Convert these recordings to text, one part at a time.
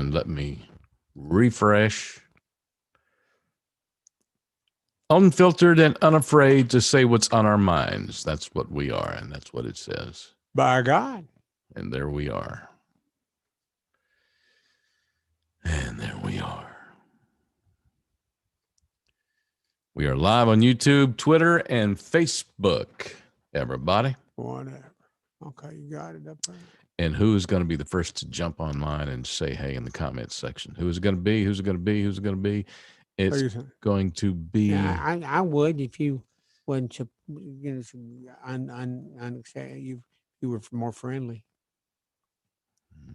And let me refresh. Unfiltered and unafraid to say what's on our minds. That's what we are, and that's what it says. By God. And there we are. And there we are. We are live on YouTube, Twitter, and Facebook. Everybody. Whatever. Okay, you got it up there. And who is going to be the first to jump online and say hey in the comments section? Who is it going to be? Who's it going to be? Who's it going to be? It's going to be. Yeah, I would if you wouldn't, you were more friendly.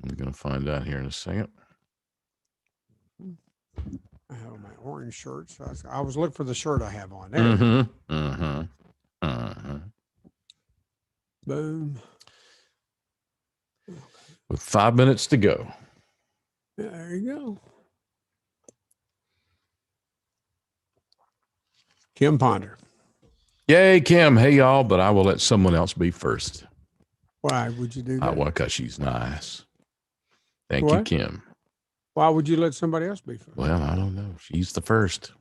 I'm going to find out here in a second. I have my orange shirt. So I was looking for the shirt I have on there. Boom. With 5 minutes to go. There you go. Kim Ponder. Yay, Kim. Hey, y'all, but I will let someone else be first. Why would you do that? Well, because she's nice. Thank you, Kim. Why would you let somebody else be first? Well, I don't know. She's the first.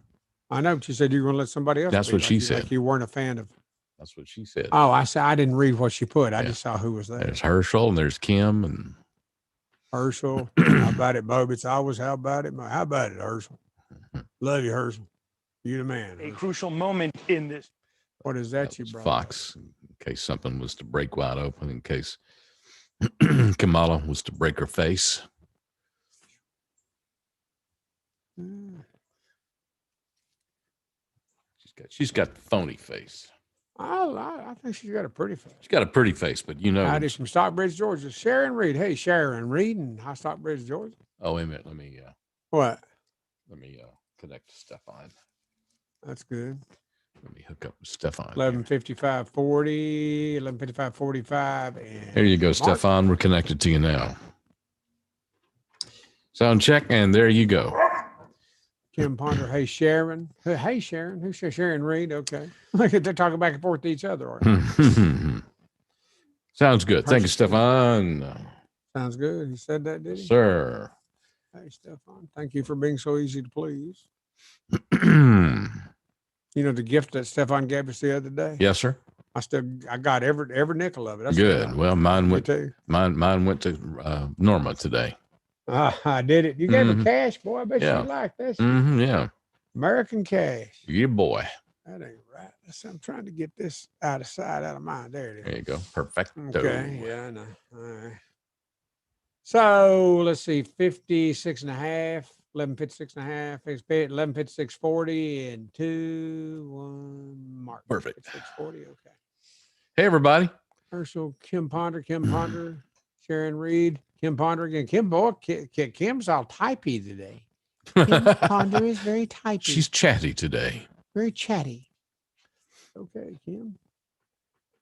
I know, but you said you were going to let somebody else That's be. what she said. Like you weren't a fan of. That's what she said. Oh, I said I didn't read what she put. I just saw who was there. There's Herschel and there's Kim and Herschel. How about it, Moby? It's always how about it, how about it, Herschel? Love you, Herschel. You the man. A crucial moment in this. What is that you brought? Fox, in case something was to break wide open, in case Kamala was to break her face. She's got the phony face. I think she's got a pretty face. She's got a pretty face, but you know. Howdy from Stockbridge, Georgia. Sharon Reed. Hey, Sharon Reed in Stockbridge, Georgia. Oh, wait a minute. Let me. What? Let me connect to Stefan. That's good. Let me hook up with Stefan. 11:55:40, 11:55:45. There you go, Stefan. We're connected to you now. Sound check, and there you go. Kim Ponder. Hey, Sharon. Hey, Sharon. Who's Sharon Reed? Okay. They're talking back and forth to each other. Sounds good. Thank you, Stefan. Sounds good. He said that, did he? Sir. Hey, Stefan. Thank you for being so easy to please. You know the gift that Stefan gave us the other day? Yes, sir. I got every nickel of it. That's good. Well, mine went to Norma today. I did it. You gave her cash, boy. I bet she liked that. Yeah. American cash. Yeah, boy. That ain't right. I'm trying to get this out of sight, out of mind. There it is. There you go. Perfect. Okay. Yeah, I know. All right. So let's see, 56 and a half, 11:56.5, 11:56:40, and 2-1 mark. Perfect. 6:40. Okay. Hey, everybody. Herschel, Kim Ponder, Sharon Reed, Kim Ponder again. Kim's all typey today. Kim Ponder is very typey. She's chatty today. Very chatty. Okay, Kim.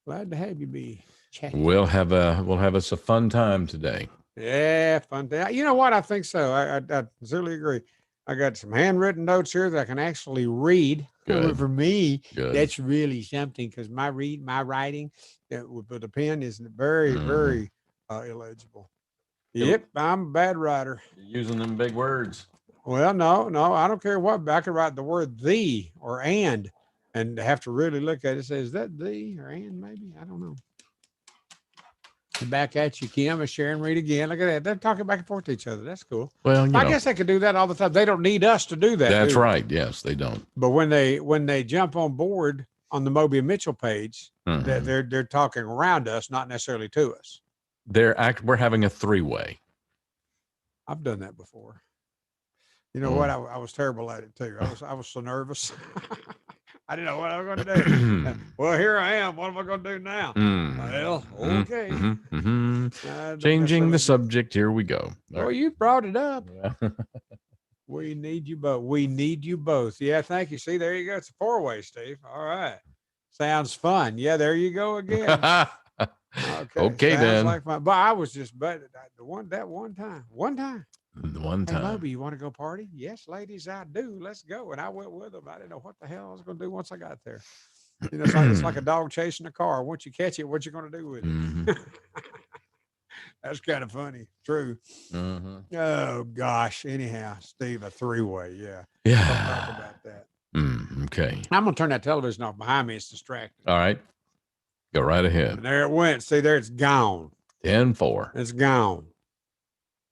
Glad to have you be chatty. We'll have us a fun time today. Yeah, fun day. You know what? I think so. I sincerely agree. I got some handwritten notes here that I can actually read. Good. For me, Good. That's really something because my writing with a pen is very, very illegible. Yep, I'm a bad writer. You're using them big words. Well, no, I don't care what. I could write the word "the" or "and" have to really look at it. Say, is that "the" or "and"? Maybe I don't know. Back at you, Kim, and Sharon Reed again. Look at that. They're talking back and forth to each other. That's cool. Well, I guess they could do that all the time. They don't need us to do that. That's right. Yes, they don't. But when they jump on board on the Moby and Mitchell page, they're talking around us, not necessarily to us. We're having a three-way. I've done that before. You know what? I was terrible at it too. I was so nervous. I didn't know what I was going to do. Well, here I am. What am I going to do now? Well, okay. Changing the subject. Here we go. Well, you brought it up. Yeah. We need you both. We need you both. Yeah, thank you. See, there you go. It's a four-way, Steve. All right. Sounds fun. Yeah, there you go again. Okay, then. Like fun. But I was just, one time. The one time. Hey, Moby, you want to go party? Yes, ladies, I do. Let's go. And I went with them. I didn't know what the hell I was going to do once I got there. You know, it's like a dog chasing a car. Once you catch it, what you going to do with it? That's kind of funny. True. Mm-hmm. Oh gosh. Anyhow, Steve, a three-way. Yeah. Yeah. Don't talk about that. Okay. I'm gonna turn that television off behind me. It's distracting. All right. Go right ahead. And there it went. See there, it's gone. 10-4. It's gone.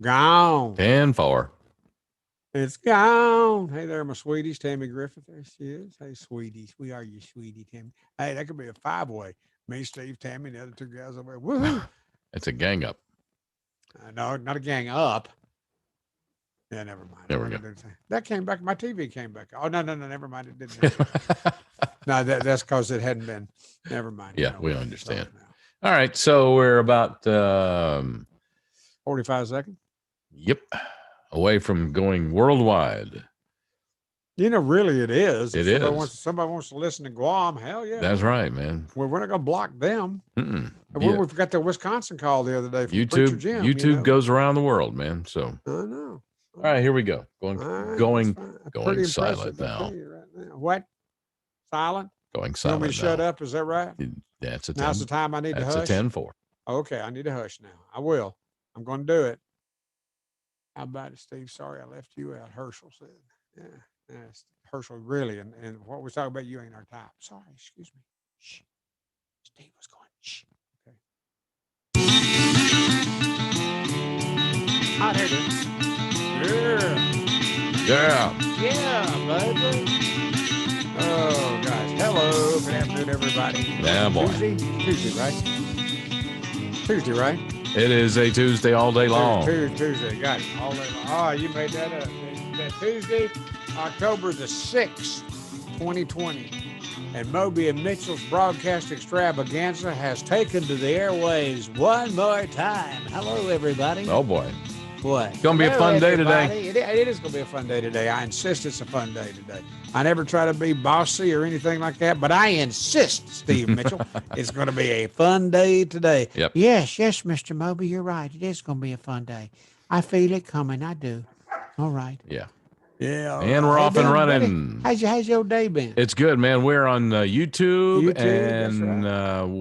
Gone. 10-4. It's gone. Hey there, my sweeties. Tammy Griffith. There she is. Hey, sweeties. We are your sweetie, Tammy. Hey, that could be a five-way. Me, Steve, Tammy, and the other two guys over there. Woohoo. It's a gang up. No, not a gang up. Yeah, never mind. There we go. That came back. My TV came back. Oh, no, never mind. It didn't. No, that's because it hadn't been. Never mind. Yeah, we understand. All right. So we're about 45 seconds. Yep. Away from going worldwide. Really it is. It if somebody wants to listen to Guam, hell yeah. That's right, man. We're not going to block them. Yeah. We forgot the Wisconsin call the other day from YouTube. Jim, YouTube goes around the world, man. So I know. All right, here we go. Going silent now. Right now. What? Silent? Going silent. You want me to shut up? Is that right? That's a 10. Now's the time I need to hush. That's a 10-4. Okay, I need to hush now. I will. I'm going to do it. How about it, Steve? Sorry I left you out. Herschel said. Yeah. Herschel, really. And what we're talking about, you ain't our type. Sorry, excuse me. Shh. Steve was going, shh. Okay. Oh, there it is. Yeah. Yeah, baby. Oh, gosh. Hello. Good afternoon, everybody. Yeah, boy. Tuesday, right? Tuesday, right? It is a Tuesday all day long. Tuesday. Got it. All day long. Oh, you made that up. That Tuesday, October the 6th, 2020. And Moby and Mitchell's broadcast extravaganza has taken to the airwaves one more time. Hello, everybody. Oh, boy. What? It's going to be a fun day today. It is going to be a fun day today. I insist it's a fun day today. I never try to be bossy or anything like that, but I insist, Steve Mitchell, it's going to be a fun day today. Yep. Yes, Mr. Moby, you're right. It is going to be a fun day. I feel it coming. I do. All right. Yeah. Yeah. And we're off and running. Buddy, how's your day been? It's good, man. We're on YouTube and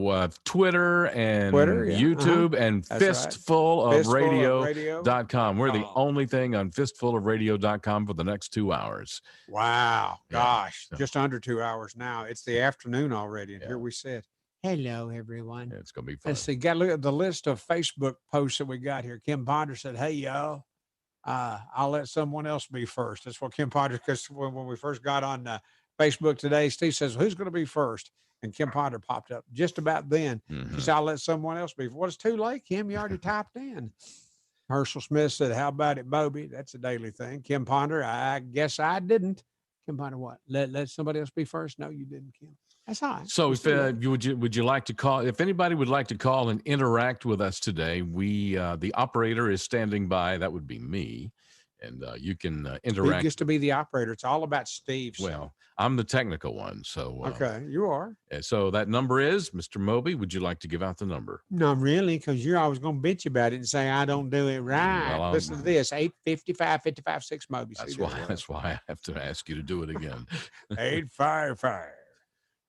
right. Twitter and YouTube and fistfulofradio.com. We're the only thing on fistfulofradio.com for the next 2 hours. Wow. Gosh, just under 2 hours now. It's the afternoon already. And here we sit. Hello, everyone. Yeah, it's going to be fun. Let's see. Got to look at the list of Facebook posts that we got here. Kim Ponder said, hey, y'all. I'll let someone else be first. That's what Kim Ponder, because when we first got on Facebook today, Steve says, who's going to be first? And Kim Ponder popped up just about then. She said, I'll let someone else be. Well, it's too late, Kim. You already typed in. Herschel Smith said, how about it, Moby? That's a daily thing. Kim Ponder, I guess I didn't. Kim Ponder, what? Let somebody else be first? No, you didn't, Kim. That's all right. So if would you like to call? If anybody would like to call and interact with us today, the operator is standing by. That would be me, and you can interact. He gets to be the operator. It's all about Steve. Well, I'm the technical one, so okay, you are. So that number is Mr. Moby. Would you like to give out the number? No, really, because you're always going to bitch about it and say I don't do it right. Well, listen to this: 855-55-6 Moby. That's why I have to ask you to do it again.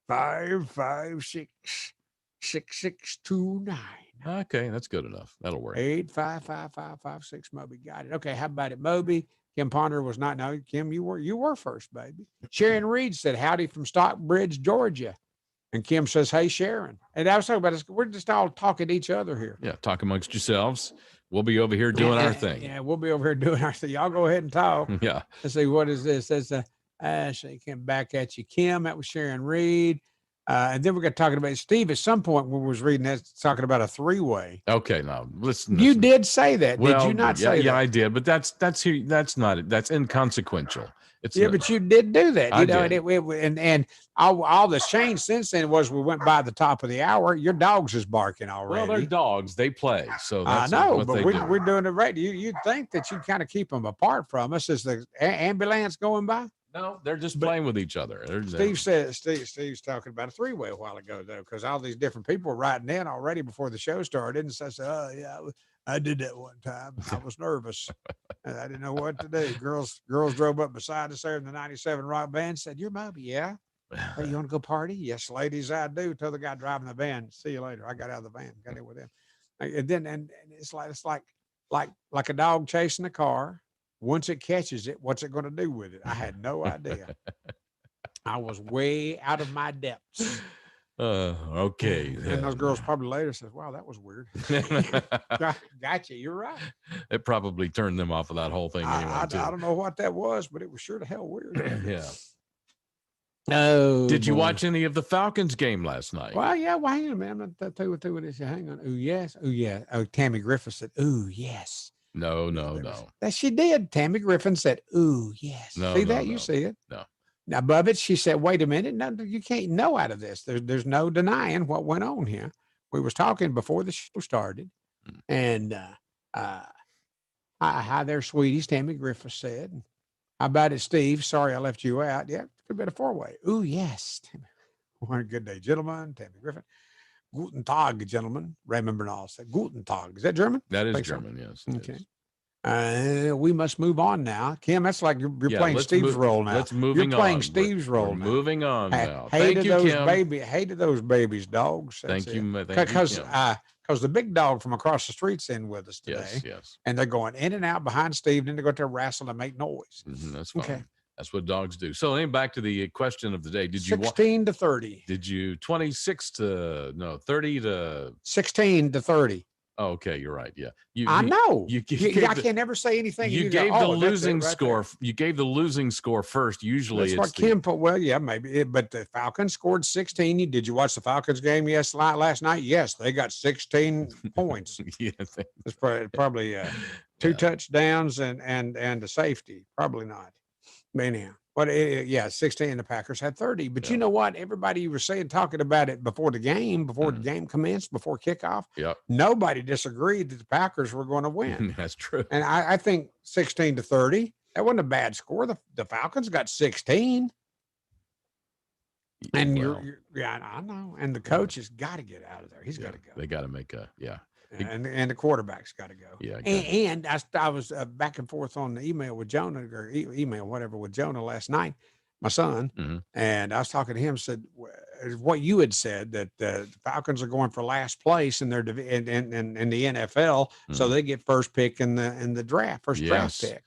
855-556-6629. Okay, that's good enough. That'll work. 855-556 Moby. Got it. Okay, how about it, Moby? Kim Ponder was not. No, Kim, you were first, baby. Sharon Reed said, howdy from Stockbridge, Georgia. And Kim says, hey, Sharon. And I was talking about this. We're just all talking to each other here. Yeah, talk amongst yourselves. We'll be over here doing our thing. Yeah, we'll be over here doing our thing. Y'all go ahead and talk. Yeah. Let's see, what is this? That's Ashley came back at you, Kim. That was Sharon Reed. And then we got talking about Steve. At some point when we was reading that, talking about a three-way. Okay, now listen. You did say that. Well, did you not say that? Yeah, I did. But that's not it. That's inconsequential. But you did do that. I did. And all that's changed since then was we went by the top of the hour. Your dogs is barking already. Well, they're dogs. They play. So that's I know, what but do. We're doing it right. You'd think that you kind of keep them apart from us. Is the ambulance going by? No, they're just playing with each other. Steve's talking about a three-way a while ago, though, because all these different people were writing in already before the show started. And so I said, oh, yeah, I did that one time. I was nervous. And I didn't know what to do. Girls drove up beside us there in the 97 Rock Band, said, you're Moby, yeah? Hey, you want to go party? Yes, ladies, I do. Tell the guy driving the van, see you later. I got out of the van, got in with him. And then and it's like a dog chasing a car. Once it catches it, what's it going to do with it? I had no idea. I was way out of my depths. Okay. And those girls probably later said, "Wow, that was weird." Gotcha. You're right. It probably turned them off of that whole thing anyway, I too. don't know what that was, but it was sure to hell weird. Yeah. Oh, Did you boy. watch any of the Falcons game last night? Well, yeah. Well, hang on a minute. I'm not through with this. Hang on. Oh, yes. Oh, yeah. Oh, Tammy Griffin said, "Ooh, yes." No. That she did. Tammy Griffin said, "Ooh, yes." No, See no, that? no. You see it? No. Now, above it, she said, "Wait a minute. No, you can't know out of this. There's no denying what went on here. We was talking before the show started, and hi there, sweeties." Tammy Griffin said, "How about it, Steve? Sorry I left you out. Yeah, could have been a four-way. Ooh, yes. One good day, gentlemen." Tammy Griffin. Guten Tag, gentlemen. Raymond Bernal said, "Guten Tag." Is that German? That is Think so. German, yes. it Okay. is. We must move on now. Kim, that's like you're playing let's Steve's role now. Let's You're moving playing on. Steve's We're role now. moving on now. Hated Thank you, those Kim. hated those babies, dogs. Thank you, Kim. Because the big dog from across the street's in with us today. Yes. And they're going in and out behind Steve, and then they go to wrestle and make noise. That's fine. Okay. That's what dogs do. So, anyway, back to the question of the day. Did you 16 to 30. Did you 30 to 16 to 30. Oh, okay, you're right. Yeah. I know. You I can never say anything. You gave the losing score. You gave the losing score first. Usually that's what Kim put. Well, yeah, maybe. But the Falcons scored 16. Did you watch the Falcons game last night? Yes, they got 16 points. Yeah, it's probably two touchdowns and a safety. Probably not. But anyhow, but 16. The Packers had 30. But you know what? Everybody was talking about it before the game commenced, before kickoff. Yep. Nobody disagreed that the Packers were going to win. That's true. And I think 16 to 30. That wasn't a bad score. The Falcons got 16. And I know. And the coach has got to get out of there. He's got to go. They got to make And the quarterback's got to go. Yeah. And I was back and forth on the email with Jonah or email, whatever, with Jonah last night, my son. Mm-hmm. And I was talking to him, said what you had said, that the Falcons are going for last place in their in the NFL. Mm-hmm. So they get first pick in the draft, draft pick.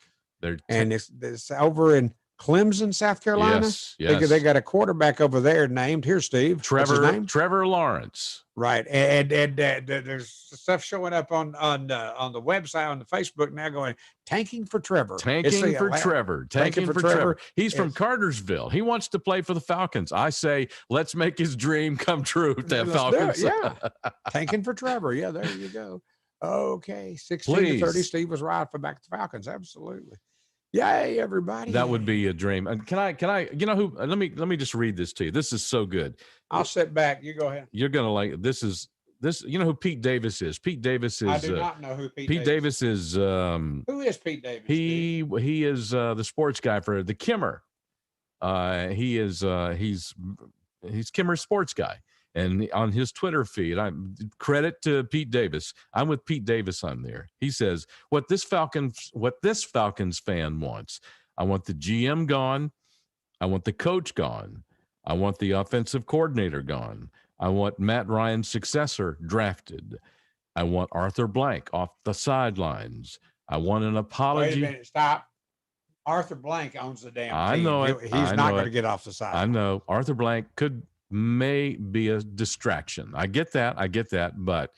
And it's over in Clemson, South Carolina. Yes. They got a quarterback over there named, here, Steve. Trevor Lawrence. Right. And there's stuff showing up on the website, on the Facebook now, going, tanking for Trevor. Tanking for Trevor. He's from Cartersville. He wants to play for the Falcons. I say, let's make his dream come true to have Falcons. Yeah. Tanking for Trevor. Yeah, there you go. Okay. 16 to 30. Steve was right for back to the Falcons. Absolutely. Yay, everybody. That would be a dream. And can I, you know who, let me just read this to you. This is so good. I'll sit back. You go ahead. You're going to like, this, you know who Pete Davis is? Pete Davis is. I do not know who Pete Davis is. Who is Pete Davis? He is the sports guy for the Kimmer. He's Kimmer's sports guy. And on his Twitter feed, credit to Pete Davis. I'm with Pete Davis on there. He says, what this Falcons fan wants, I want the GM gone. I want the coach gone. I want the offensive coordinator gone. I want Matt Ryan's successor drafted. I want Arthur Blank off the sidelines. I want an apology. Wait a minute, stop. Arthur Blank owns the damn team. I know it. He's not going to get off the side. I know. Arthur Blank may be a distraction. I get that, but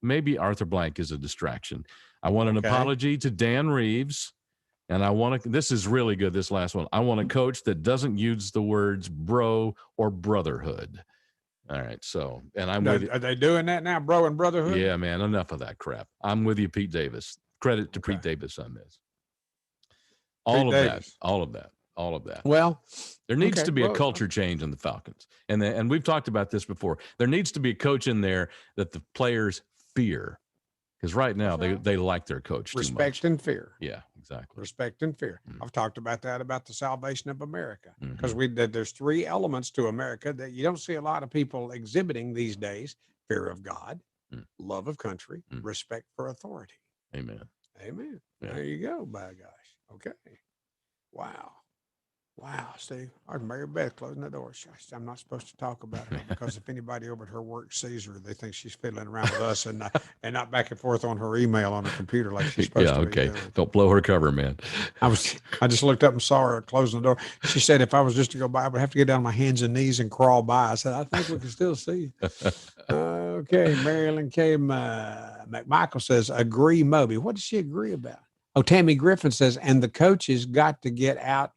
maybe Arthur Blank is a distraction. I want an apology to Dan Reeves, and this is really good, this last one. I want a coach that doesn't use the words bro or brotherhood. All right, so, and are they doing that now, bro and brotherhood? Yeah, man, enough of that crap. I'm with you, Pete Davis. Credit to Pete Davis on this. All of that. Well, there needs to be a culture change in the Falcons. And we've talked about this before. There needs to be a coach in there that the players fear. Because right now they like their coach too much. Respect and fear. Yeah, exactly. Respect and fear. Mm-hmm. I've talked about that, about the salvation of America. Because there's three elements to America that you don't see a lot of people exhibiting these days: fear of God, love of country, respect for authority. Amen. Yeah. There you go, by gosh. Okay. Wow. Wow, Steve. Our Mary Beth closing the door. Shush, I'm not supposed to talk about her because if anybody over at her work sees her, they think she's fiddling around with us and not back and forth on her email on her computer like she's supposed Yeah, to be okay. doing. Don't blow her cover, man. I just looked up and saw her closing the door. She said if I was just to go by, I would have to get down on my hands and knees and crawl by. I said, I think we can still see you. Okay, Marilyn K. McMichael says, agree, Moby. What does she agree about? Oh, Tammy Griffin says, and the coaches got to get out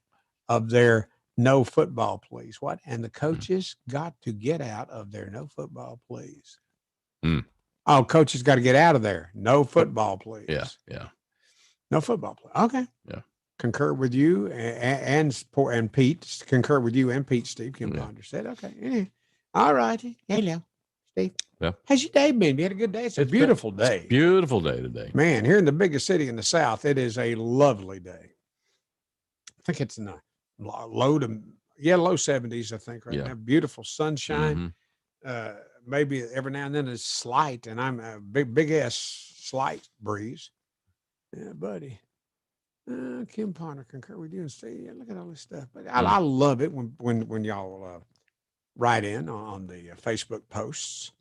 of their no football, please. What? And the coaches got to get out of their no football, please. Mm. Oh, coaches got to get out of there. No football, please. Yeah. No football, please. Okay. Yeah. Concur with you and Pete. Concur with you and Pete, Steve. Kim Ponder said, okay. Yeah. All righty. Hello, Steve. Yeah. How's your day been? You had a good day? It's a beautiful day. It's a beautiful day today. Man, here in the biggest city in the South, it is a lovely day. I think it's in the low 70s, I think, right now. Beautiful sunshine. Maybe every now and then it's slight, and I'm a big ass slight breeze. Yeah, buddy. Kim Ponder, concur with you and say, yeah, look at all this stuff. But I love it when y'all write in on the Facebook posts.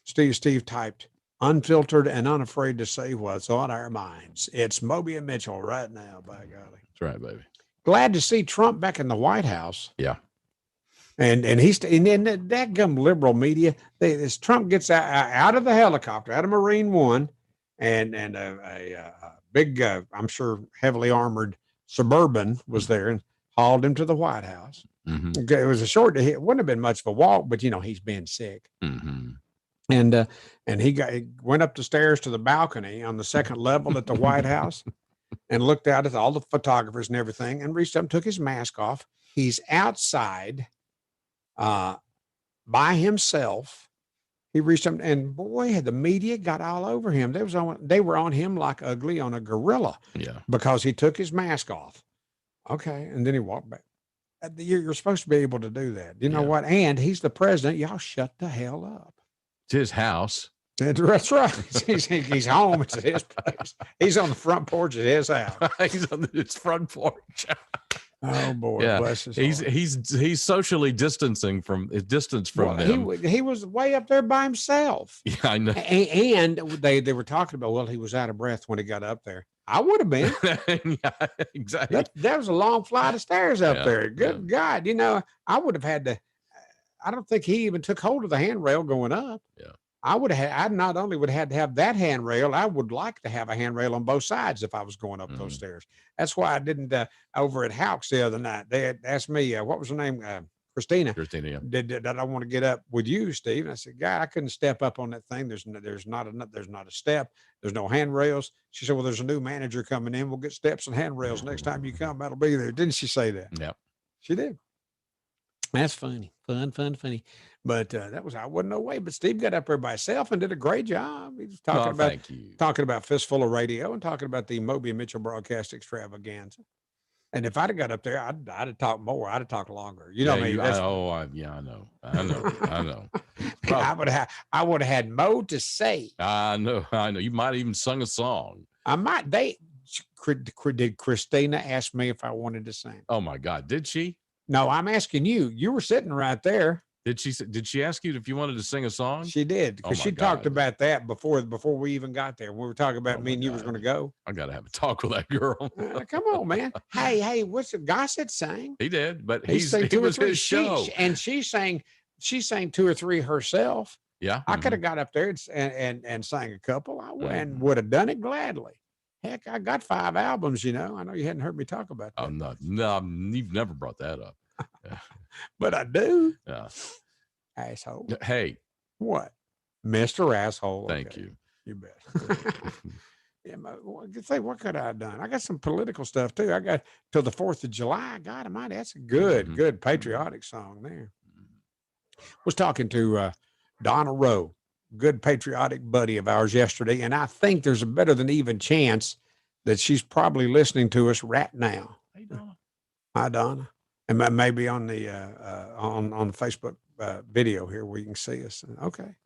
Steve typed, unfiltered and unafraid to say what's on our minds. It's Moby and Mitchell right now, by golly. That's right, baby. Glad to see Trump back in the White House. Yeah. And that gum liberal media, as Trump gets out of the helicopter, out of Marine One, and a big, I'm sure, heavily armored Suburban was there and hauled him to the White House. Mm-hmm. It was a short, it wouldn't have been much of a walk, but he's been sick. Mm-hmm. And he went up the stairs to the balcony on the second level at the White House and looked out at all the photographers and everything and reached up and took his mask off. He's outside by himself. He reached up and boy, the media got all over him. They were on him like ugly on a gorilla. Yeah. Because he took his mask off. Okay. And then he walked back. You're supposed to be able to do that. You know what? And he's the president. Y'all shut the hell up. It's his house. That's right. He's home. It's his place. He's on the front porch at his house. He's on his front porch. Oh boy, bless his heart. He's socially distancing from them. He was way up there by himself. Yeah, I know. And they were talking about, well, he was out of breath when he got up there. I would have been. Yeah, exactly. That was a long flight of stairs up there. Good God. I would have had to. I don't think he even took hold of the handrail going up. Yeah. I not only would have had to have that handrail, I would like to have a handrail on both sides if I was going up those stairs. That's why I didn't, over at Houck's the other night, they had asked me, what was her name? Christina. Yeah. Did I want to get up with you, Steve? And I said, God, I couldn't step up on that thing. There's not a step. There's no handrails. She said, well, there's a new manager coming in. We'll get steps and handrails next time you come. That'll be there. Didn't she say that? Yeah. She did. That's funny. Funny. But I wasn't no way. But Steve got up there by himself and did a great job. He was talking about Fistful of Radio and talking about the Moby and Mitchell broadcast extravaganza. And if I'd have got up there, I'd have talked more. I'd have talked longer. You know what I mean? I know. I would have had more to say. I know. You might have even sung a song. I might. Did Christina ask me if I wanted to sing? Oh my God, did she? No, I'm asking you. You were sitting right there. Did she ask you if you wanted to sing a song? She did, because she talked about that before we even got there. We were talking about me and you was going to go. I got to have a talk with that girl. Come on, man. Hey, what's the Gossett sang? He did, but he was his show. And she sang 2 or 3 herself. Yeah. I could have got up there and sang a couple. And would have done it gladly. Heck, I got 5 albums, I know you hadn't heard me talk about that. No, you've never brought that up. Yeah. But I do. Yeah. Asshole. Hey. What? Mr. Asshole. Thank you. You bet. Yeah, what could I have done? I got some political stuff too. I got till the 4th of July. God almighty, that's a good patriotic song there. Was talking to Donna Rowe, good patriotic buddy of ours yesterday, and I think there's a better than even chance that she's probably listening to us right now. Hey, Donna. Hi, Donna. And maybe on the on the Facebook video here where you can see us. Okay.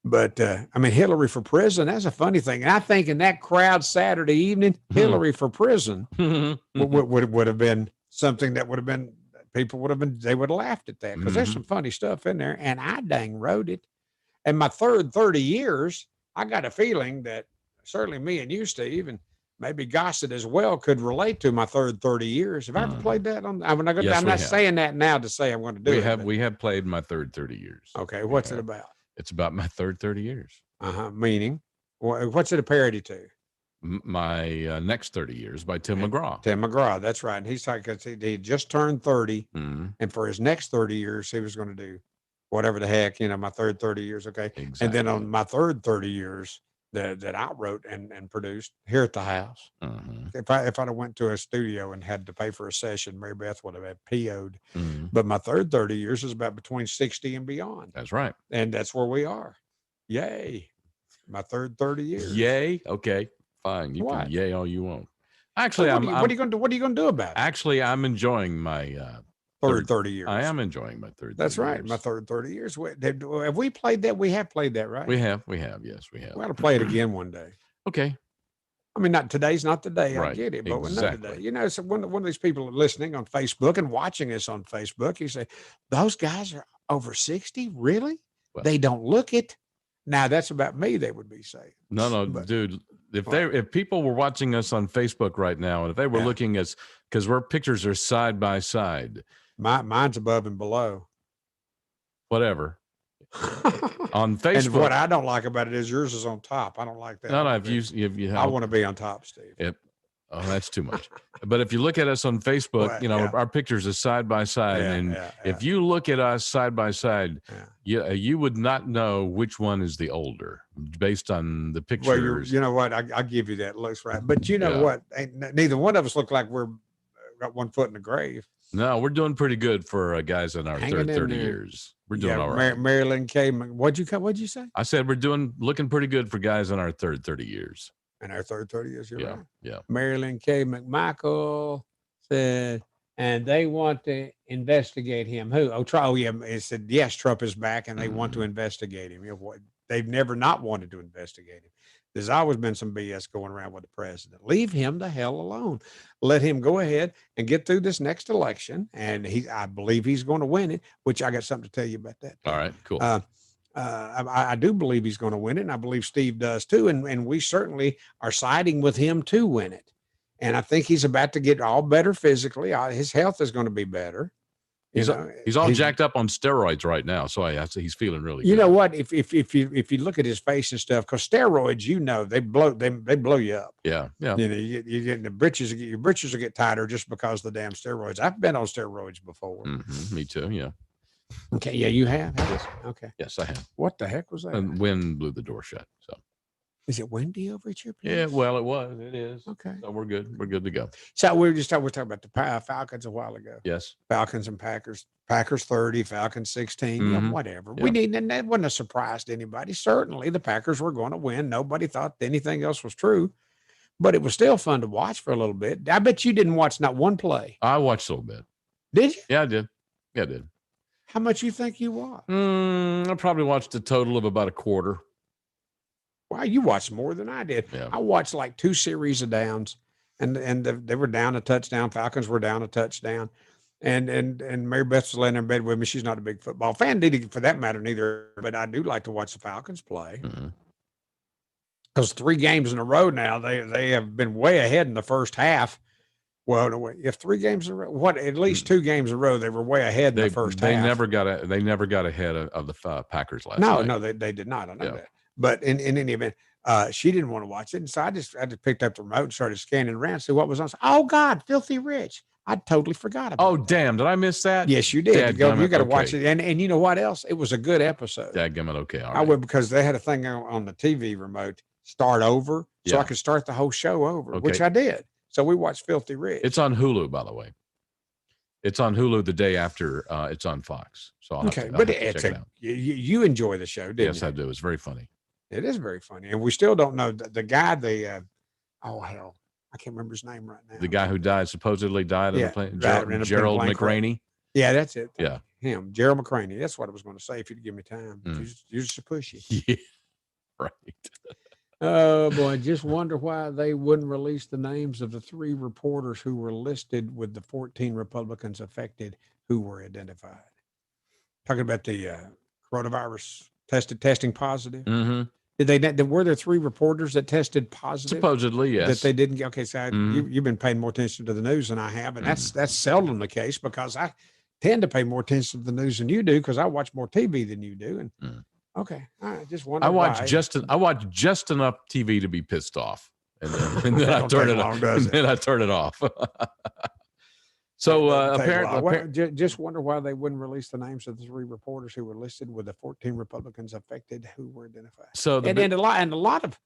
But Hillary for president, that's a funny thing. And I think in that crowd Saturday evening, Hillary for prison would have been something that would have been people they would have laughed at that because there's some funny stuff in there, and I dang wrote it. And my third 30 years, I got a feeling that certainly me and you, Steve, and maybe Gossett as well could relate to my third 30 years. Have I ever played that on? I'm not, Yes, I'm not saying that now to say I'm going to do it. We have played my third 30 years. Okay, what's it about? It's about my third 30 years. Meaning, what's it a parody to? My next 30 years by Tim McGraw. Tim McGraw, that's right. And he's talking because he just turned 30, and for his next 30 years, he was going to do whatever the heck, my third 30 years. Okay. Exactly. And then on my third 30 years that I wrote and produced here at the house, if I'd have went to a studio and had to pay for a session, Mary Beth would have had PO'd. But my third 30 years is about between 60 and beyond. That's right. And that's where we are. Yay. My third 30 years. Yay. Okay. Fine. You can yay all you want. Actually, what are you going to do about it? Actually, I'm enjoying my third 30 years. I am enjoying my third. That's right. Years. My third 30 years. Have we played that? We have played that, right? We have. Yes, we have. We ought to play it again one day. Okay. I mean, today's not the day. Right. I get it, but another day. So one of these people listening on Facebook and watching us on Facebook, you say, those guys are over 60? Really? Well, they don't look it. Now that's about me, they would be saying. No, dude. If people were watching us on Facebook right now, and if they were looking at, because our pictures are side by side. Mine's above and below. Whatever. On Facebook. And what I don't like about it is yours is on top. I don't like that. No, if you I want to be on top, Steve. Oh, that's too much. But if you look at us on Facebook, our pictures are side by side. If you look at us side by side, you would not know which one is the older based on the pictures. Well, you know what? I give you that. Looks right. But you know what? Neither one of us look like we're got one foot in the grave. No, we're doing pretty good for guys in our third 30 years. We're doing all right. Marilyn K. What'd you say? I said looking pretty good for guys in our third 30 years. In our third 30 years, you're right. Yeah. Marilyn K. McMichael said, and they want to investigate him. Who? It said, yes, Trump is back, and they want to investigate him. They've never not wanted to investigate him. There's always been some BS going around with the president. Leave him the hell alone. Let him go ahead and get through this next election, and I believe he's going to win it, which I got something to tell you about that. All right, cool. I do believe he's going to win it, and I believe Steve does too. And we certainly are siding with him to win it. And I think he's about to get all better physically. His health is going to be better. He's all jacked up on steroids right now, so he's feeling really good. You know what? If you look at his face and stuff, because steroids, they blow you up. Yeah. You get the britches. Your britches will get tighter just because of the damn steroids. I've been on steroids before. Me too. Yeah. Okay. Yeah, you have. Yes. Okay. Yes, I have. What the heck was that? And wind blew the door shut. So. Is it windy over at your place? Yeah. Well, it was. It is. Okay. So we're good. We're good to go. So we were talking about the Falcons a while ago. Yes. Falcons and Packers. Packers 30, Falcons 16. Whatever. Yeah. That wasn't a surprise to anybody. Certainly, the Packers were going to win. Nobody thought anything else was true. But it was still fun to watch for a little bit. I bet you didn't watch not one play. I watched a little bit. Did you? Yeah, I did. Yeah, I did. How much you think you watched? I probably watched a total of about a quarter. Wow, you watched more than I did. Yeah. I watched like 2 series of downs, and they were down a touchdown. Falcons were down a touchdown, and Mary Beth was laying in bed with me. She's not a big football fan, for that matter, neither. But I do like to watch the Falcons play because 3 games in a row now they have been way ahead in the first half. Well, if 3 games in a row, at least 2 games in a row, they were way ahead in the first half. They never got ahead of the Packers last night. No, they did not. I know that. But in any event, she didn't want to watch it. And so I just picked up the remote and started scanning around, see what was on. Oh, God, Filthy Rich. I totally forgot about it. Damn. Did I miss that? Yes, you did. You got to watch it. And you know what else? It was a good episode. Dadgummit, okay. All right. I would, because they had a thing on the TV remote, start over. So I could start the whole show over, which I did. So we watched Filthy Rich. It's on Hulu, by the way. It's on Hulu the day after it's on Fox. So I'll check it out. You enjoy the show, didn't you? Yes, I do. It's very funny. It is very funny. And we still don't know the guy, oh, hell, I can't remember his name right now. The guy who supposedly died in the plane, Gerald McRaney. Yeah, that's it. Yeah. Him, Gerald McRaney. That's what I was going to say if you'd give me time. You're just a pushy. Yeah, right. Oh, boy. Just wonder why they wouldn't release the names of the 3 reporters who were listed with the 14 Republicans affected who were identified. Talking about the coronavirus testing positive. Mm-hmm. Were there 3 reporters that tested positive? Supposedly, yes. That they didn't get. Okay, so Mhm. you've been paying more attention to the news than I have, and Mhm. that's seldom the case because I tend to pay more attention to the news than you do because I watch more TV than you do. And Mm. okay, I just wonder I watch why. I watch just enough TV to be pissed off, and then I Don't turn take it long, off. does And it? then I turn it off. So That doesn't take long. apparently, Just wonder why they wouldn't release the names of the 3 reporters who were listed with the 14 Republicans affected who were identified. so the And a lot of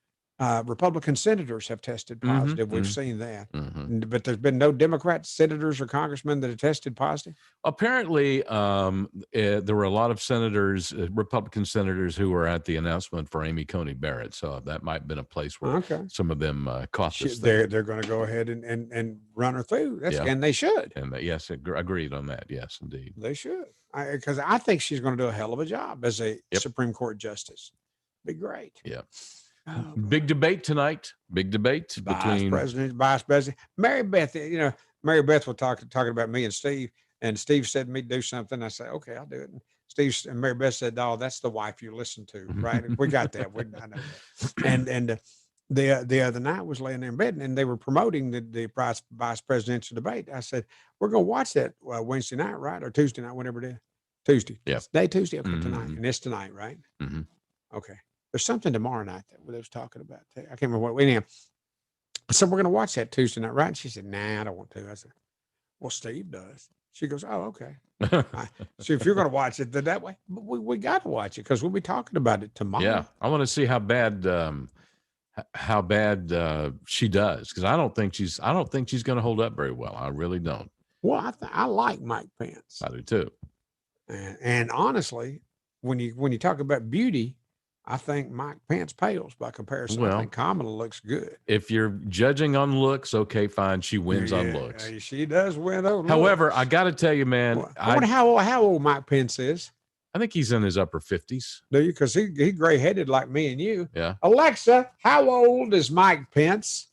Republican senators have tested Mhm, positive. We've mhm. seen that, Mhm. but there's been no Democrat senators or congressmen that have tested positive. Apparently, there were a lot of senators, Republican senators, who were at the announcement for Amy Coney Barrett. So that might have been a place where Okay, some of them caught this thing. they're going to go ahead and run her through. Yeah. And they should. And yes, agreed on that. Yes, indeed. They should, because I think she's going to do a hell of a job as a Yep. Supreme Court justice. Be great. Yeah. Oh, Big debate tonight. Big debate between Vice President, Mary Beth. Mary Beth was talking about me and Steve said me do something. I said, okay, I'll do it. And Mary Beth said, "Oh, that's the wife you listen to, right?" We got that. I know that. And the other night was laying there in bed and they were promoting the vice presidential debate. I said, "We're gonna watch that Wednesday night, right, or Tuesday night, whenever it is." Tuesday. Yeah. It's day Tuesday. Okay, Mhm, tonight, mhm. and it's tonight, right? Mhm. Okay. There's something tomorrow night that they was talking about. I can't remember what. Anyhow, I said, we're going to watch that Tuesday night, right? And she said, nah, I don't want to. I said, well, Steve does. She goes, oh, okay. So if you're going to watch it, then that way, we got to watch it because we'll be talking about it tomorrow. Yeah, I want to see how bad she does because I don't think she's going to hold up very well. I really don't. Well, I like Mike Pence. I do too. And honestly, when you talk about beauty, I think Mike Pence pales by comparison. I Well, think Kamala looks good. If you're judging on looks, okay, fine. She wins on looks. She does win on looks. However, I got to tell you, man, I wonder how old Mike Pence is. I think he's in his upper 50s. Do you? Because he gray headed like me and you. Yeah. Alexa, how old is Mike Pence?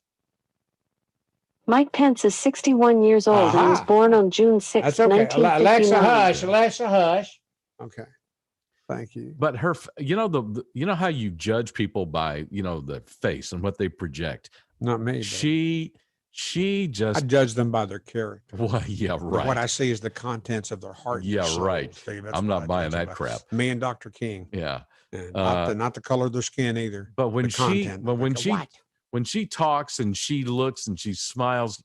Mike Pence is 61 years old and was born on June 6, That's okay. 1959. Alexa, hush. Alexa, hush. Okay. Thank you. But her, you know how you judge people by, the face and what they project. Not me. She just. I judge them by their character. Well, yeah, right. What I see is the contents of their heart. Yeah, and soul, right. Steve. I'm not buying that crap. Me and Dr. King. Yeah. And not the color of their skin either. But when when she talks and she looks and she smiles,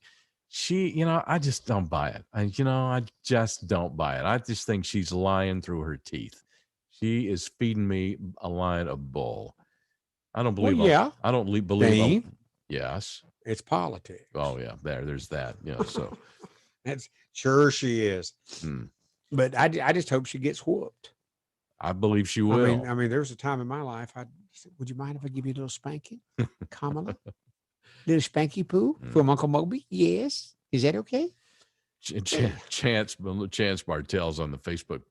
I just don't buy it. I just don't buy it. I just think she's lying through her teeth. She is feeding me a line of bull. I don't believe. I don't believe. Yes. It's politics. Oh yeah, there's that. So that's sure she is. But I just hope she gets whooped. I believe she will. I mean, there was a time in my life I said, would you mind if I give you a little spanking, Kamala? Little spanky poo from Uncle Moby? Yes. Is that okay? Chance Martell's on the Facebook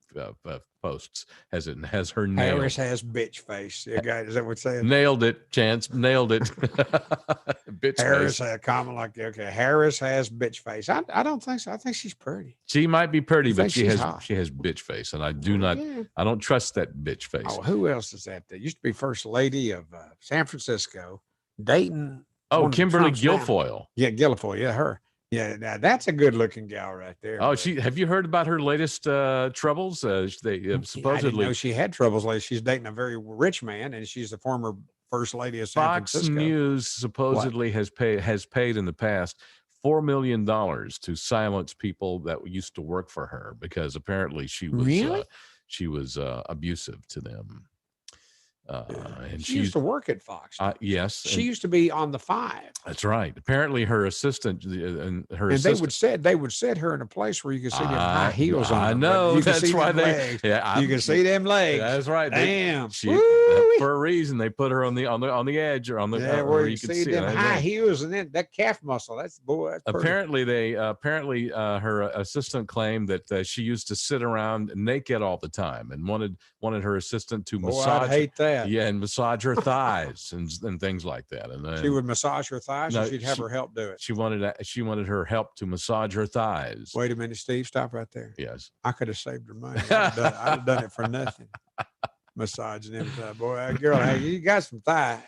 posts has her nailed. Harris has bitch face. Yeah, guy, is that what saying? Nailed it, Chance. Nailed it. Bitch Harris face. Had a comment like that. Okay, Harris has bitch face. I don't think so. I think she's pretty. She might be pretty, but she has hot. bitch face, and I do not. Yeah. I don't trust that bitch face. Oh, who else is that? That used to be first lady of San Francisco, Dayton. Oh, Kimberly Guilfoyle. Yeah, Guilfoyle. Yeah, her. Yeah, now that's a good-looking gal right there. Oh, have you heard about her latest troubles? They supposedly. I didn't know she had troubles lately. She's dating a very rich man, and she's the former first lady of San Francisco. Fox News supposedly has paid in the past $4 million to silence people that used to work for her because apparently she was abusive to them. And she used to work at Fox. Yes, she used to be on the 5. That's right. Apparently, her assistant they would set her in a place where you could see them high heels on. I know that's why legs. You can see them legs. That's right. Damn. For a reason, they put her on the edge or on the where you can see them high heels and then that calf muscle. That's apparently her assistant claimed that she used to sit around naked all the time and wanted her assistant to massage. I'd hate that. bed. Yeah, and massage her thighs and things like that. And then She would massage her thighs, No, and she'd have she- her help do it. she wanted her help to massage her thighs. Wait a minute, Steve. Stop right there. Yes. I could have saved her money. I'd have done it for nothing. Massaging them thighs. Boy, that girl, hey, you got some thighs.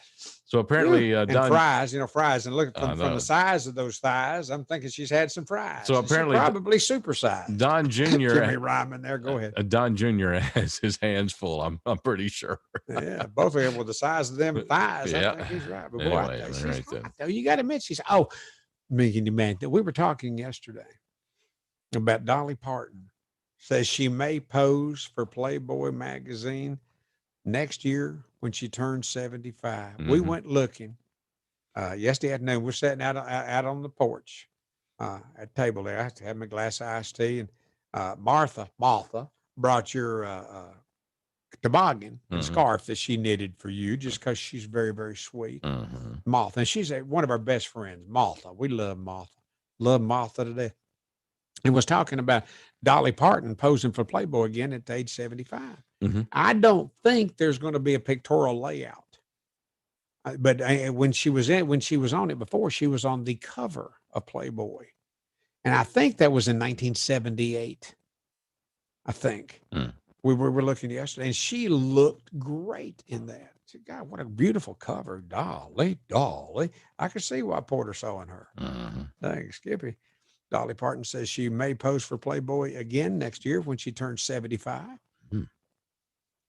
So apparently, And Don. fries, fries. And look I from know. the size of those thighs, I'm thinking she's had some fries. So And she's apparently probably supersized. Don Jr. Jimmy Ryman there. Go ahead. Don Jr. has his hands full. I'm pretty sure. Yeah, both of them with the size of them thighs. Yeah. I think he's right. But boy, Anyway, I tell you, she's right hot, then. though. You got to admit, she's man. We were talking yesterday about Dolly Parton. Says she may pose for Playboy magazine next year when she turns 75. We Mhm. went looking yesterday afternoon. We're sitting out on the porch at table there. I had to have my glass of iced tea, and Martha brought your toboggan and Mhm. scarf that she knitted for you just because she's very, very sweet. Mhm. Martha, and she's one of our best friends, Martha. We love Martha to death. And was talking about Dolly Parton posing for Playboy again at age 75. Mhm. I don't think there's going to be a pictorial layout. But when she was on it before, she was on the cover of Playboy. And I think that was in 1978. I think. Mm. We were looking yesterday, and she looked great in that. God, what a beautiful cover. Dolly. I could see why Porter saw in her. Mhm. Thanks, Skippy. Dolly Parton says she may pose for Playboy again next year when she turns 75. Hmm.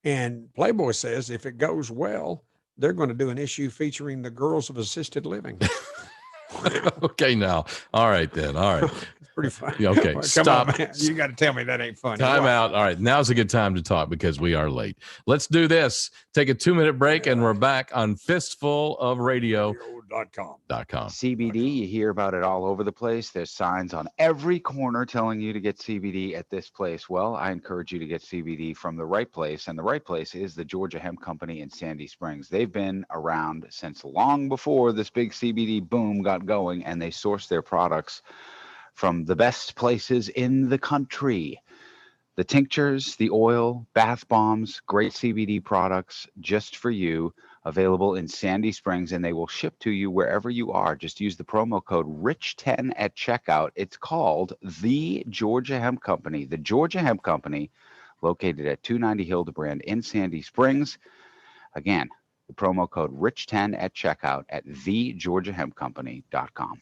And Playboy says if it goes well, they're going to do an issue featuring the girls of assisted living. Okay, now. All right, then. All right. It's pretty funny. Yeah, okay, Come stop. on, man. You got to tell me that ain't funny. Time What? out. All right. Now's a good time to talk because we are late. Let's do this. Take a 2-minute break, and we're back on Fistful of Radio.com. CBD, you hear about it all over the place. There's signs on every corner telling you to get CBD at this place. Well, I encourage you to get CBD from the right place, and the right place is the Georgia Hemp Company in Sandy Springs. They've been around since long before this big CBD boom got going, and they source their products from the best places in the country. The tinctures, the oil, bath bombs, great CBD products just for you, available in Sandy Springs, and they will ship to you wherever you are. Just use the promo code RICH10 at checkout. It's called the Georgia Hemp Company. The Georgia Hemp Company, located at 290 Hildebrand in Sandy Springs. Again, the promo code RICH10 at checkout at thegeorgiahempcompany.com.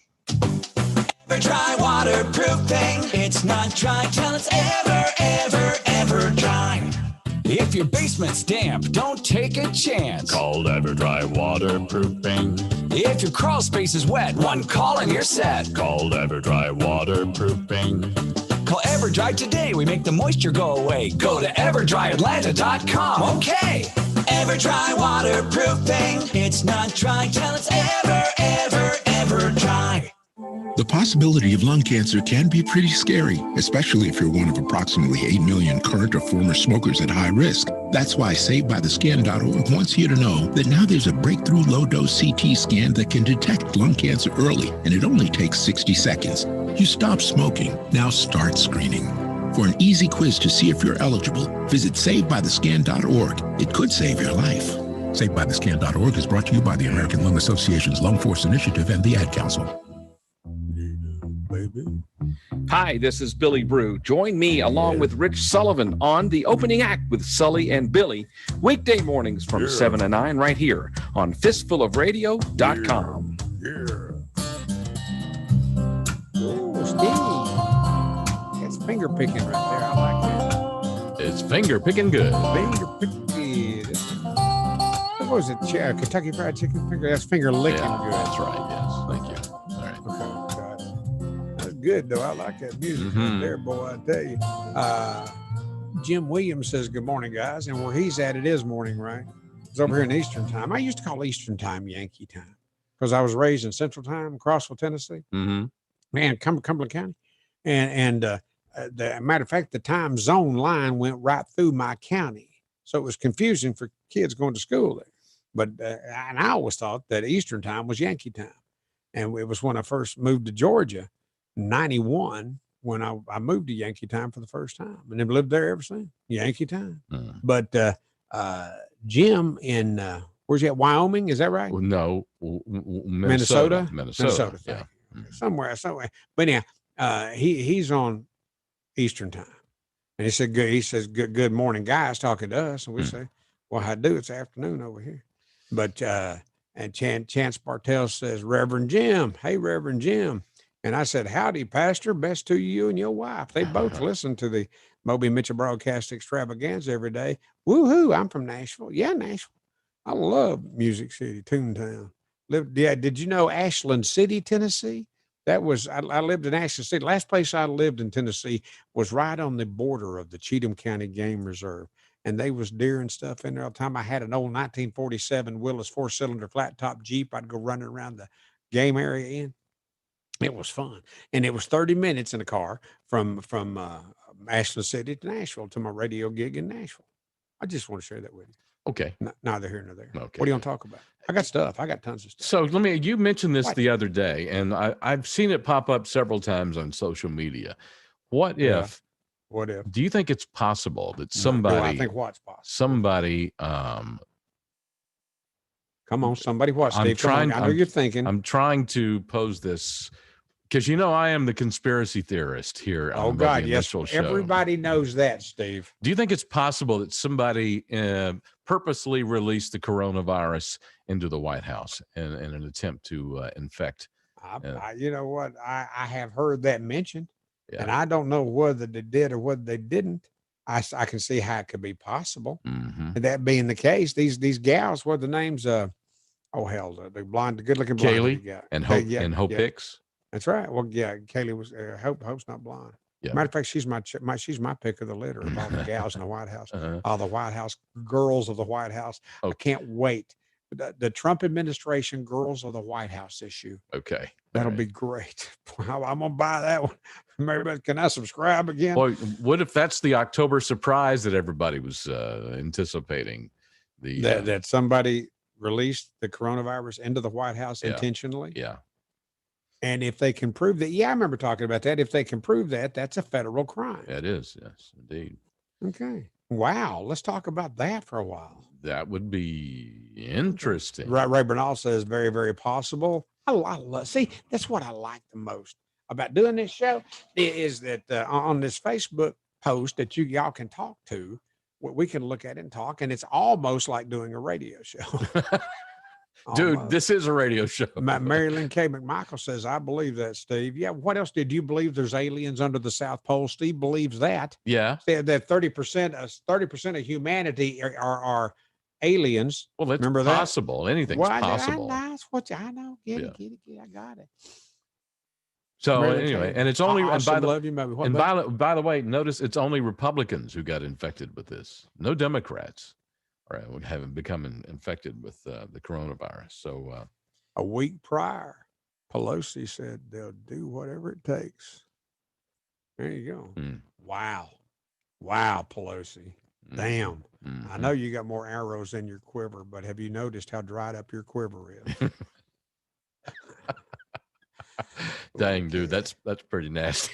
Ever try waterproofing? It's not dry till it's ever dry. If your basement's damp, don't take a chance. Called EverDry Waterproofing. If your crawl space is wet, one call and you're set. Called EverDry Waterproofing. Call EverDry today. We make the moisture go away. Go to EverDryAtlanta.com. Okay. EverDry Waterproofing. It's not dry till it's ever dry. The possibility of lung cancer can be pretty scary, especially if you're one of approximately 8 million current or former smokers at high risk. That's why SaveByTheScan.org wants you to know that now there's a breakthrough low-dose CT scan that can detect lung cancer early, and it only takes 60 seconds. You stop smoking, now start screening. For an easy quiz to see if you're eligible, visit SaveByTheScan.org. It could save your life. SaveByTheScan.org is brought to you by the American Lung Association's Lung Force Initiative and the Ad Council. Hi, this is Billy Brew. Join me along with Rich Sullivan on The Opening Act with Sully and Billy, weekday mornings from 7 to 9 right here on fistfulofradio.com. Oh, Steve. That's finger picking right there. I like that. It's finger picking good. Finger picking good. What was it? Kentucky Fried Chicken finger? That's finger licking good. That's right. Yes. Thank you. All right. Okay. That's good, though. I like that music right there, boy. I tell you. Jim Williams says, good morning, guys. And where he's at, it is morning, right? It's over here in Eastern time. I used to call Eastern time Yankee time because I was raised in Central time, Crossville, Tennessee, and Cumberland County. And the matter of fact, the time zone line went right through my county. So it was confusing for kids going to school there. But and I always thought that Eastern time was Yankee time. And it was when I first moved to Georgia, 91, when I moved to Yankee time for the first time. And I've lived there ever since, Yankee time. But Jim in where's he at? Wyoming? Is that right? No, Minnesota. Minnesota. Thank Yeah. you. Somewhere. But yeah, he's on Eastern time, and he said, "Good." He says, "Good morning, guys," talking to us, and we say, "Well, how do? It's afternoon over here." But and Chance Bartell says, "Reverend Jim, hey, Reverend Jim," and I said, "Howdy, Pastor. Best to you and your wife." They both listen to the Moby Mitchell Broadcast Extravaganza every day. Woohoo! I'm from Nashville. Yeah, Nashville. I love Music City, Toontown. Did you know Ashland City, Tennessee? That was I lived in Ashland City. Last place I lived in Tennessee was right on the border of the Cheatham County Game Reserve, and they was deer and stuff in there all the time. I had an old 1947 Willis 4-cylinder flat top Jeep. I'd go running around the game area in. It was fun, and it was 30 minutes in a car from Ashland City to Nashville to my radio gig in Nashville. I just want to share that with you. Okay. Neither here nor there. Okay. What do you want to talk about? I got stuff. I got tons of stuff. So you mentioned this the other day, and I've seen it pop up several times on social media. What if, do you think it's possible that somebody, I think what's possible? Somebody, come on, somebody what, Steve? I know you're thinking. I'm trying to pose this because, I am the conspiracy theorist here. Oh, God, yes. Everybody knows that, Steve. Do you think it's possible that somebody purposely released the coronavirus into the White House in an attempt to infect? You know what? I have heard that mentioned, and I don't know whether they did or whether they didn't. I can see how it could be possible. Mm-hmm. And that being the case, these gals, what are the names? The blonde, the good-looking blonde. Kaylee and Hope and Hope Hicks. That's right. Well, yeah, Kaylee was Hope's not blonde. Yeah. Matter of fact, she's my pick of the litter of all the gals in the White House, all the White House girls of the White House. I can't wait. The Trump administration girls of the White House issue. Okay, that'll be great. I'm gonna buy that one. Maybe can I subscribe again? Boy, what if that's the October surprise that everybody was anticipating? That somebody released the coronavirus into the White House intentionally. Yeah. And if they can prove that, I remember talking about that. If they can prove that, that's a federal crime. It is, yes, indeed. Okay. Wow. Let's talk about that for a while. That would be interesting. Right. Ray Bernal says very, very possible. I love. See, that's what I like the most about doing this show is that on this Facebook post that y'all can talk to, we can look at it and talk, and it's almost like doing a radio show. Dude, this is a radio show. Marilyn K. McMichael says, I believe that, Steve. Yeah. What else did you believe? There's aliens under the South Pole. Steve believes that. Yeah. That 30% of humanity are aliens. Well, it's remember possible. That? Anything's possible. That's what I know. Get it. I got it. So anyway, and it's only by the way, notice it's only Republicans who got infected with this. No Democrats. Right, we haven't become infected with the coronavirus. So a week prior, Pelosi said they'll do whatever it takes. There you go. Wow, Pelosi. Damn. I know you got more arrows in your quiver, but have you noticed how dried up your quiver is? Dang, dude, that's pretty nasty.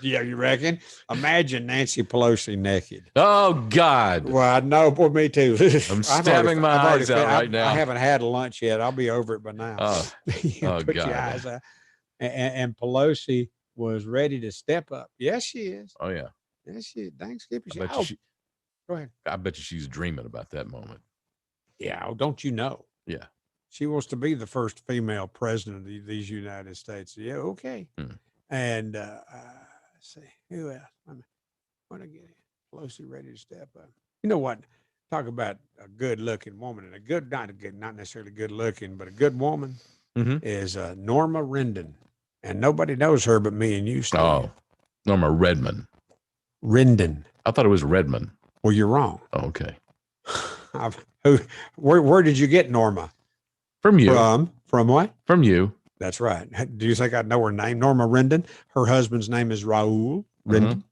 Yeah, you reckon? Imagine Nancy Pelosi naked. Oh, God. Well, I know. Boy, me too. I'm stabbing my eyes out right now. I haven't had lunch yet. I'll be over it by now. Oh, put God. Your eyes out. And Pelosi was ready to step up. Yes, she is. Oh, yeah. Yes, she is. Dang, Skippy. Go ahead. I bet you she's dreaming about that moment. Yeah. Oh, don't you know? Yeah. She wants to be the first female president of these United States. Yeah, okay. And let's see, who else? What I get here? Pelosi ready to step up. You know what? Talk about a good-looking woman and not necessarily good-looking, but a good woman is Norma Rendon, and nobody knows her but me and you, Steve. Oh, Norma Redmond. Rendon. I thought it was Redmond. Well, you're wrong. Oh, okay. Where did you get Norma? From you. From what? From you. That's right. Do you think I know her name? Norma Rendon. Her husband's name is Raul Rendon.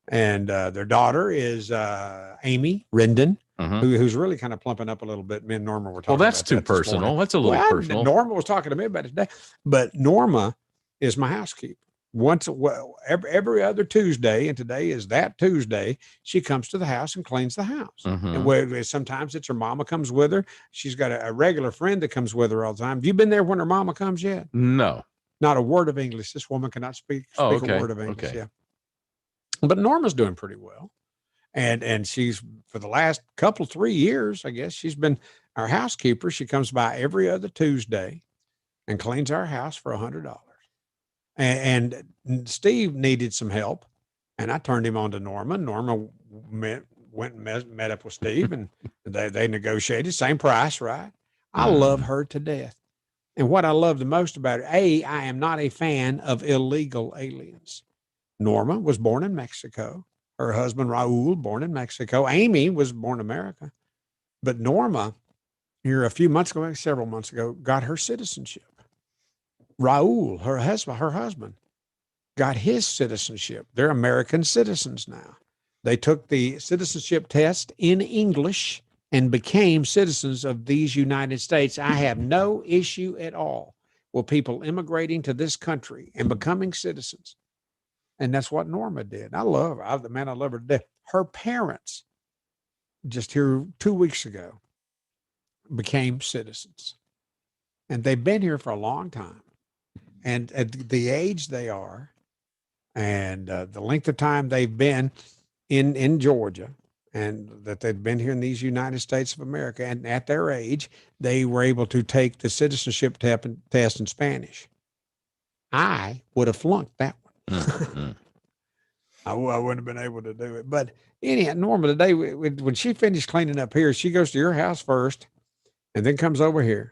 And their daughter is Amy Rendon, who's really kind of plumping up a little bit. Me and Norma were talking about that's too personal. That's a little personal. Norma was talking to me about it today. But Norma is my housekeeper. every other Tuesday, and today is that Tuesday, she comes to the house and cleans the house. And sometimes it's her mama comes with her. She's got a regular friend that comes with her all the time. Have you been there when her mama comes yet? No. Not a word of English. This woman cannot speak a word of English. Yeah. But Norma's doing pretty well. And she's, for the last 3 years, I guess, she's been our housekeeper. She comes by every other Tuesday and cleans our house for $100. And Steve needed some help, and I turned him on to Norma. Norma went and met up with Steve, and they negotiated, same price, right? I love her to death. And what I love the most about her, I am not a fan of illegal aliens. Norma was born in Mexico. Her husband, Raul, born in Mexico. Amy was born in America. But Norma, here several months ago, got her citizenship. Raul, her husband, got his citizenship. They're American citizens now. They took the citizenship test in English and became citizens of these United States. I have no issue at all with people immigrating to this country and becoming citizens. And that's what Norma did. I love her. I love her to death. Her parents, just here 2 weeks ago, became citizens. And they've been here for a long time. And at the age they are, and the length of time they've been in Georgia, and that they've been here in these United States of America, and at their age, they were able to take the citizenship test in Spanish. I would have flunked that one. I wouldn't have been able to do it. But anyhow, Norma, today, when she finished cleaning up here, she goes to your house first and then comes over here.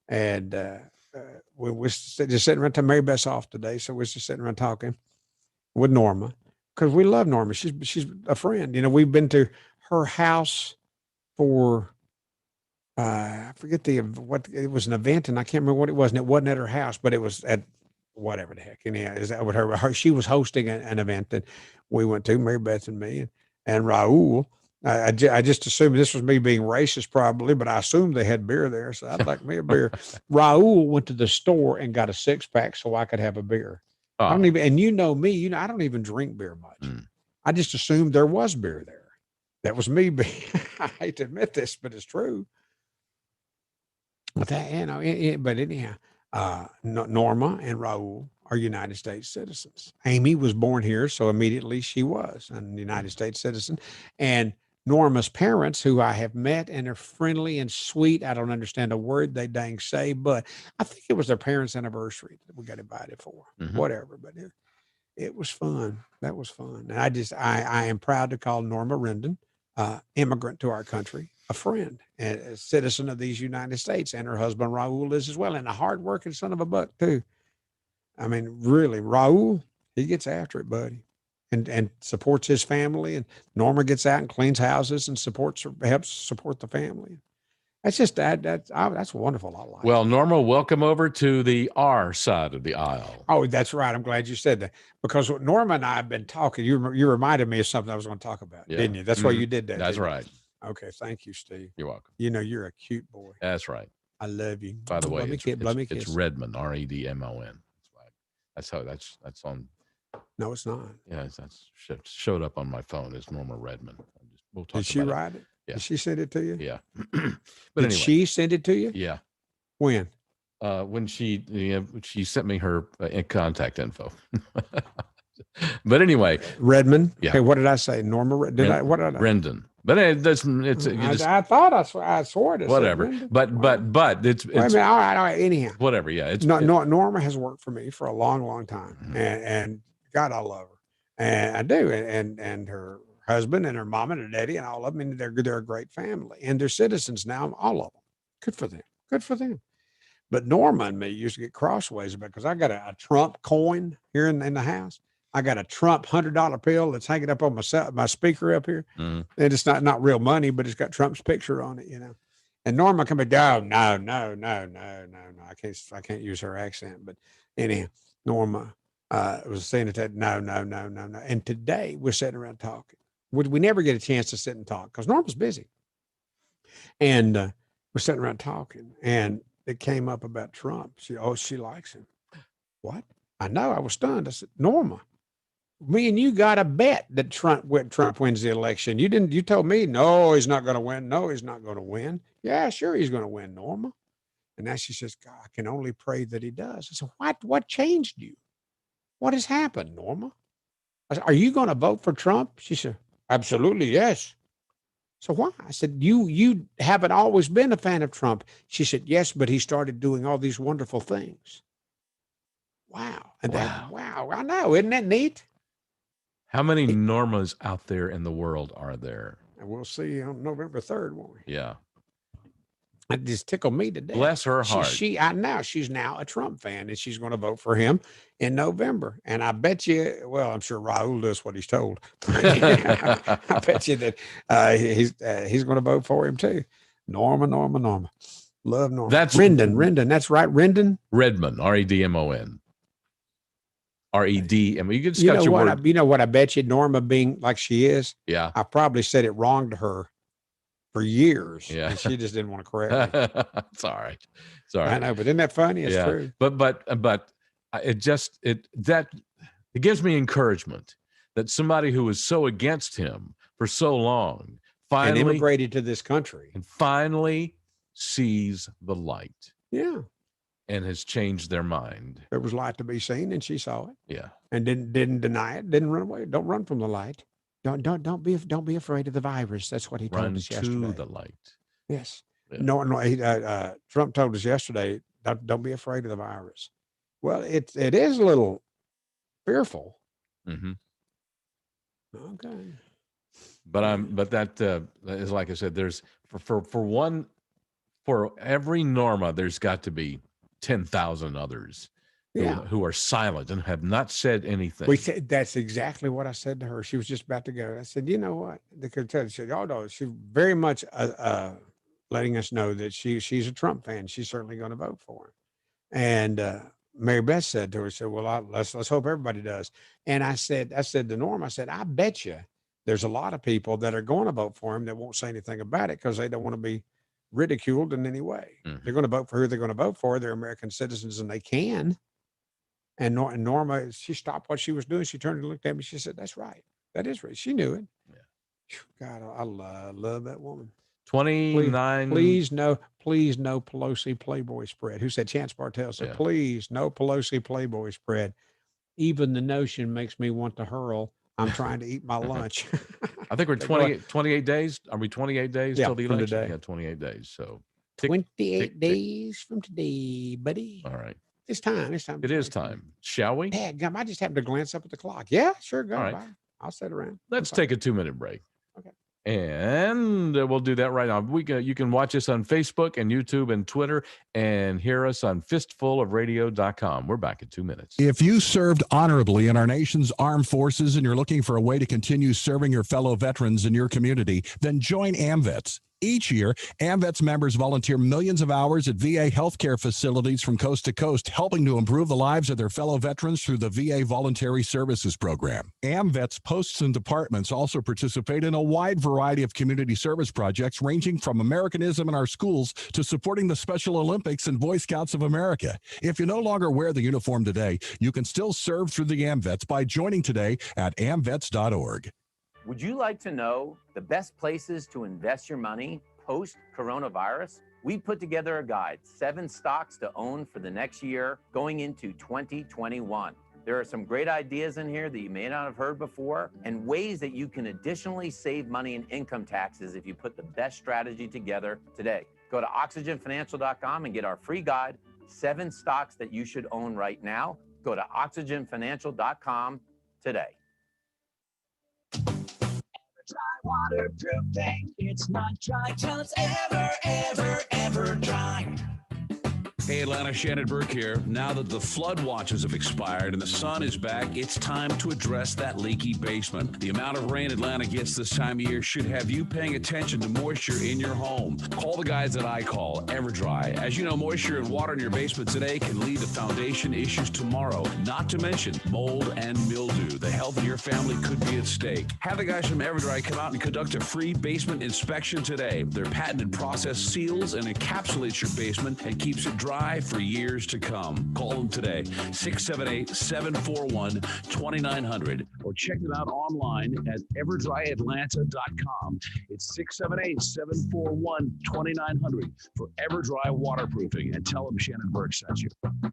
And we were just sitting around. Mary Beth's off today, so we're just sitting around talking with Norma because we love Norma. She's a friend. You know, we've been to her house for I forget what it was, an event, and I can't remember what it was. And it wasn't at her house, but it was at whatever the heck. Anyhow, is that what her she was hosting an event that we went to, Mary Beth and me and Raul. I just assumed this was me being racist, probably, but I assumed they had beer there, so I'd like me a beer. Raul went to the store and got a 6-pack so I could have a beer. I don't even, and you know me, I don't even drink beer much. I just assumed there was beer there. That was me being, I hate to admit this, but it's true. But but anyhow, Norma and Raul are United States citizens. Amy was born here, so immediately she was a United States citizen. And Norma's parents, who I have met and are friendly and sweet. I don't understand a word they dang say, but I think it was their parents' anniversary that we got invited for. Whatever, but it was fun. That was fun. And I am proud to call Norma Rendon, immigrant to our country, a friend and a citizen of these United States, and her husband Raul is as well, and a hardworking son of a buck too. I mean, really, Raul, he gets after it, buddy, and supports his family. And Norma gets out and cleans houses and helps support the family. That's just that's wonderful. I like. Well, Norma, welcome over to the R side of the aisle. Oh, that's right. I'm glad you said that, because Norma and I have been talking. You reminded me of something I was going to talk about, didn't you? That's why you did that. That's right. Okay, thank you, Steve. You're welcome. You're a cute boy. That's right. I love you. By the way, it's Redmond, Redmon. That's on. No, it's not. Yeah, that's showed up on my phone as Norma Redmond. We'll talk. Did she write it? Yeah. Did she send it to you? Yeah. But anyway, she send it to you? Yeah. When? When she sent me her contact info. But anyway, Redmond. Yeah. Okay, what did I say? Norma. What did I? Rendon. But I thought I swore it. Whatever. But it's. Wait a minute. All right. Anyhow. Whatever. Yeah. Norma has worked for me for a long, long time, and God, I love her, and I do, and her husband and her mom and her daddy and all of them. And they're a great family, and they're citizens now. All of them. Good for them. Good for them. But Norma and me used to get crossways about, because I got a Trump coin here in the house. I got a Trump $100 bill that's hanging up on my speaker up here. And it's not real money, but it's got Trump's picture on it, And Norma come back, no. I can't use her accent. But anyhow, Norma was saying that, no. And today we're sitting around talking. We never get a chance to sit and talk because Norma's busy. And we're sitting around talking, and it came up about Trump. She likes him. What? I know. I was stunned. I said, Norma, me and you got a bet that Trump wins the election. You told me, no, he's not going to win. No, he's not going to win. Yeah, sure. He's going to win, Norma. And now she says, God, I can only pray that he does. I said, what changed you? What has happened, Norma? I said, are you going to vote for Trump? She said, absolutely. Yes. So why? I said, you haven't always been a fan of Trump. She said, yes, but he started doing all these wonderful things. Wow. And wow. I know. Isn't that neat? How many Normas out there in the world are there? And we'll see on November 3rd, won't we? Yeah. It just tickled me to death. Bless her heart. She's now a Trump fan, and she's going to vote for him in November. And I bet you, well, I'm sure Raul does what he's told. I bet you that he's going to vote for him too. Norma. Love Norma. That's Rendon. That's right. Rendon. Redmond, Redmon. R-E-D-M. You can just got your word. You know what? I bet you Norma, being like she is. Yeah. I probably said it wrong to her for years. Yeah. And she just didn't want to correct me. It's all right. Sorry. I know, but isn't that funny? It's true. But it gives me encouragement that somebody who was so against him for so long finally and immigrated to this country and finally sees the light. Yeah. And has changed their mind. There was light to be seen, and she saw it. Yeah. And didn't deny it. Didn't run away. Don't run from the light. Don't be afraid of the virus. That's what he told us yesterday. Run to the light. Yes. Yeah. No. Trump told us yesterday. Don't be afraid of the virus. Well, it is a little fearful. Mm-hmm. Okay. But that is, like I said, there's for every Norma, there's got to be 10,000 others who are silent and have not said anything. That's exactly what I said to her. She was just about to go. I said, you know what? She said, oh, no, she's very much letting us know that she's a Trump fan. She's certainly going to vote for him. And Mary Beth said to her, she said, well, let's hope everybody does. And I said to Norm, I said, I bet you there's a lot of people that are going to vote for him that won't say anything about it because they don't want to be ridiculed in any way. Mm-hmm. They're going to vote for who they're going to vote for. They're American citizens and they can. And Norma, she stopped what she was doing. She turned and looked at me. She said, that's right. That is right. She knew it. Yeah. God, I love that woman. 29. Please no Pelosi Playboy spread. Who said? Chance Bartel said, please no Pelosi Playboy spread. Even the notion makes me want to hurl. I'm trying to eat my lunch. I think we're 28 days. Are we 28 days till the election? Today. Yeah, 28 days. So 28 days from today, buddy. All right. It's time. It is time. Shall we? Dadgum, I just happened to glance up at the clock. Yeah, sure. Go. All right. Bye. I'll sit around. Let's take a 2-minute break. Okay. And we'll do that right now. You can watch us on Facebook and YouTube and Twitter and hear us on fistfulofradio.com. We're back in 2 minutes. If you served honorably in our nation's armed forces and you're looking for a way to continue serving your fellow veterans in your community, then join AMVETS. Each year, AMVETS members volunteer millions of hours at VA healthcare facilities from coast to coast, helping to improve the lives of their fellow veterans through the VA Voluntary Services Program. AMVETS posts and departments also participate in a wide variety of community service projects, ranging from Americanism in our schools to supporting the Special Olympics and Boy Scouts of America. If you no longer wear the uniform today, you can still serve through the AMVETS by joining today at amvets.org. Would you like to know the best places to invest your money post-coronavirus? We put together a guide, 7 stocks to own for the next year going into 2021. There are some great ideas in here that you may not have heard before and ways that you can additionally save money in income taxes if you put the best strategy together today. Go to oxygenfinancial.com and get our free guide, 7 stocks that you should own right now. Go to oxygenfinancial.com today. Waterproofing, it's not dry till it's ever dry. Hey Atlanta, Shannon Burke here. Now that the flood watches have expired and the sun is back, it's time to address that leaky basement. The amount of rain Atlanta gets this time of year should have you paying attention to moisture in your home. Call the guys that I call, EverDry. As you know, moisture and water in your basement today can lead to foundation issues tomorrow, not to mention mold and mildew. The health of your family could be at stake. Have the guys from EverDry come out and conduct a free basement inspection today. Their patented process seals and encapsulates your basement and keeps it dry dry for years to come. Call them today, 678-741-2900, or check them out online at everdryatlanta.com. It's 678-741-2900 for EverDry Waterproofing, and tell them Shannon Burke sent you.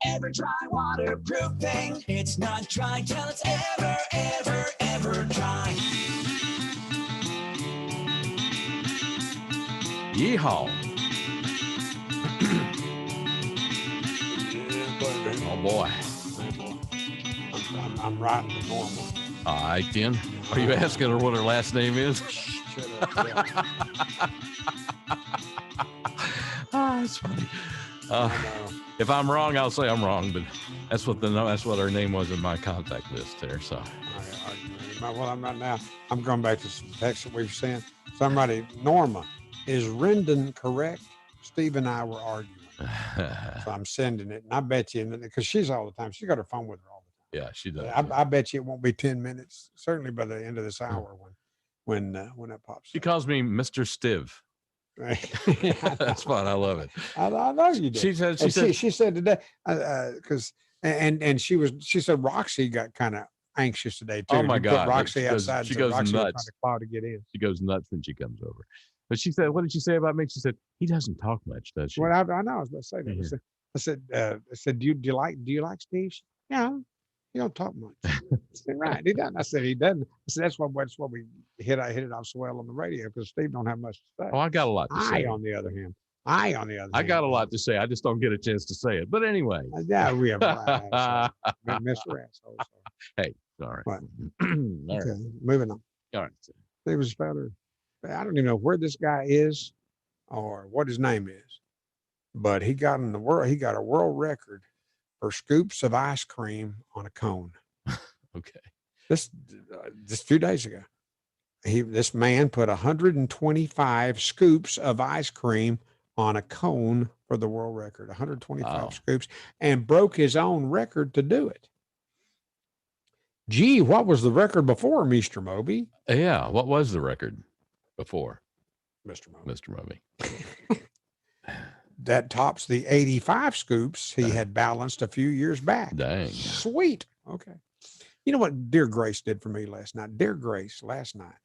EverDry waterproofing. It's not dry till it's ever, ever, ever dry. Yeehaw. Oh boy. I'm riding the normal. All right, then. Are you asking her what her last name is? Shut up. Yeah. That's funny. I know. If I'm wrong, I'll say I'm wrong, but that's what her name was in my contact list there. So, Well, I'm not now. I'm going back to some text that we've sent. Somebody, Norma, is Rendon correct? Steve and I were arguing. So I'm sending it, and I bet you, because she's all the time, she got her phone with her all the time. yeah, she does. I bet you it won't be 10 minutes, certainly by the end of this hour when that pops. She calls me Mr. Stiv. Yeah, that's fun. I love it. I know you did. She said today, because she said Roxy got kind of anxious today too. Oh my God. Roxy outside. She goes Roxy nuts. was trying to claw to get in. She goes nuts when she comes over. But she said, what did she say about me? She said, he doesn't talk much, does she? Well, I know. I was about to say that. Yeah. I said, do you like Steve? Yeah, he don't talk much. I said, right, he doesn't. I said, he doesn't. I said, that's what we hit it off so well on the radio, because Steve don't have much to say. Oh, I got a lot to say. On the other hand, I got a lot to say. I just don't get a chance to say it. But anyway. Yeah, we have Mr. Asshole. So. Hey, all right. All right. Okay, moving on. All right. Steve was better. I don't even know where this guy is or what his name is, but he got a world record for scoops of ice cream on a cone. Okay. Just a few days ago, this man put 125 scoops of ice cream on a cone for the world record, 125 scoops, and broke his own record to do it. Gee, what was the record before, Mr. Moby? Yeah, what was the record before? Mr. Moby. That tops the 85 scoops he had balanced a few years back. Dang. Sweet. Okay. You know what Dear Grace did for me last night? Dear Grace last night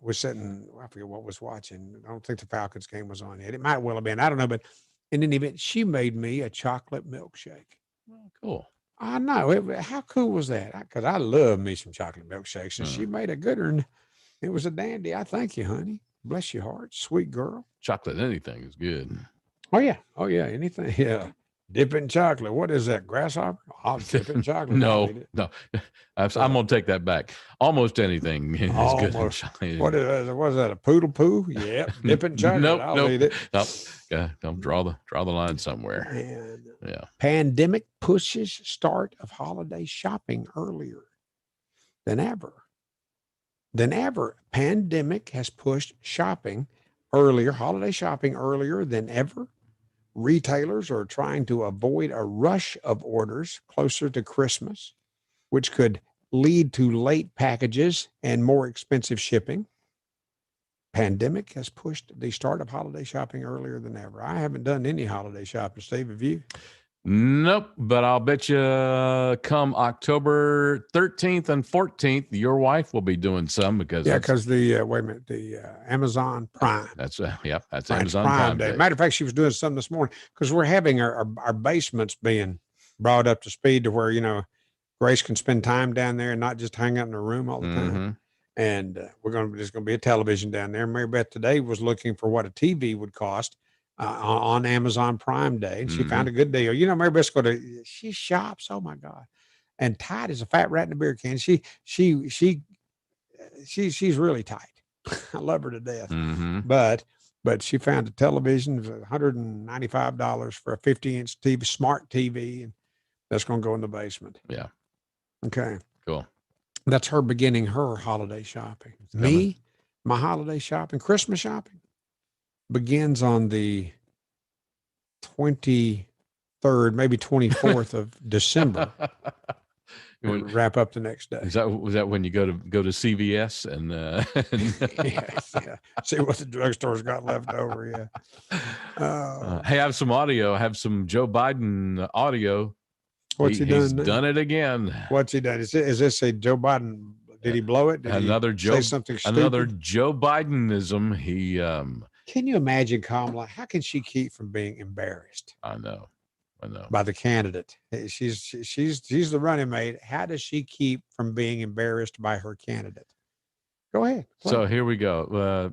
was sitting, I forget what was watching. I don't think the Falcons game was on yet. It might well have been. I don't know. But in any event, she made me a chocolate milkshake. Oh, cool. I know. How cool was that? Because I love me some chocolate milkshakes. And she made a good one. It was a dandy. I thank you, honey. Bless your heart. Sweet girl. Chocolate anything is good. Oh, yeah. Oh, yeah. Anything. Yeah. Dip in chocolate. What is that? Grasshopper? I'll dip in chocolate. No. I'm going to take that back. Almost anything is good. What is that? A poodle poo? Yep. Dip in chocolate. I'll eat it. Don't draw the line somewhere. And yeah. Pandemic pushes start of holiday shopping earlier than ever. Pandemic has pushed holiday shopping earlier than ever. Retailers are trying to avoid a rush of orders closer to Christmas, which could lead to late packages and more expensive shipping. Pandemic has pushed the start of holiday shopping earlier than ever. I haven't done any holiday shopping, Steve. Have you? Nope, but I'll bet you come October 13th and 14th, your wife will be doing some because the Amazon Prime. That's Amazon Prime Day. Matter of fact, she was doing some this morning because we're having our basements being brought up to speed to where Grace can spend time down there and not just hang out in her room all the time. And there's going to be a television down there. Mary Beth today was looking for what a TV would cost. On Amazon Prime Day, and she found a good deal. Mary Beth's she shops. Oh my God, and tight as a fat rat in a beer can. She's really tight. I love her to death. But she found a television for $195 for a 50-inch TV, smart TV, and that's going to go in the basement. Yeah. Okay. Cool. That's her beginning her holiday shopping. My holiday shopping, Christmas shopping, begins on the 23rd, maybe 24th of December. wrap up the next day. Was that when you go to CVS and, Yes, yeah. See what the drugstore's got left over? Yeah. Hey, I have some audio. I have some Joe Biden audio. What's he done? He's done it again. What's he done? Is this a Joe Biden? Did he blow it? Did another he say something stupid? Another Joe Bidenism. He. Can you imagine Kamala? How can she keep from being embarrassed? I know. By the candidate. She's the running mate. How does she keep from being embarrassed by her candidate? Go ahead. So here we go.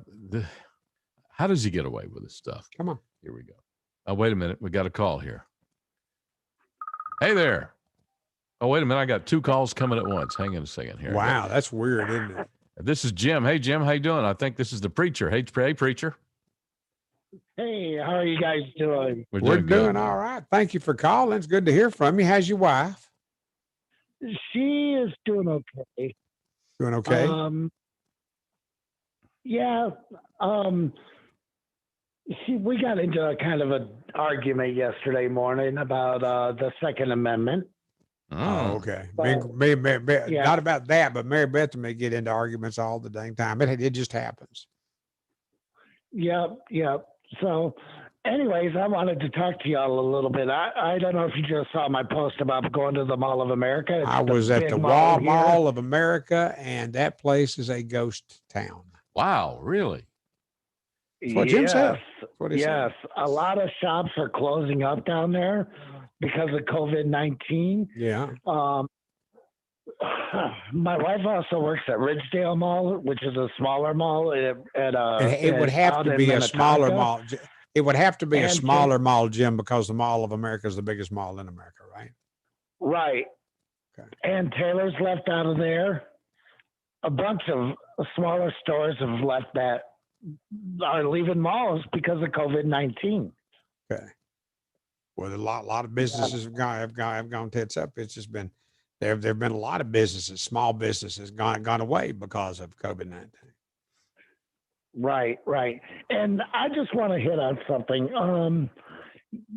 How does he get away with this stuff? Come on. Here we go. Oh, wait a minute. We got a call here. Hey there. Oh, wait a minute. I got 2 calls coming at once. Hang on a second here. Wow, that's weird, isn't it? This is Jim. Hey, Jim. How you doing? I think this is the preacher. Hey, preacher. Hey, how are you guys doing? We're doing all right. Thank you for calling. It's good to hear from you. How's your wife? She is doing okay. Doing okay? Yeah. We got into a kind of an argument yesterday morning about the Second Amendment. Oh, okay. But, Not about that, but Mary Beth may get into arguments all the dang time. It just happens. Yep. So, anyways, I wanted to talk to y'all a little bit. I don't know if you just saw my post about going to the Mall of America. I was at the Mall of America, and that place is a ghost town. Wow, really? That's what Jim said. Yes, a lot of shops are closing up down there because of COVID-19. Yeah. My wife also works at Ridgedale Mall, which is a smaller mall. It would have to be a smaller mall. It would have to be a smaller mall, Jim, because the Mall of America is the biggest mall in America, right? Right. Okay. And Taylor's left out of there. A bunch of smaller stores have left that are leaving malls because of COVID-19. Okay. Well, a lot of businesses have gone tits up. It's just been there've been a lot of businesses, small businesses gone away because of COVID-19. Right. And I just want to hit on something.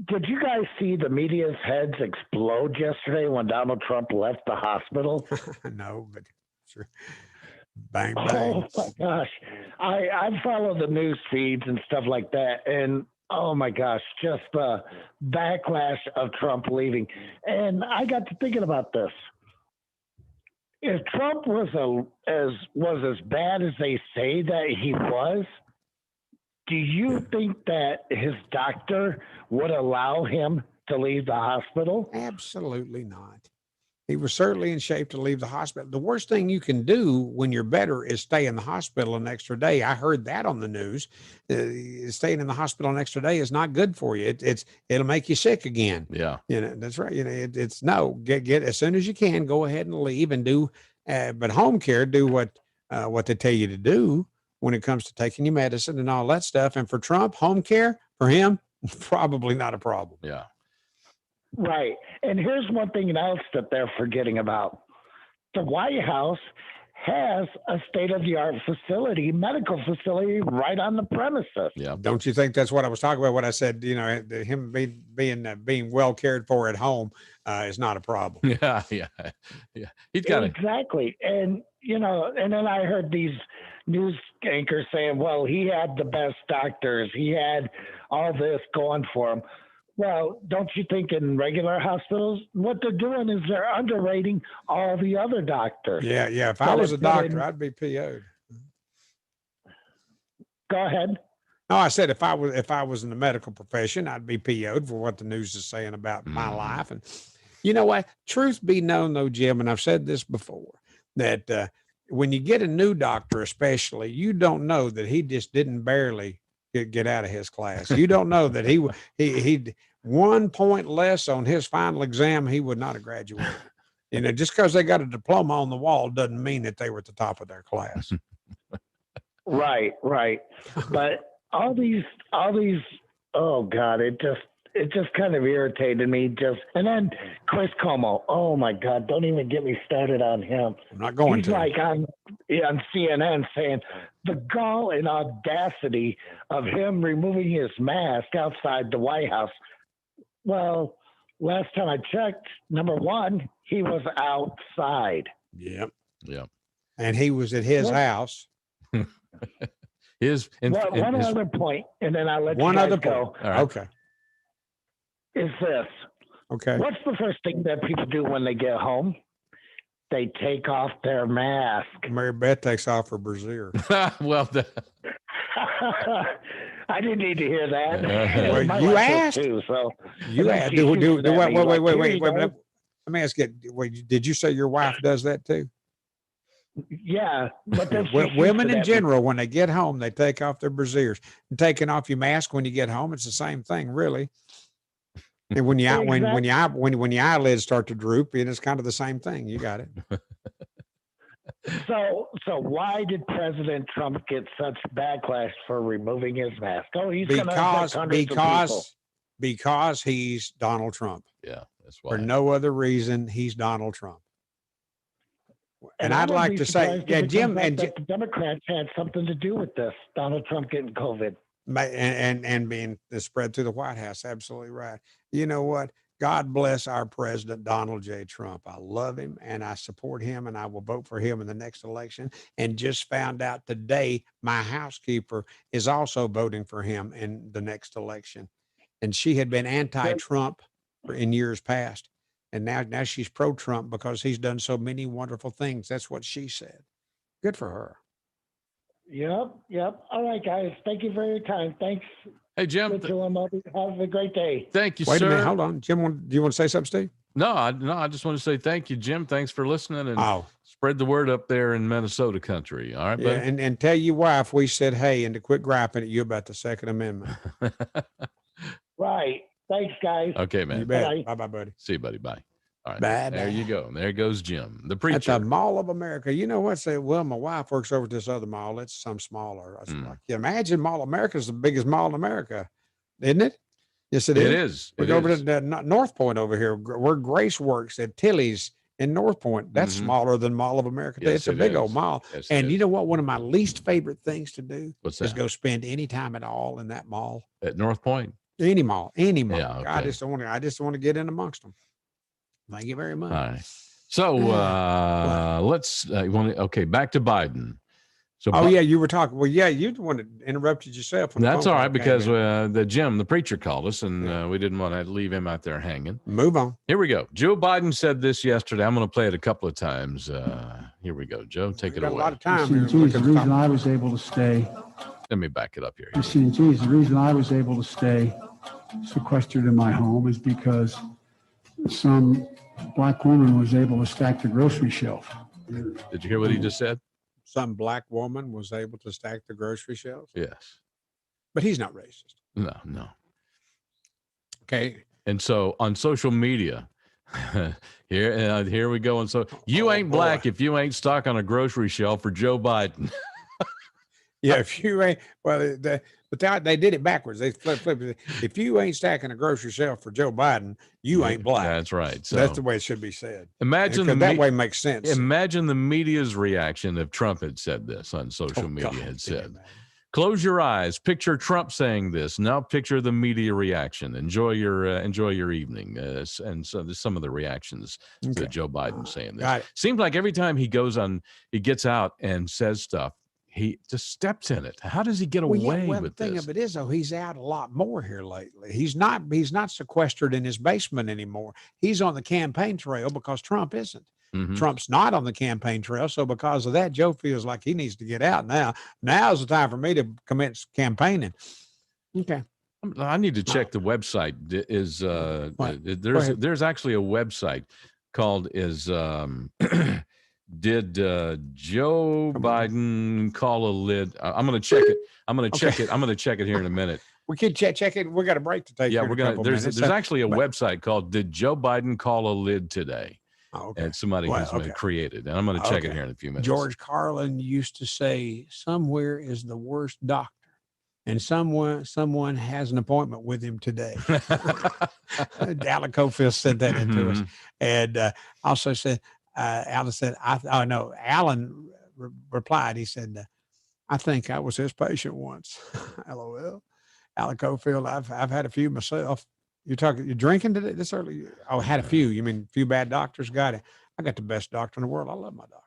Did you guys see the media's heads explode yesterday when Donald Trump left the hospital? No, but sure. Bang, bang. Oh my gosh. I follow the news feeds and stuff like that. And oh my gosh, just the backlash of Trump leaving. And I got to thinking about this. If Trump was as bad as they say that he was, do you think that his doctor would allow him to leave the hospital? Absolutely not. He was certainly in shape to leave the hospital. The worst thing you can do when you're better is stay in the hospital an extra day. I heard that on the news. Staying in the hospital an extra day is not good for you. It'll make you sick again. Yeah. That's right. It's no, get as soon as you can, go ahead and leave and do, but home care, do what they tell you to do when it comes to taking your medicine and all that stuff. And for Trump, home care for him, probably not a problem. Yeah. Right. And here's one thing else that they're forgetting about. The White House has a state-of-the-art medical facility right on the premises. Yeah. Don't you think that's what I was talking about? What I said, him being well cared for at home is not a problem. Yeah. He's got exactly. And, and then I heard these news anchors saying, well, he had the best doctors. He had all this going for him. Well, don't you think in regular hospitals, what they're doing is they're underrating all the other doctors? Yeah. If I was a doctor, I'd be PO'd. Go ahead. No, I said if I was in the medical profession, I'd be PO'd for what the news is saying about my life. And you know what? Truth be known, though, Jim, and I've said this before, that when you get a new doctor, especially, you don't know that he just didn't barely get out of his class. You don't know that he 1 point less on his final exam, he would not have graduated. Just because they got a diploma on the wall doesn't mean that they were at the top of their class. Right. But all these, oh God, it just kind of irritated me. And then Chris Cuomo, oh my God, don't even get me started on him. I'm not going to. He's like on CNN saying the gall and audacity of him removing his mask outside the White House. Well, last time I checked, number one, he was outside. Yep. Yeah. And he was at his house. One other point, and then I'll let one you guys other go. point. Right. Okay. Is this. Okay. What's the first thing that people do when they get home? They take off their mask. Mary Beth takes off her brassiere. Well, I didn't need to hear that. Well, you asked. Too, so you asked. Wait. Let me ask you. Wait, did you say your wife does that too? Yeah, but then women in general, when they get home, they take off their brassieres. And taking off your mask when you get home, it's the same thing, really. And when you when your eyelids start to droop, it's kind of the same thing. You got it. So why did President Trump get such backlash for removing his mask? Oh, he's because he's Donald Trump. Yeah, that's why. For no other reason, he's Donald Trump. And I'd like to say, yeah, Jim, and the Democrats had something to do with this. Donald Trump getting COVID. And being spread through the White House. Absolutely right. You know what? God bless our president, Donald J. Trump. I love him and I support him and I will vote for him in the next election. And just found out today, my housekeeper is also voting for him in the next election. And she had been anti-Trump in years past. And now she's pro-Trump because he's done so many wonderful things. That's what she said. Good for her. Yep. All right, guys. Thank you for your time. Thanks. Hey, Jim. Have a great day. Thank you, sir. Wait a minute. Hold on. Jim, do you want to say something, Steve? No, I just want to say thank you, Jim. Thanks for listening and spread the word up there in Minnesota country. All right, buddy? Yeah, and tell your wife we said hey and to quit griping at you about the Second Amendment. Right. Thanks, guys. Okay, man. You bet. Bye, buddy. See you, buddy. Bye. All right. Bye, there you go. There goes Jim, the preacher. At the Mall of America. You know what? Say, well, my wife works over at this other mall. It's some smaller. I was like, imagine Mall of America is the biggest mall in America, isn't it? Yes, it is. It is. We go over to North Point over here, where Grace works at Tilly's in North Point. That's smaller than Mall of America. Yes, it's a big old mall. Yes, and you know what? One of my least favorite things to do is go spend any time at all in that mall. At North Point? Any mall. Yeah, okay. I just don't want to get in amongst them. Thank you very much. All right. So let's back to Biden. So you were talking. Well, yeah, you interrupted yourself. That's all right because Jim, the preacher, called us, and we didn't want to leave him out there hanging. Move on. Here we go. Joe Biden said this yesterday. I'm going to play it a couple of times. Here we go. Joe, take it away. A lot of time. The reason I was able to stay. Let me back it up here. You see, the reason I was able to stay sequestered in my home is because some black woman was able to stack the grocery shelf. Did you hear what he just said? Some black woman was able to stack the grocery shelves? Yes. But he's not racist. No. Okay. And so on social media, here we go. And so you ain't black if you ain't stocking a grocery shelf for Joe Biden. Yeah, if you ain't, but they did it backwards. They flipped it. If you ain't stacking a grocery shelf for Joe Biden, you ain't black. That's right. So that's the way it should be said. Imagine that way makes sense. Imagine the media's reaction if Trump had said this on social media. Close your eyes. Picture Trump saying this. Now picture the media reaction. Enjoy your evening. And so there's some of the reactions to Joe Biden saying this. Seems like every time he gets out and says stuff, he just steps in it. How does he get away with the thing this? of it is, though, he's out a lot more here lately. He's not sequestered in his basement anymore. He's on the campaign trail because Trump isn't. Mm-hmm. Trump's not on the campaign trail. So because of that, Joe feels like he needs to get out now. Now's the time for me to commence campaigning. Okay. I need to check the website. There's actually a website called Did Joe Biden call a lid? I'm going to check it. I'm going to check it. I'm going to check it here in a minute. We could check it. We got a break to take. Yeah, we're going to. There's actually a website called Did Joe Biden Call a Lid Today? Oh, okay. And somebody has created, and I'm going to check it here in a few minutes. George Carlin used to say, "Somewhere is the worst doctor, and someone has an appointment with him today." Alan Cofield said that into us, and also said. Alan said, Alan replied, he said, I think I was his patient once. LOL. Alan Cofield, I've had a few myself. You're drinking today this early? Oh, had a few. You mean a few bad doctors? Got it. I got the best doctor in the world. I love my doctor.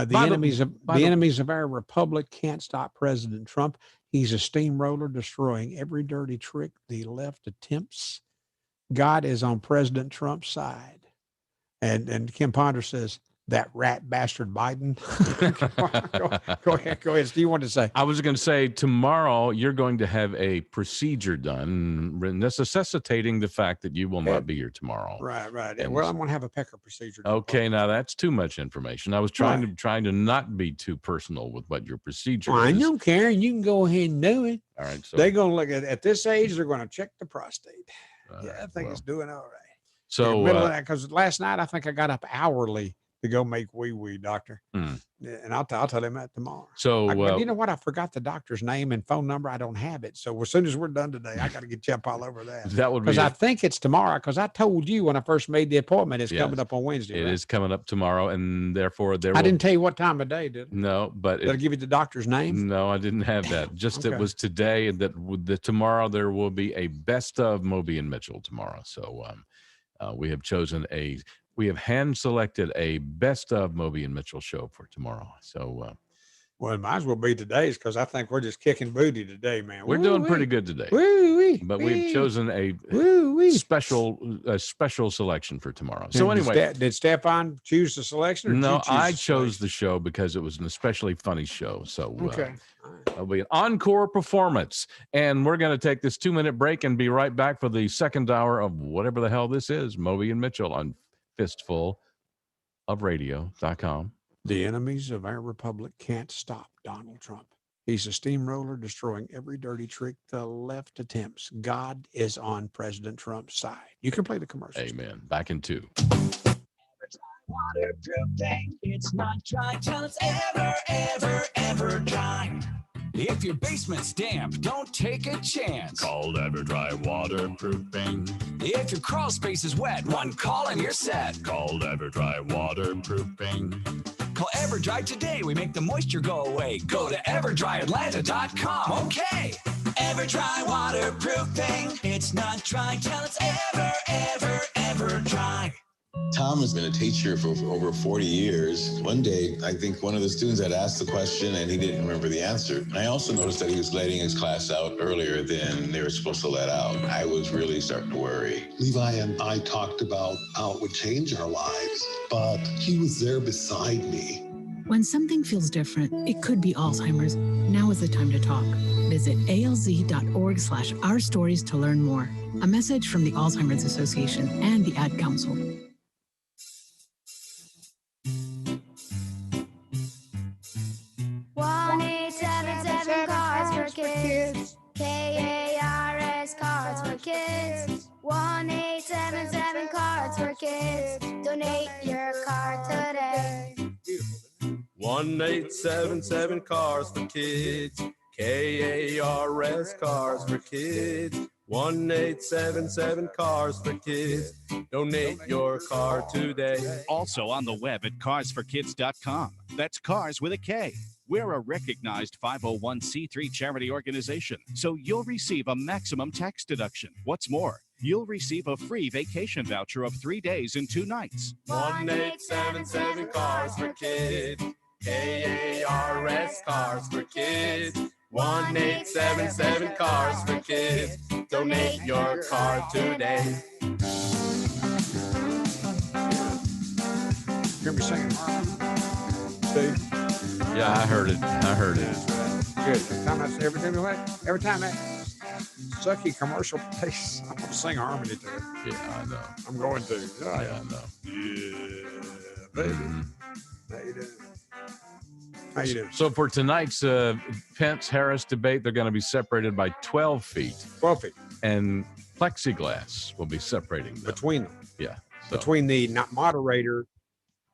The enemies of our republic can't stop President Trump. He's a steamroller destroying every dirty trick the left attempts. God is on President Trump's side. And Kim Ponder says, that rat bastard Biden. Go ahead. Steve, you want to say? I was going to say tomorrow you're going to have a procedure done, necessitating the fact that you will not be here tomorrow. Right. And well, I'm going to have a pecker procedure. Okay, now that's too much information. I was trying to not be too personal with what your procedure is. I don't care. You can go ahead and do it. All right. So they're going to look at this age. They're going to check the prostate. I think it's doing all right. So because last night I think I got up hourly to go make wee, doctor. And I'll tell him that tomorrow. So you know what? I forgot the doctor's name and phone number. I don't have it. So as soon as we're done today, I got to get Jeff all over that. That would be because I think it's tomorrow. Because I told you when I first made the appointment, it's coming up on Wednesday. It is coming up tomorrow, and therefore I didn't tell you what time of day, did I? No, but did I give you the doctor's name? No, I didn't have that. Just it was today, and that tomorrow there will be a best of Moby and Mitchell tomorrow. So we have hand selected a best of Moby and Mitchell show for tomorrow. So, well, it might as well be today's because I think we're just kicking booty today, man. We're doing pretty good today. But we've chosen a special selection for tomorrow. So anyway, did Stefan choose the selection? Or no, I chose the show because it was an especially funny show. So it'll be an encore performance, and we're going to take this 2-minute break and be right back for the second hour of whatever the hell this is, Moby and Mitchell on fistfulofradio.com. The enemies of our republic can't stop Donald Trump. He's a steamroller destroying every dirty trick the left attempts. God is on President Trump's side. You can play the commercial. Amen. Back in 2. Waterproofing. It's not dry till it's ever dry. If your basement's damp, don't take a chance. Call EverDry Waterproofing. If your crawl space is wet, one call and you're set. Call EverDry Waterproofing. Call EverDry today. We make the moisture go away. Go to EverDryAtlanta.com. Okay. EverDry Waterproofing. It's not dry till it's ever dry. Tom has been a teacher for over 40 years. One day, I think one of the students had asked the question and he didn't remember the answer. I also noticed that he was letting his class out earlier than they were supposed to let out. I was really starting to worry. Levi and I talked about how it would change our lives, but he was there beside me. When something feels different, it could be Alzheimer's. Now is the time to talk. Visit alz.org/ourstories to learn more. A message from the Alzheimer's Association and the Ad Council. 1-877 Cards for Kids. KARS Cards for Kids. 1-877 Cards for Kids. Donate your card today. 1-877 Cars for Kids. KARS Cars for Kids. 1-877 Cars for Kids. Donate your car today. Also on the web at carsforkids.com. That's cars with a K. We're a recognized 501c3 charity organization, so you'll receive a maximum tax deduction. What's more, you'll receive a free vacation voucher of 3 days and 2 nights. 1-877 Cars for Kids. KARS Cars for Kids. 1-877 Cars for Kids. Donate your car today. Hear me singing, Steve? Yeah, I heard it. Good. Every time that sucky commercial plays, I'm gonna sing harmony to it. Yeah, I know. I'm going to. Yeah, I know. Yeah, baby. How you doing? How you doing? So for tonight's Pence-Harris debate, they're going to be separated by 12 feet. 12 feet. And plexiglass will be separating them. Between them. Yeah. So. Between the moderator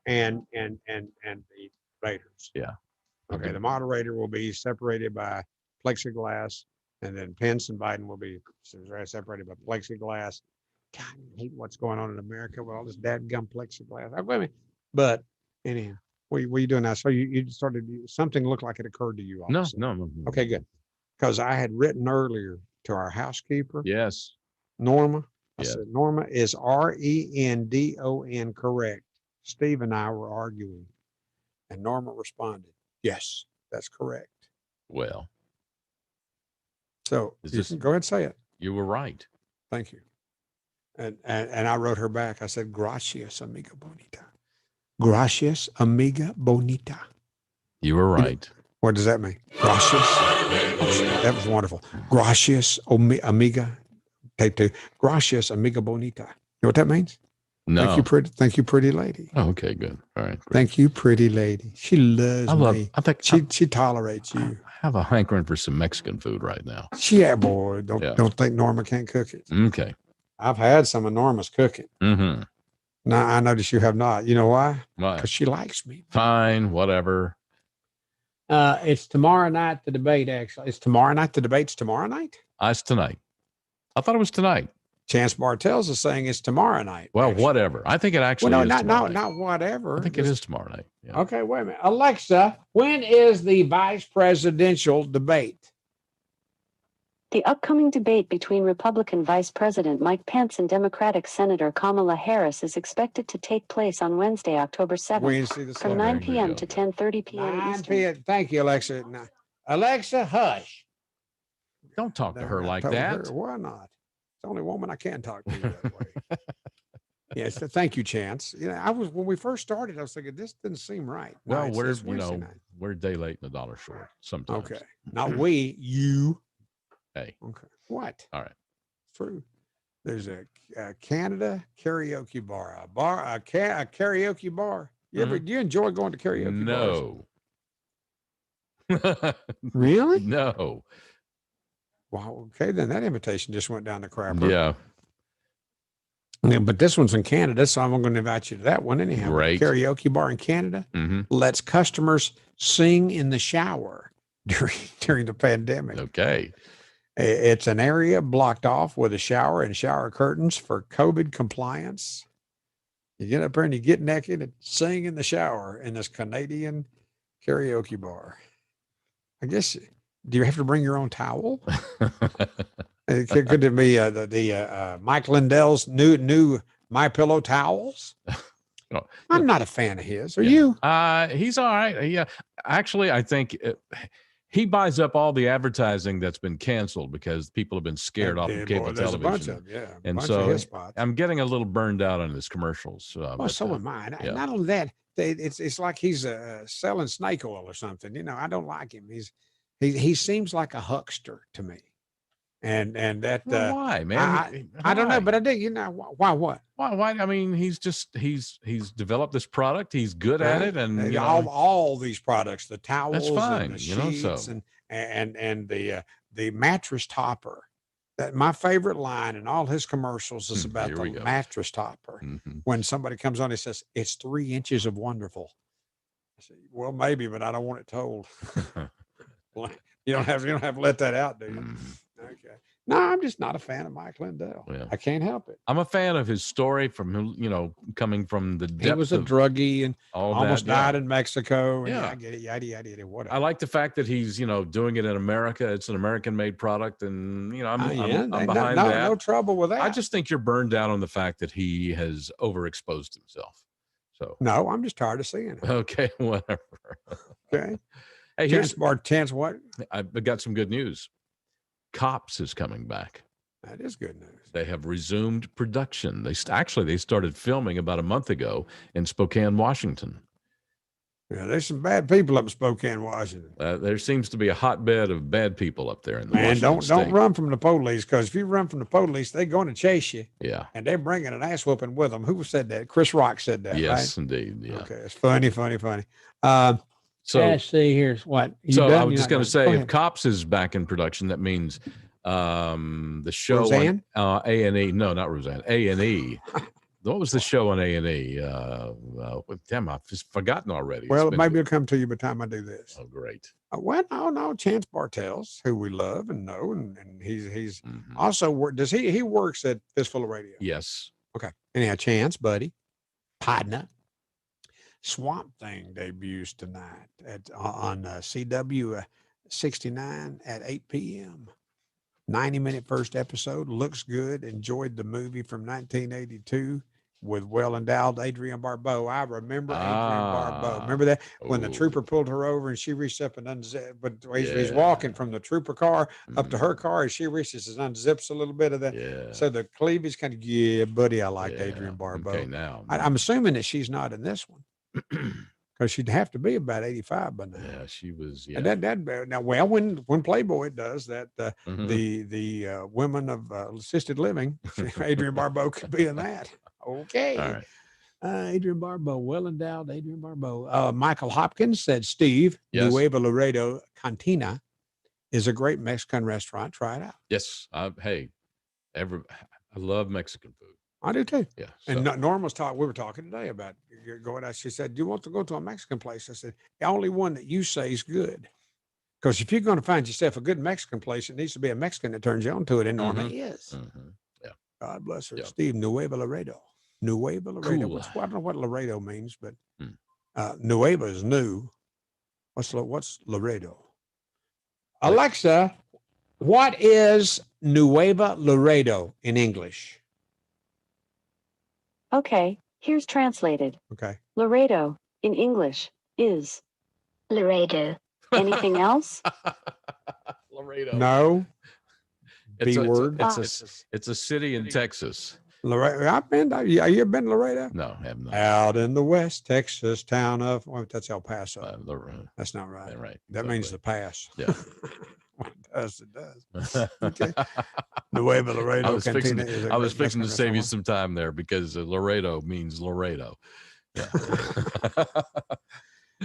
and the debaters. Yeah. Okay. The moderator will be separated by plexiglass, and then Pence and Biden will be separated by plexiglass. God, I hate what's going on in America with all this dadgum plexiglass. But anyhow. What are you doing now? So you started, something looked like it occurred to you. No. Okay, good. Because I had written earlier to our housekeeper. Yes. Norma. I Yeah. said, Norma, is Rendon correct? Steve and I were arguing. And Norma responded, yes, that's correct. Well, so you can go ahead and say it. You were right. Thank you. And I wrote her back. I said, gracias, amiga bonita. Gracias, amiga bonita. You were right. What does that mean? Gracias. That was wonderful. Gracias, amiga. Take two. Gracias, amiga bonita. You know what that means? No. Thank you, pretty lady. Oh, okay, good. All right. Great. Thank you, pretty lady. She loves me. I think she tolerates you. I have a hankering for some Mexican food right now. Yeah, boy. Don't think Norma can't cook it. Okay. I've had some of Norma's cooking. Mm-hmm. Now I notice you have not. You know why? Why? Because she likes me. Fine, whatever. It's tomorrow night, the debate, actually. It's tomorrow night. The debate's tomorrow night? It's tonight. I thought it was tonight. Chance Bartels is saying it's tomorrow night. Well, whatever. I think it actually is tomorrow night. Not whatever. I think it is tomorrow night. Yeah. Okay, wait a minute. Alexa, when is the vice presidential debate? The upcoming debate between Republican Vice President Mike Pence and Democratic Senator Kamala Harris is expected to take place on Wednesday, October 7th, from 9 p.m. to 10:30 p.m. Eastern. Thank you, Alexa. Now, Alexa, hush. Don't talk to her like that. Why not? It's the only woman I can talk to that way. Yes, thank you, Chance. When we first started, I was thinking this didn't seem right. Well, we're a day late and $1 short sometimes. Okay, not we, you. Hey. Okay. What? All right. True. There's a Canada karaoke bar. A karaoke bar. Do you enjoy going to karaoke bars? Really? No. Wow. Okay, then that invitation just went down the crapper. Yeah. But this one's in Canada, so I'm going to invite you to that one anyhow. Great. Karaoke bar in Canada lets customers sing in the shower during the pandemic. Okay. It's an area blocked off with a shower and shower curtains for COVID compliance. You get up there and you get naked and sing in the shower in this Canadian karaoke bar. I guess, do you have to bring your own towel? Could it be the Mike Lindell's new My Pillow towels? I'm not a fan of his. Are you? He's all right. Yeah. Actually, I think he buys up all the advertising that's been canceled because people have been scared off of cable television. And so I'm getting a little burned out on his commercials. Well, so am I. Yeah. Not only that, it's like he's selling snake oil or something. I don't like him. He seems like a huckster to me. And that why, man? I don't know, but I do. Why? What? Why? I mean, he's developed this product. He's good at it, and all these products, the towels, that's fine. And the sheets, and the mattress topper. That my favorite line in all his commercials is about the mattress topper. When somebody comes on, he says it's 3 inches of wonderful. I say, well, maybe, but I don't want it told. You don't have to let that out, do you? Okay. No, I'm just not a fan of Mike Lindell. Yeah. I can't help it. I'm a fan of his story from, coming from the depth. He was a druggie and almost died in Mexico. And yeah. I get it. Yada, whatever. I like the fact that he's, doing it in America. It's an American-made product. And, I'm behind that. No trouble with that. I just think you're burned out on the fact that he has overexposed himself. So no, I'm just tired of seeing it. Okay, whatever. Okay. Hey, Chance what? I've got some good news. Cops is coming back. That is good news. They have resumed production. They started filming about a month ago in Spokane, Washington. Yeah, there's some bad people up in Spokane, Washington. There seems to be a hotbed of bad people up there in the Washington state. Don't run from the police, because if you run from the police, they're going to chase you. Yeah. And they're bringing an ass whooping with them. Who said that? Chris Rock said that, yes, right? Indeed. Yeah. Okay, it's funny. So let's see, here's what. I was just going to say, if Cops is back in production, that means the show Roseanne? on A&E. No, not Roseanne. A&E. What was the show on A&E? Damn, I've just forgotten already. Well, maybe it'll come to you by the time I do this. Oh, great. No, Chance Bartels, who we love and know, and he's also does he works at Fistful of Radio? Yes. Okay. Anyhow, Chance, buddy, partner. Swamp Thing debuts tonight on CW 69 at 8 p.m. 90-minute first episode. Looks good. Enjoyed the movie from 1982 with well-endowed Adrienne Barbeau. I remember Adrienne Barbeau. Remember that? When the trooper pulled her over and she reached up and unzipped, but he's walking from the trooper car up to her car, and she reaches and unzips a little bit of that. Yeah. So the cleavage kind of, buddy, I liked Adrienne Barbeau. Okay, now. I'm assuming that she's not in this one. Because she'd have to be about 85 by now. Yeah, she was. And that now, well, when Playboy does that, the women of assisted living, Adrienne Barbeau could be in that. Okay. All right. Adrienne Barbeau, well endowed Adrienne Barbeau. Michael Hopkins said, Steve, Yes. Nuevo Laredo Cantina is a great Mexican restaurant. Try it out. Yes. I love Mexican food. I do too. Yeah. And Norm was talking, we were talking today about going out. She said, do you want to go to a Mexican place? I said, the only one that you say is good. Because if you're going to find yourself a good Mexican place, it needs to be a Mexican that turns you on to it. And Norma is. Yeah. God bless her. Yeah. Steve, Nuevo Laredo. Nuevo Laredo. Cool. I don't know what Laredo means, but Nuevo is new. What's Laredo? Alexa, what is Nuevo Laredo in English? Okay, here's translated. Okay. Laredo, in English, is Laredo. Anything else? Laredo. No. It's B word. It's a city in Texas. Laredo. I've been. You ever been to Laredo? No, I have not. Out in the West Texas town of. Well, that's El Paso. That's not right. Yeah, right. That means the pass. Yeah. It does. Okay. Nuevo Laredo. I was fixing Mexican to save you restaurant. some time there because Laredo means Laredo. Yeah.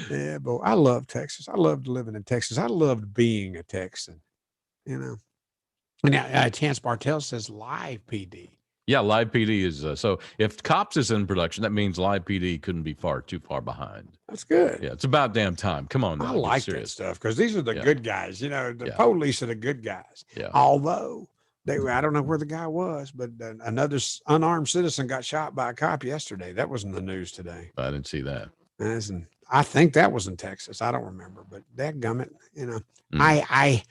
Yeah, but I love Texas. I loved living in Texas. I loved being a Texan. You know. And now Chance Bartel says live PD. Yeah, Live PD is so. If Cops is in production, that means Live PD couldn't be too far behind. That's good. Yeah, it's about damn time. Come on, now, I get like that serious. stuff because these are the Yeah. good guys. You know, the Yeah. police are the good guys. Yeah. Although I don't know where the guy was, but another unarmed citizen got shot by a cop yesterday. That was in the news today. I didn't see that. I think that was in Texas. I don't remember, but dadgummit, you know, Mm.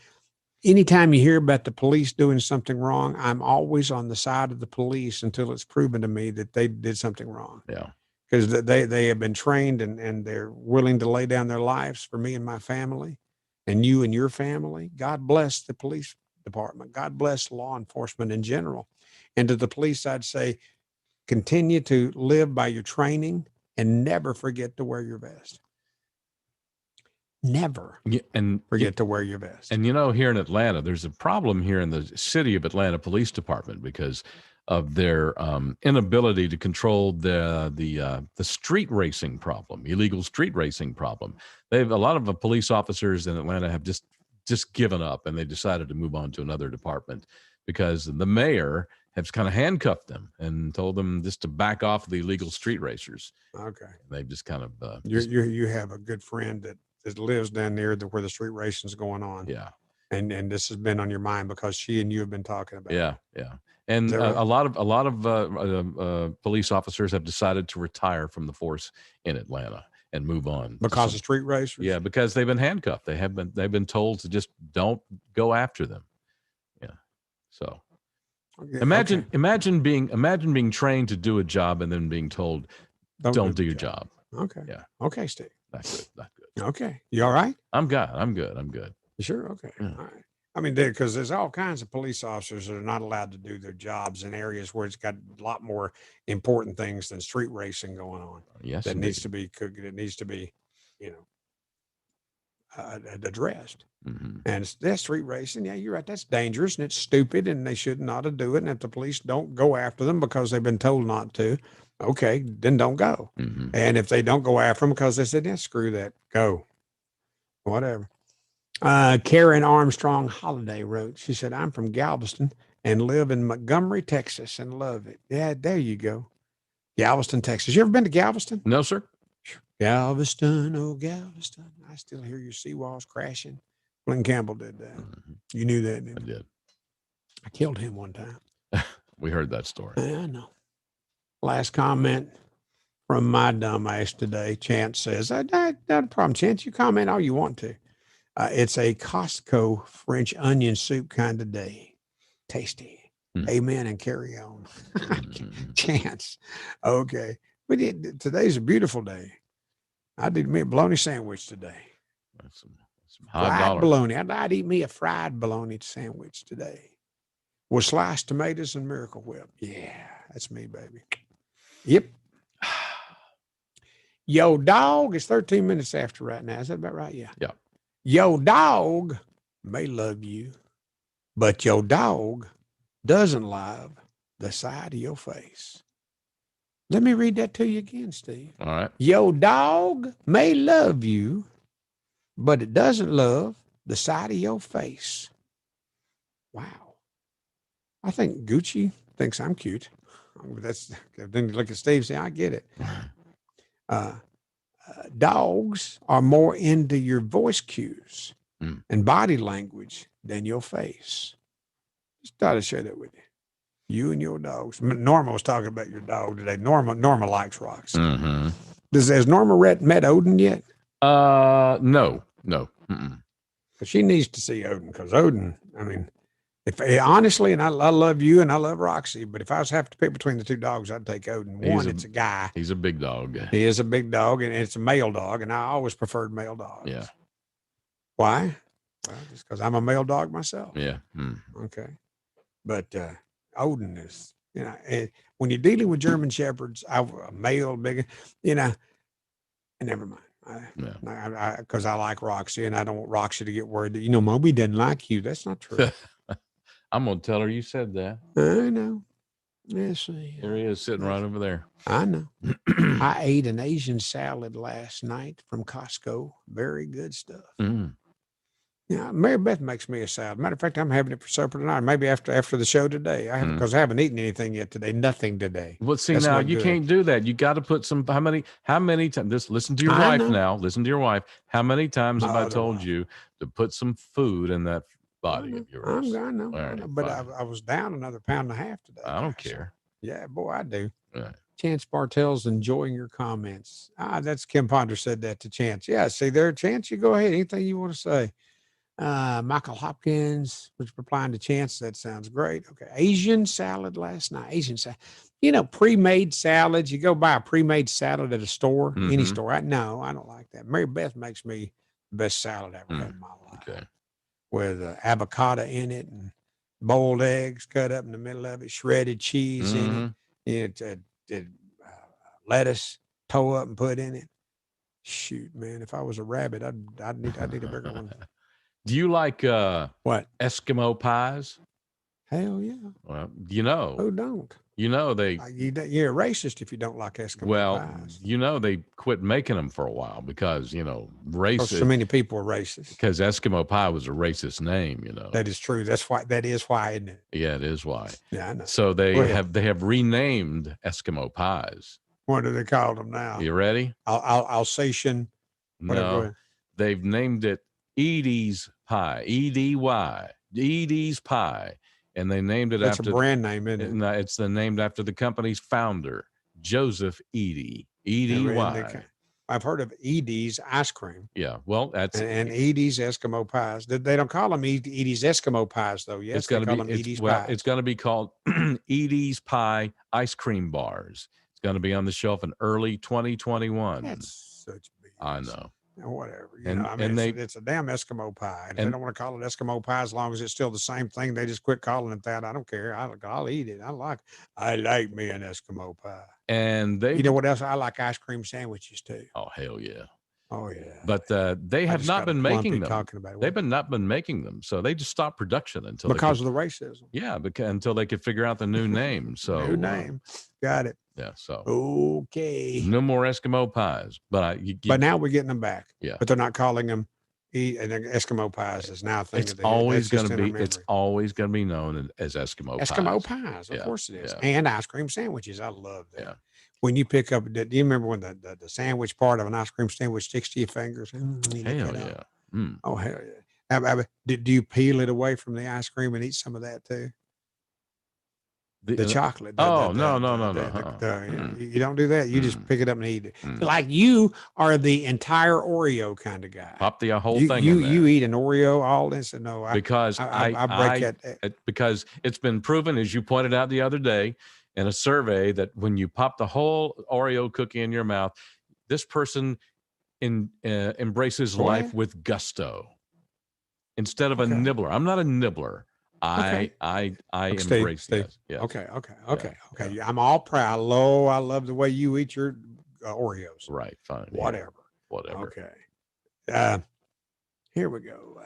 anytime you hear about the police doing something wrong, I'm always on the side of the police until it's proven to me that they did something wrong. Yeah. Because they have been trained and they're willing to lay down their lives for me and my family and you and your family. God bless the police department. God bless law enforcement in general. And to the police, I'd say, continue to live by your training and never forget to wear your vest. Never forget to wear your vest. And you know, here in Atlanta, there's a problem here in the city of Atlanta Police Department because of their inability to control the street racing problem, illegal street racing problem. A lot of the police officers in Atlanta have just given up, and they decided to move on to another department because the mayor has kind of handcuffed them and told them just to back off the illegal street racers. Okay. They've just kind of you have a good friend that lives down there where the street racing is going on. Yeah. And this has been on your mind because she and you have been talking about Yeah, it. yeah. And right? a lot of police officers have decided to retire from the force in Atlanta and move on because of street racers. Yeah, because they've been handcuffed. They've been told to just don't go after them. Yeah. So imagine being trained to do a job and then being told don't do your job. Okay. Yeah. Okay, Steve. Not good. Not good. Okay. You all right? I'm good. You sure? Okay. Yeah. All right. I mean, because there's all kinds of police officers that are not allowed to do their jobs in areas where it's got a lot more important things than street racing going on. Yes. That indeed. needs to be cooked. It needs to be, addressed. Mm-hmm. And that street racing, yeah, you're right. That's dangerous and it's stupid and they should not do it. And if the police don't go after them because they've been told not to, okay, then don't go. Mm-hmm. And if they don't go after them because they said, yeah, screw that, go. Whatever. Karen Armstrong Holiday wrote, she said, I'm from Galveston and live in Montgomery, Texas and love it. Yeah, there you go. Galveston, Texas. You ever been to Galveston? No, sir. Galveston, oh, Galveston. I still hear your seawalls crashing. Glenn Campbell did that. Mm-hmm. You knew that, didn't you? I did. I killed him one time. We heard that story. Yeah, I know. Last comment from my dumb ass today. Chance says, not a problem, Chance. You comment all you want to. It's a Costco French onion soup kind of day. tasty. Amen and carry on. Chance. Okay. But today's a beautiful day. I did me a bologna sandwich today. Some fried $5. bologna. I'd eat me a fried bologna sandwich today with sliced tomatoes and Miracle Whip. Yeah, that's me, baby. Yep. Yo, dog, it's 13 minutes after right now. Is that about right? Yeah. Yeah. Yo, dog may love you, but your dog doesn't love the side of your face. Let me read that to you again, Steve. All right. Your dog may love you, but it doesn't love the side of your face. Wow. I think Gucci thinks I'm cute. Then you look at Steve and say, I get it. Dogs are more into your voice cues and body language than your face. Just thought I'd share that with you. You and your dogs. Norma was talking about your dog today. Norma likes rocks. Has Norma met Odin yet? No. She needs to see Odin because Odin, I mean, honestly, and I love you and I love Roxy, but if I was have to pick between the two dogs, I'd take Odin. It's a guy. He's a big dog. He is a big dog, and it's a male dog, and I always preferred male dogs. Yeah. Why? Well, just because I'm a male dog myself. Yeah. Okay. But Odin is, and when you're dealing with German Shepherds, a male, big, and never mind. Because I like Roxy, and I don't want Roxy to get worried that, Moby didn't like you. That's not true. I'm going to tell her you said that. I know. Yes, Here he is sitting right over there. I know. I ate an Asian salad last night from Costco. Very good stuff. Yeah, Mary Beth makes me a salad. Matter of fact, I'm having it for supper tonight. Maybe after the show today. Because I haven't eaten anything yet today. Nothing today. Well, see, now you can't do that. You got to put some. How many times? Just listen to your wife now. Listen to your wife. How many times have I told you to put some food in that body of yours? I know. Right, but I was down another 1.5 pounds today. I don't care. Yeah, boy, I do. Right. Chance Bartell's enjoying your comments. That's Kim Ponder said that to Chance. Yeah, see there, Chance, you go ahead. Anything you want to say. Michael Hopkins was replying to Chance. That sounds great. Okay. Asian salad last night. Asian salad. Pre-made salads. You go buy a pre-made salad at a store, any store. I don't like that. Mary Beth makes me the best salad I ever had in my life. Okay. With avocado in it and boiled eggs cut up in the middle of it, shredded cheese in it, lettuce toe up and put in it. Shoot, man, if I was a rabbit, I'd need a bigger one. Do you like what? Eskimo pies? Hell yeah. Well, who don't? You're racist if you don't like Eskimo pies. They quit making them for a while because racist. So many people are racist. Because Eskimo pie was a racist name. That is true. That is why, isn't it? Yeah, it is why. Yeah, I know. So they have renamed Eskimo pies. What do they call them now? You ready? Alsatian. No, they've named it Edie's Pie, EDY, Edie's Pie, and they named it after a brand name, isn't it? It's named after the company's founder, Joseph Edie, EDY. I've heard of Edie's ice cream. Yeah, well, that's and Edie's Eskimo pies. They don't call them Edie's Eskimo pies, though. Yes, they call them Edie's pies. It's going to be called Edie's Pie ice cream bars. It's going to be on the shelf in early 2021. That's such BS. I know. Whatever. It's a damn Eskimo pie. And if they don't want to call it Eskimo pie, as long as it's still the same thing, they just quit calling it that. I don't care. I'll eat it. I like me an Eskimo pie. And you know what else? I like ice cream sandwiches too. Oh, hell yeah. Oh yeah. But they have not been making them. Talking about it. They've not been making them. So they just stopped production of the racism. Yeah, until they could figure out the new name. So new name. Got it. Yeah. So okay. No more Eskimo pies. But now we're getting them back. Yeah. But they're not calling them Eskimo pies. Is now a thing. It's always going to be. It's always going to be known as Eskimo pies. Eskimo pies. Of course it is. Yeah. And ice cream sandwiches. I love that. Yeah. When you pick up, do you remember when the sandwich part of an ice cream sandwich sticks to your fingers? Hell yeah. Oh, hell yeah. Do you peel it away from the ice cream and eat some of that too? The chocolate. No. You don't do that. You just pick it up and eat it. Like you are the entire Oreo kind of guy. Pop the whole you, thing you, in there. You eat an Oreo all this. No, because I break that. Because it's been proven, as you pointed out the other day in a survey, that when you pop the whole Oreo cookie in your mouth, this person embraces life with gusto instead of a nibbler. I'm not a nibbler. I embrace Steve. yes. Okay. I'm all proud. I love the way you eat your Oreos. Right. Fine. Whatever. Okay. Here we go.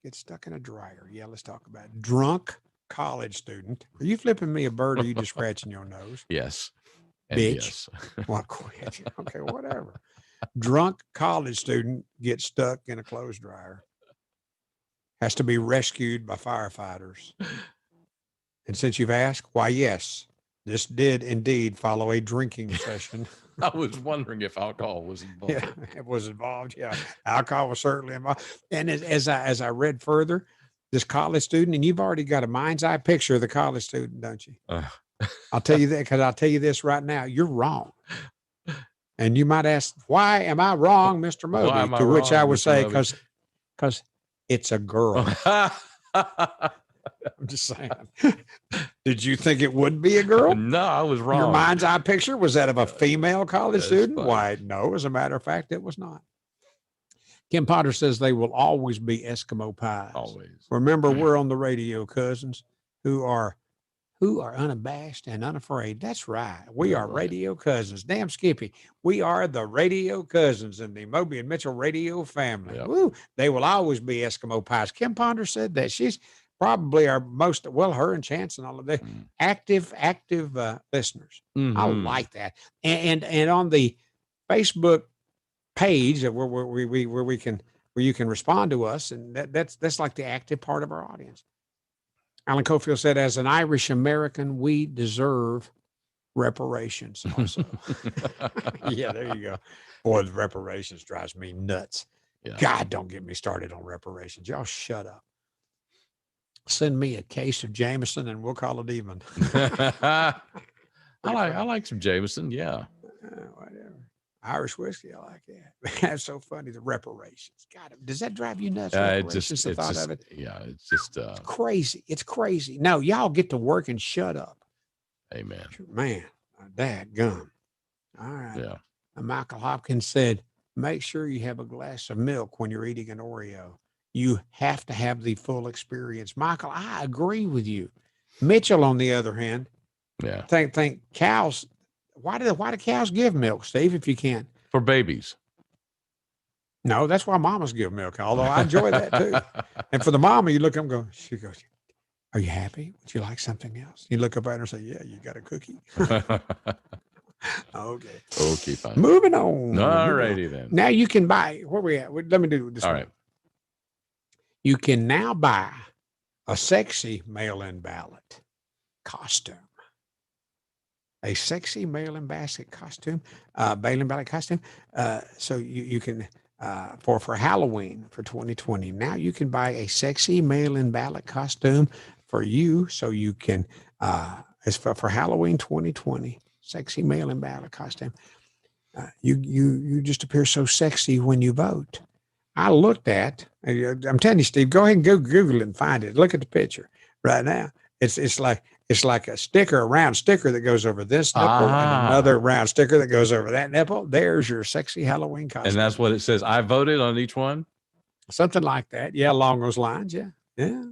Get stuck in a dryer. Yeah, let's talk about it. Drunk college student. Are you flipping me a bird or are you just scratching your nose? Yes. Bitch. Yes. Well, quit. Okay, whatever. Drunk college student gets stuck in a clothes dryer. Has to be rescued by firefighters. And since you've asked, why, yes, this did indeed follow a drinking session. I was wondering if alcohol was involved. Yeah, it was involved. Yeah, alcohol was certainly involved. And as I read further, this college student, and you've already got a mind's eye picture of the college student, don't you? I'll tell you that because I'll tell you this right now. You're wrong. And you might ask, why am I wrong, Mr. Moby? To which I would say, because it's a girl. I'm just saying. Did you think it would be a girl? No, I was wrong. Your mind's eye picture was that of a female college student? Funny. Why, no, as a matter of fact, it was not. Kim Potter says they will always be Eskimo pies. Always. Remember, we're on the radio, cousins, who are unabashed and unafraid. That's right. We are radio cousins. Damn, Skippy. We are the radio cousins in the Moby and Mitchell radio family. Yep. Woo, they will always be Eskimo pies. Kim Ponder said that. She's probably our most, well, her and Chance and all of the active listeners. Mm-hmm. I like that. And on the Facebook page where you can respond to us, and that's like the active part of our audience. Alan Cofield said, as an Irish American, we deserve reparations also. Yeah, there you go. Boy, the reparations drives me nuts. Yeah. God, don't get me started on reparations. Y'all shut up. Send me a case of Jameson and we'll call it even. I like some Jameson. Yeah. Whatever. Irish whiskey. I like that. That's so funny. The reparations. God, does that drive you nuts? It's crazy. It's crazy. No, y'all get to work and shut up. Amen. Man, that gum. All right. Yeah. And Michael Hopkins said, make sure you have a glass of milk when you're eating an Oreo. You have to have the full experience. Michael, I agree with you. Mitchell, on the other hand, think cows. Why do cows give milk, Steve, if you can't? For babies. No, that's why mamas give milk, although I enjoy that too. And for the mama, you look up and go, she goes, are you happy? Would you like something else? You look up at her and say, yeah, you got a cookie. Okay, fine. Moving on. All righty then. Now you can buy, where we at? Let me do this. All one. right. You can now buy a sexy mail-in ballot costume. A sexy mail-in basket costume, mail-in ballot costume. So you can, for Halloween for 2020, now you can buy a sexy mail-in ballot costume for you. So you can, it's for Halloween 2020, sexy mail-in ballot costume. You just appear so sexy when you vote. I looked at, I'm telling you, Steve, go ahead and go Google it and find it. Look at the picture right now. It's like a sticker, a round sticker that goes over this nipple and another round sticker that goes over that nipple. There's your sexy Halloween costume. And that's what it says. I voted on each one. Something like that. Yeah. Along those lines. Yeah. Yeah.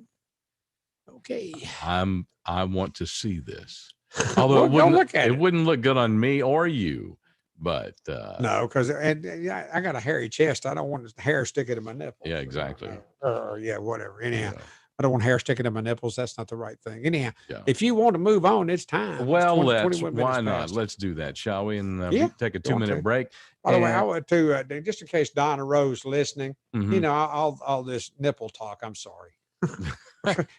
Okay. I want to see this. Although it wouldn't look good on me or you. But no, because I got a hairy chest. I don't want hair sticking to my nipples. Yeah, exactly. Or whatever. Anyhow, I don't want hair sticking to my nipples. That's not the right thing. Anyhow, if you want to move on, it's time. Well, why not? Let's do that, shall we? And take a 2-minute break. By the way, I want to just in case Donna Rose listening. Mm-hmm. All this nipple talk. I'm sorry.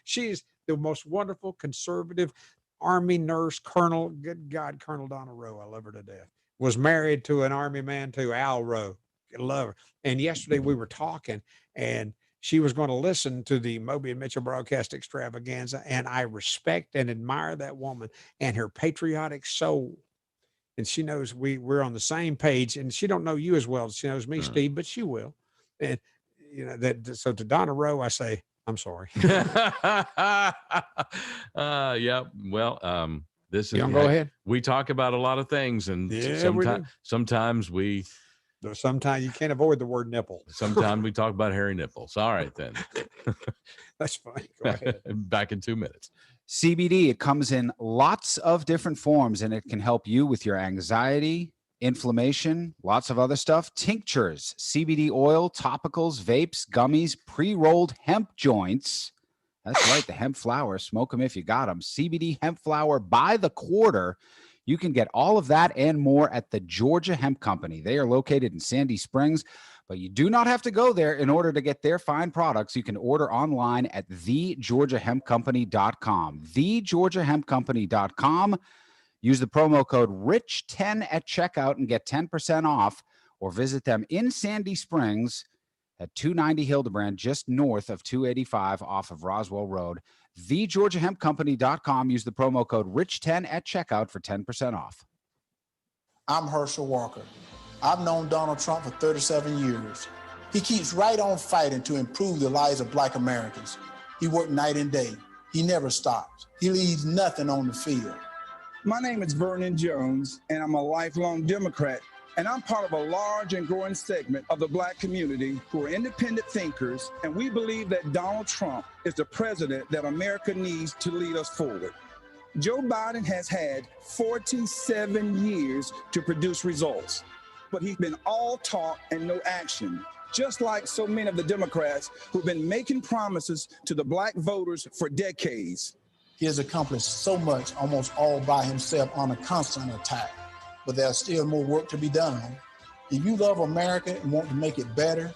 She's the most wonderful conservative Army nurse, Colonel. Good God, Colonel Donna Rowe. I love her to death. Was married to an Army man too, Al Rowe. Love her. And yesterday we were talking, and she was going to listen to the Moby and Mitchell broadcast extravaganza. And I respect and admire that woman and her patriotic soul. And she knows we're on the same page, and she don't know you as well as she knows me, Steve, but she will. And so to Donna Rowe, I say, I'm sorry. Yeah. Well, this is, go ahead. We talk about a lot of things, and sometimes you can't avoid the word nipple. Sometimes we talk about hairy nipples. All right, then. That's fine. Go ahead. Back in 2 minutes. CBD, it comes in lots of different forms, and it can help you with your anxiety, inflammation, lots of other stuff. Tinctures, CBD oil, topicals, vapes, gummies, pre-rolled hemp joints. That's right, the hemp flower. Smoke them if you got them. CBD hemp flower by the quarter. You can get all of that and more at the Georgia Hemp Company. They are located in Sandy Springs, but you do not have to go there in order to get their fine products. You can order online at thegeorgiahempcompany.com. Thegeorgiahempcompany.com. Use the promo code RICH10 at checkout and get 10% off, or visit them in Sandy Springs at 290 Hildebrand, just north of 285 off of Roswell Road. TheGeorgiaHempCompany.com. Use the promo code RICH10 at checkout for 10% off. I'm Herschel Walker. I've known Donald Trump for 37 years. He keeps right on fighting to improve the lives of Black Americans. He worked night and day. He never stops. He leaves nothing on the field. My name is Vernon Jones, and I'm a lifelong Democrat. And I'm part of a large and growing segment of the Black community who are independent thinkers, and we believe that Donald Trump is the president that America needs to lead us forward. Joe Biden has had 47 years to produce results, but he's been all talk and no action, just like so many of the Democrats who've been making promises to the Black voters for decades. He has accomplished so much almost all by himself on a constant attack. But there's still more work to be done. If you love America and want to make it better,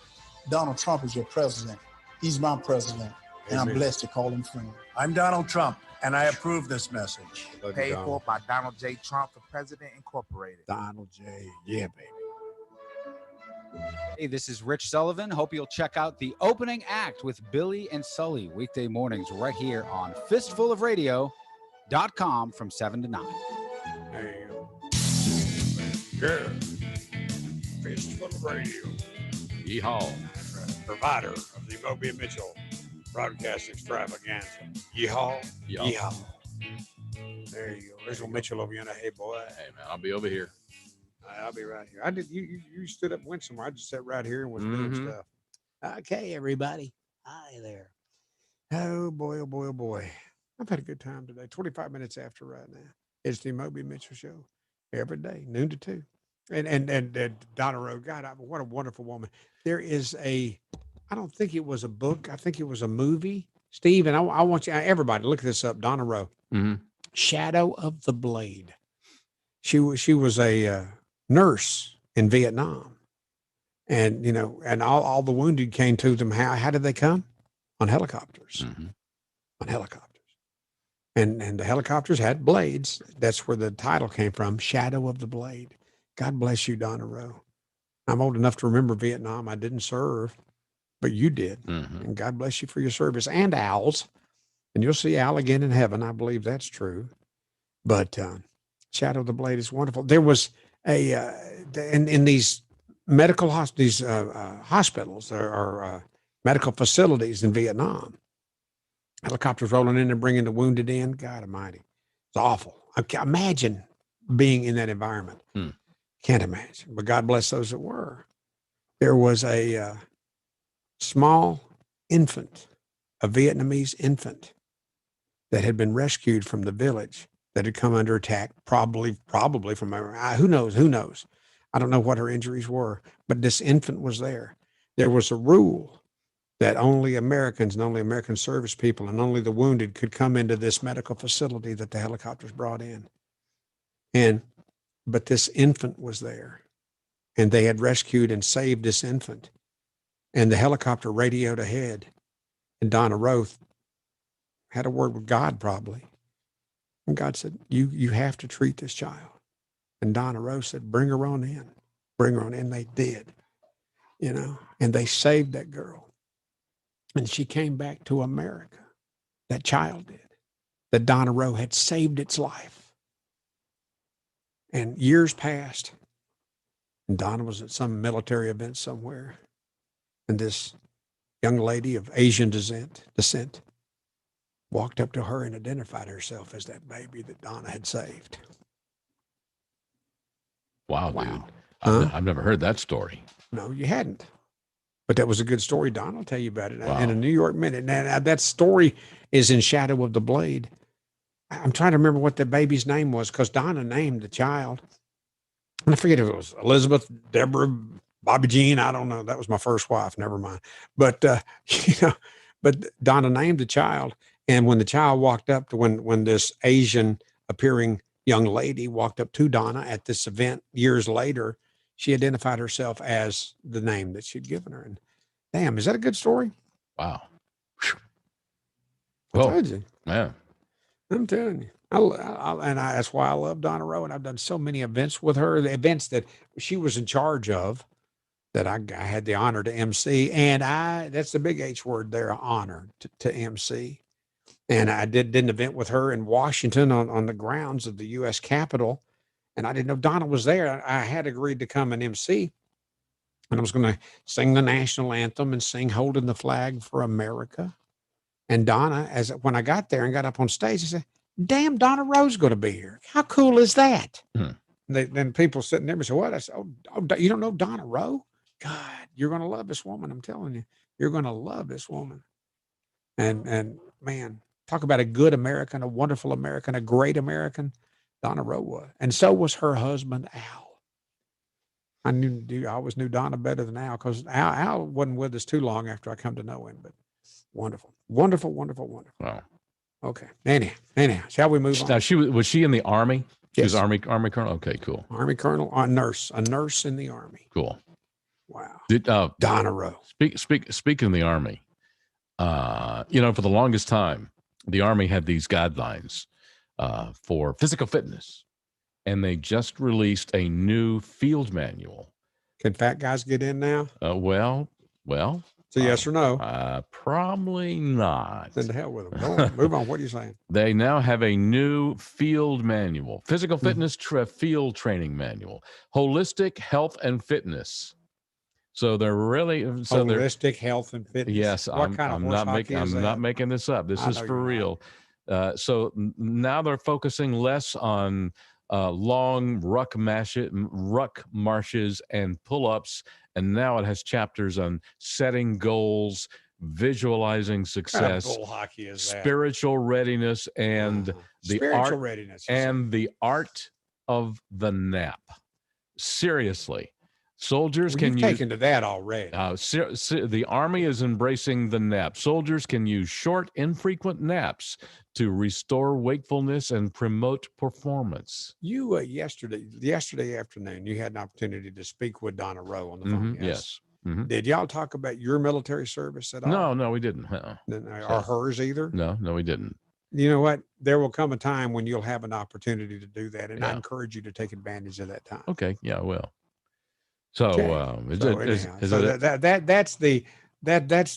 Donald Trump is your president. He's my president, and I'm blessed to call him friend. I'm Donald Trump, and I approve this message. Paid for by Donald J. Trump for President Incorporated. Donald J. Yeah, baby. Hey, this is Rich Sullivan. Hope you'll check out the opening act with Billy and Sully weekday mornings right here on fistfulofradio.com from 7 to 9. There you go. Yeah. Fistful of Radio. Yeehaw. Provider of the Moby and Mitchell broadcast extravaganza. Yeehaw. Yeehaw. There you go. There's old Mitchell over yonder. Hey, boy. Hey, man, I'll be over here. I'll be right here. You stood up and went somewhere. I just sat right here and was doing stuff. Okay, everybody. Hi there. Oh, boy, oh, boy, oh, boy. I've had a good time today. 25 minutes after right now. It's the Moby and Mitchell show. Every day, noon to 2. And Donna Rowe, God, what a wonderful woman. There is I don't think it was a book. I think it was a movie. Steve, and I want you, everybody, look this up. Donna Rowe, Shadow of the Blade. She was a nurse in Vietnam. And, and all the wounded came to them. How did they come? On helicopters. On helicopters. And the helicopters had blades. That's where the title came from, Shadow of the Blade. God bless you, Donna Rowe. I'm old enough to remember Vietnam. I didn't serve, but you did. And God bless you for your service. And Al's. And you'll see Al again in heaven. I believe that's true. But Shadow of the Blade is wonderful. There was in these medical hospitals or medical facilities in Vietnam, helicopters rolling in and bringing the wounded in. God Almighty. It's awful. I can't imagine being in that environment. Can't imagine. But God bless those that were. There was a small infant, a Vietnamese infant that had been rescued from the village that had come under attack, probably from who knows. I don't know what her injuries were, but this infant was there. There was a rule that only Americans and only American service people and only the wounded could come into this medical facility that the helicopters brought in. But this infant was there, and they had rescued and saved this infant. And the helicopter radioed ahead, and Donna Rowe had a word with God probably. And God said, you have to treat this child. And Donna Rowe said, bring her on in. Bring her on in. They did, and they saved that girl. And she came back to America. That child did. That Donna Rowe had saved its life. And years passed. And Donna was at some military event somewhere. And this young lady of Asian descent walked up to her and identified herself as that baby that Donna had saved. Wow, dude. Huh? I've never heard that story. No, you hadn't. But that was a good story. Don will tell you about it Wow. in a New York Minute. Now, that story is in Shadow of the Blade. I'm trying to remember what the baby's name was because Donna named the child. And I forget if it was Elizabeth, Deborah, Bobby Jean. I don't know. That was my first wife. Never mind. But, but Donna named the child. And when the child walked up to when this Asian appearing young lady walked up to Donna at this event years later, she identified herself as the name that she'd given her. And damn, is that a good story? Wow. I told you. Man. I'm telling you. That's why I love Donna Rowe. And I've done so many events with her, the events that she was in charge of that I had the honor to MC. And that's the big H word there, honor to MC. And I did an event with her in Washington on the grounds of the U.S. Capitol. And I didn't know Donna was there. I had agreed to come and MC. And I was going to sing the national anthem and sing Holding the Flag for America. And Donna, when I got there and got up on stage, I said, damn, Donna Rowe's going to be here. How cool is that? Then people sitting there and said, what? I said, oh, you don't know Donna Rowe? God, you're going to love this woman. I'm telling you, you're going to love this woman. And man, talk about a good American, a wonderful American, a great American. Donna Rowe was. And so was her husband, Al. I always knew Donna better than Al because Al wasn't with us too long after I come to know him, but wonderful, wonderful, wonderful, wonderful. Wow. Okay. Anyhow, shall we move on? Now, was she in the Army? She Yes. was Army Colonel? Okay, cool. Army Colonel, a nurse in the Army. Cool. Wow. Donna Rowe. Speaking of the Army, for the longest time, the Army had these guidelines for physical fitness, and they just released a new field manual. Can fat guys get in now? Well. So yes or no? Probably not. Then to hell with them. Go on, move on. What are you saying? They now have a new field manual, physical fitness field training manual, holistic health and fitness. So they're really holistic health and fitness. Yes, I'm not making this up. This is for real. So now they're focusing less on long ruck marshes and pull-ups, and now it has chapters on setting goals, visualizing success, what kind of bull hockey is that? Spiritual readiness, and the art of the nap. Seriously. Soldiers can use taken to that already. The Army is embracing the nap. Soldiers can use short, infrequent naps to restore wakefulness and promote performance. You yesterday afternoon, you had an opportunity to speak with Donna Rowe on the phone. Yes. Mm-hmm. Did y'all talk about your military service at all? No, we didn't. Or hers either? No, we didn't. You know what? There will come a time when you'll have an opportunity to do that, and I encourage you to take advantage of that time. Okay. Yeah, I will. So, that's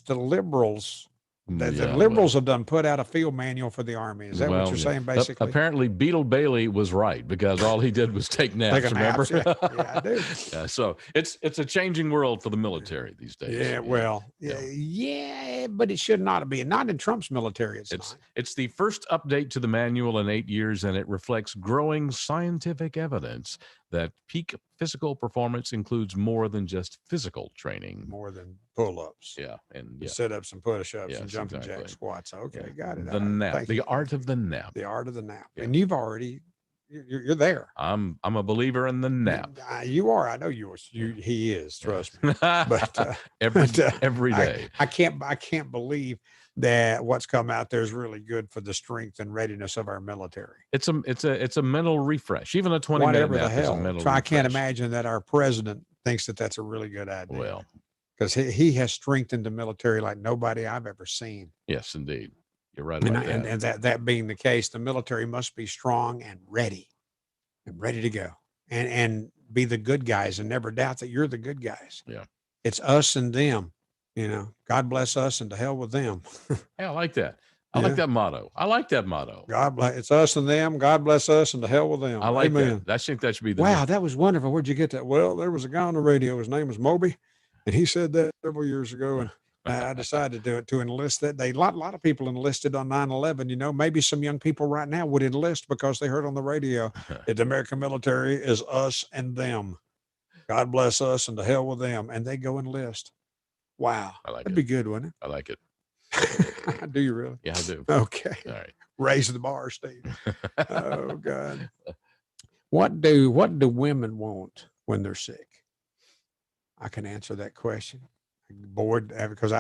the liberals. The liberals have done put out a field manual for the Army. Is that what you're saying, basically? Apparently, Beetle Bailey was right because all he did was take naps. Remember? Yeah, I do. Yeah, so it's a changing world for the military these days. Yeah, but it should not be. Not in Trump's military. It's the first update to the manual in 8 years, and it reflects growing scientific evidence that peak physical performance includes more than just physical training. More than pull-ups. Yeah. And sit-ups and push-ups and jumping jack squats. Okay, got it. The nap. The art of the nap. The art of the nap. Yeah. And you're there. I'm a believer in the nap. You are. I know you are. He is. Trust me. But every day. I can't believe that what's come out there is really good for the strength and readiness of our military. It's a mental refresh. Even a 20-minute nap is a mental refresh. I can't imagine that our president thinks that that's a really good idea. Well, because he has strengthened the military like nobody I've ever seen. Yes, indeed. You're right about that. And that being the case, the military must be strong and ready to go and be the good guys and never doubt that you're the good guys. Yeah. It's us and them. You know, God bless us and to hell with them. Yeah, I like that. I like that motto. I like that motto. God bless. It's us and them. God bless us and to hell with them. I like Amen. that. I think that should be the Wow, that was wonderful. Where'd you get that? Well, there was a guy on the radio. His name was Moby, and he said that several years ago. And I decided to enlist that day. A lot of people enlisted on 9/11. You know, maybe some young people right now would enlist because they heard on the radio that the American military is us and them. God bless us and to hell with them. And they go enlist. Wow. That'd be good, wouldn't I like it. it? Do you really? Yeah, I do. Okay. All right. Raise the bar, Steve. Oh, God. What do women want when they're sick? I can answer that question. Bored because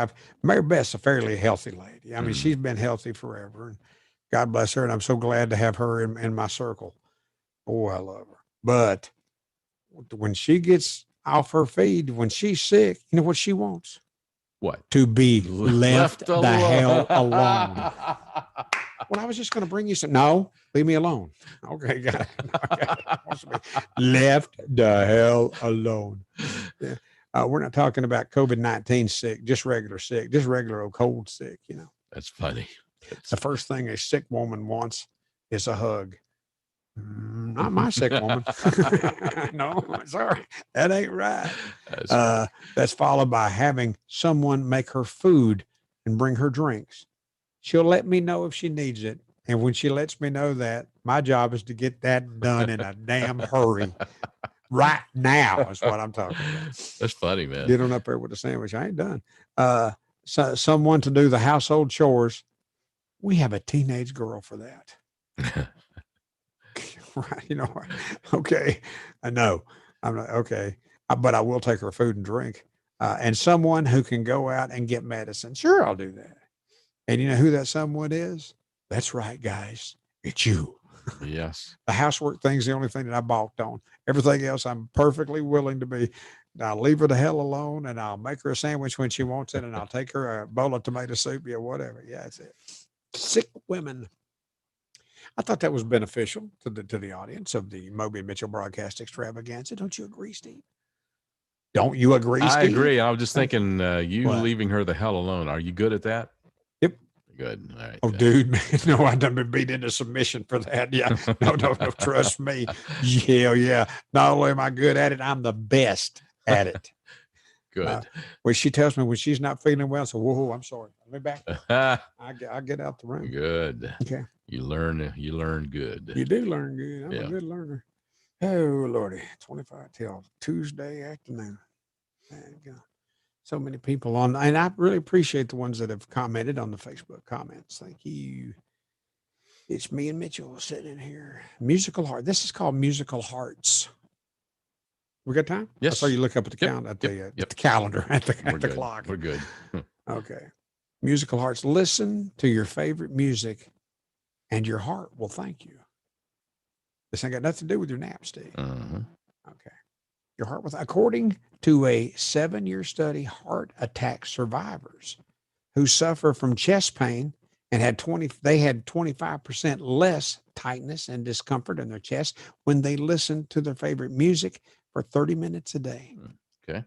Mary Beth's a fairly healthy lady. I mean, she's been healthy forever, and God bless her. And I'm so glad to have her in my circle. Oh, I love her. But when she gets off her feed, when she's sick, you know what she wants? What? To be left the hell alone. Well, I was just going to bring you some. No, leave me alone. Okay, got it. Left the hell alone. Yeah. We're not talking about COVID-19 sick, just regular sick, just regular old cold sick, you know. That's funny. The first thing a sick woman wants is a hug. Not my sick woman. No, sorry. That ain't right. That's followed by having someone make her food and bring her drinks. She'll let me know if she needs it. And when she lets me know that, my job is to get that done in a damn hurry. Right now is what I'm talking about. That's funny, man. Get on up there with a sandwich. I ain't done. Someone to do the household chores. We have a teenage girl for that. Right. You know, okay. I know. I'm not okay. But I will take her food and drink. And someone who can go out and get medicine. Sure, I'll do that. And you know who that someone is? That's right, guys. It's you. Yes. The housework thing's the only thing that I balked on. Everything else, I'm perfectly willing to be. I'll leave her the hell alone, and I'll make her a sandwich when she wants it, and I'll take her a bowl of tomato soup, yeah, whatever. Yeah, that's it. Sick women. I thought that was beneficial to the audience of the Moby and Mitchell broadcast extravaganza. Don't you agree, Steve? Don't you agree, Steve? I agree. I was just thinking, you What? leaving her the hell alone. Are you good at that? Yep. Good. All right. Oh, dude, man. No, I've done been beat into submission for that. Yeah. No, trust me. Yeah. Not only am I good at it, I'm the best at it. Good. When she tells me when she's not feeling well, so whoa, I'm sorry. Let me back. I get out the room. Good. Okay. You learn good. You do learn good. I'm Yeah. a good learner. Oh, Lordy. 25 till Tuesday afternoon. There you go. So many people on, and I really appreciate the ones that have commented on the Facebook comments. Thank you. It's me and Mitchell sitting in here. Musical Heart. This is called Musical Hearts. We got time? Yes. I saw you look up at the calendar, at the calendar, at the clock. We're good. Okay. Musical Hearts. Listen to your favorite music and your heart will thank you. This ain't got nothing to do with your nap, Steve. Okay. Your heart will, according to a 7-year study, heart attack survivors who suffer from chest pain and had 25% less tightness and discomfort in their chest when they listened to their favorite music for 30 minutes a day. Okay.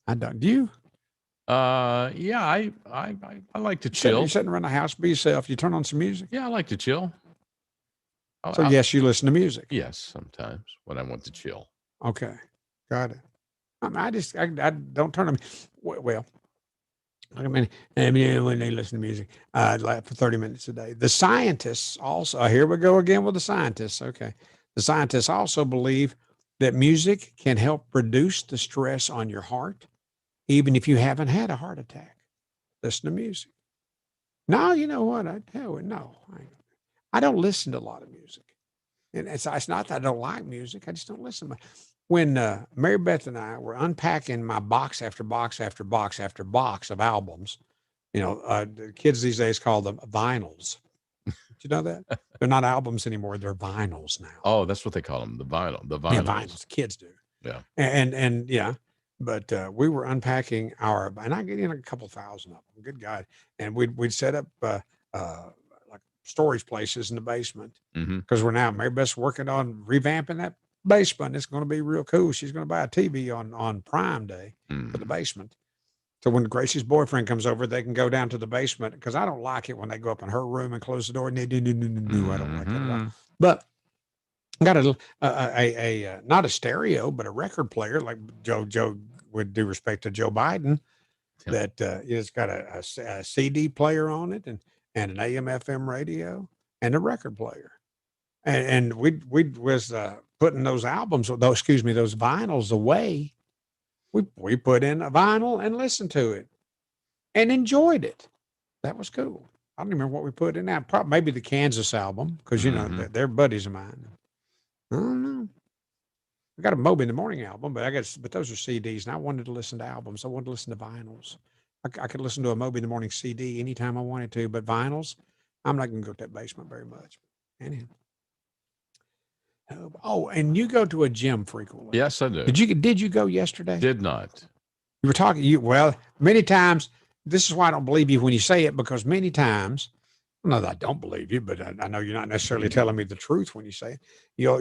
I don't. Do you? Yeah, I like to chill. You're sitting around the house by yourself. You turn on some music. Yeah, I like to chill. So yes, you listen to music. Yes, sometimes when I want to chill. Okay, got it. I mean, I don't turn them. Well, I mean, when they listen to music, like for 30 minutes a day. The scientists also, here we go again with the scientists. Okay, the scientists also believe that music can help reduce the stress on your heart, even if you haven't had a heart attack. Listen to music. No, you know what? I don't listen to a lot of music. And it's not that I don't like music. I just don't listen. When Mary Beth and I were unpacking my box after box after box after box of albums, you know, the kids these days call them vinyls. Did you know that? They're not albums anymore. They're vinyls now. Oh, that's what they call them. The vinyls. Yeah, vinyls. Kids do. Yeah. And yeah. But we were unpacking and I get in a couple thousand of them. Good God. And we'd set up like storage places in the basement because Mary Beth's working on revamping that basement. It's going to be real cool. She's going to buy a TV on Prime Day for the basement. So when Gracie's boyfriend comes over, they can go down to the basement because I don't like it when they go up in her room and close the door. No, I don't like that at all. But got a not a stereo, but a record player like Joe with due respect to Joe Biden, that it's got a CD player on it and an AM FM radio and a record player. And we was putting those those vinyls away. We put in a vinyl and listened to it and enjoyed it. That was cool. I don't remember what we put in that. Probably maybe the Kansas album because you know they're buddies of mine. I don't know. I got a Moby in the Morning album, but those are CDs, and I wanted to listen to albums. I wanted to listen to vinyls. I could listen to a Moby in the Morning CD anytime I wanted to, but vinyls, I'm not going to go to that basement very much. Anyhow. Oh, and you go to a gym frequently. Yes, I do. Did you go yesterday? Did not. You were talking, well, many times, this is why I don't believe you when you say it, because many times, not that I don't believe you, but I know you're not necessarily telling me the truth when you say it.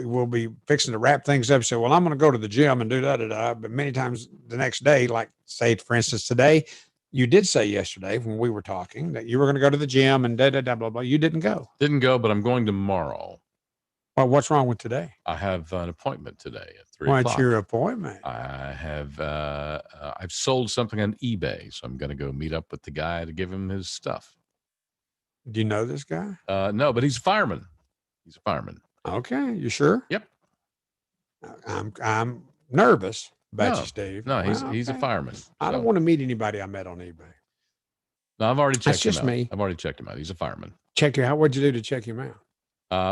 We'll be fixing to wrap things up and say, well, I'm going to go to the gym and do da-da-da. But many times the next day, like say, for instance, today, you did say yesterday when we were talking that you were going to go to the gym and da-da-da, blah, blah. You didn't go. Didn't go, but I'm going tomorrow. Well, what's wrong with today? I have an appointment today at 3 o'clock. What's your appointment? I have I've sold something on eBay, so I'm going to go meet up with the guy to give him his stuff. Do you know this guy? No, but he's a fireman. He's a fireman. Okay, you sure? Yep. I'm nervous about you, Steve. No, he's a fireman. I don't want to meet anybody I met on eBay. No, I've already checked him out. That's just me. I've already checked him out. He's a fireman. Check him out. What'd you do to check him out?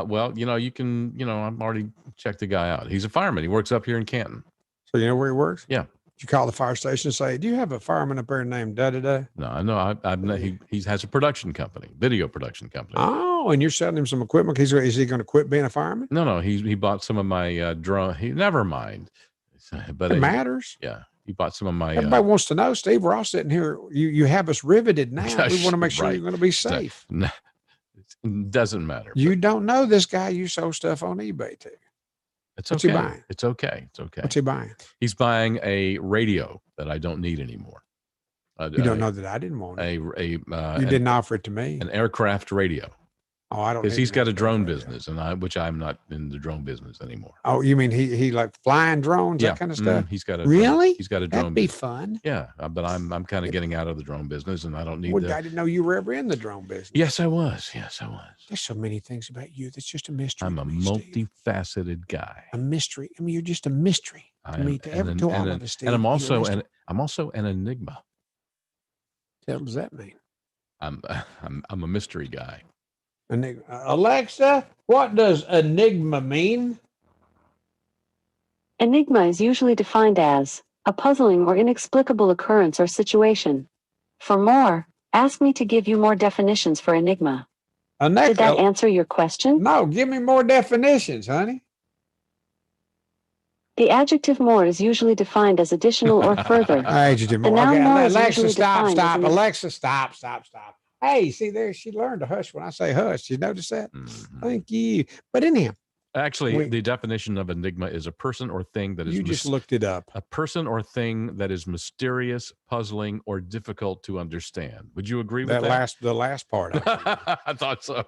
Well, you can, I've already checked the guy out. He's a fireman. He works up here in Canton. So you know where he works? Yeah. Did you call the fire station and say, do you have a fireman up there named da-da-da? No, I know. He has a production company, video production company. Oh, and you're selling him some equipment. Is he going to quit being a fireman? No. He bought some of my drone. Never mind. But it matters. Yeah. He bought some of my. Everybody wants to know, Steve. We're all sitting here. You have us riveted now. We want to make sure you're going to be safe. No, it doesn't matter. You don't know this guy you sold stuff on eBay to. It's What's okay. he buying? It's okay. It's okay. What's he buying? He's buying a radio that I don't need anymore. You don't know that I didn't want it. You didn't offer it to me. An aircraft radio. Oh, I don't. Because he's got a drone business, which I'm not in the drone business anymore. Oh, you mean he like flying drones, that kind of stuff? He's got a really. He's got a drone. That'd be fun. Yeah, but I'm kind of getting out of the drone business, and I don't need. I didn't know you were ever in the drone business. Yes, I was. There's so many things about you that's just a mystery. I'm a multifaceted guy. A mystery. I mean, you're just a mystery to me, to all of us. And I'm also an enigma. What does that mean? I'm a mystery guy. Enigma. Alexa, what does enigma mean? Enigma is usually defined as a puzzling or inexplicable occurrence or situation. For more, ask me to give you more definitions for enigma. Did that answer your question? No, give me more definitions, honey. The adjective more is usually defined as additional or further. Adjective more. Okay, Alexa, stop. Alexa, stop. Hey, see there, she learned to hush when I say hush. You notice that? Mm-hmm. Thank you. But anyhow. Actually, the definition of enigma is a person or thing that is. You just looked it up. A person or thing that is mysterious, puzzling, or difficult to understand. Would you agree with that? The last part. I thought so.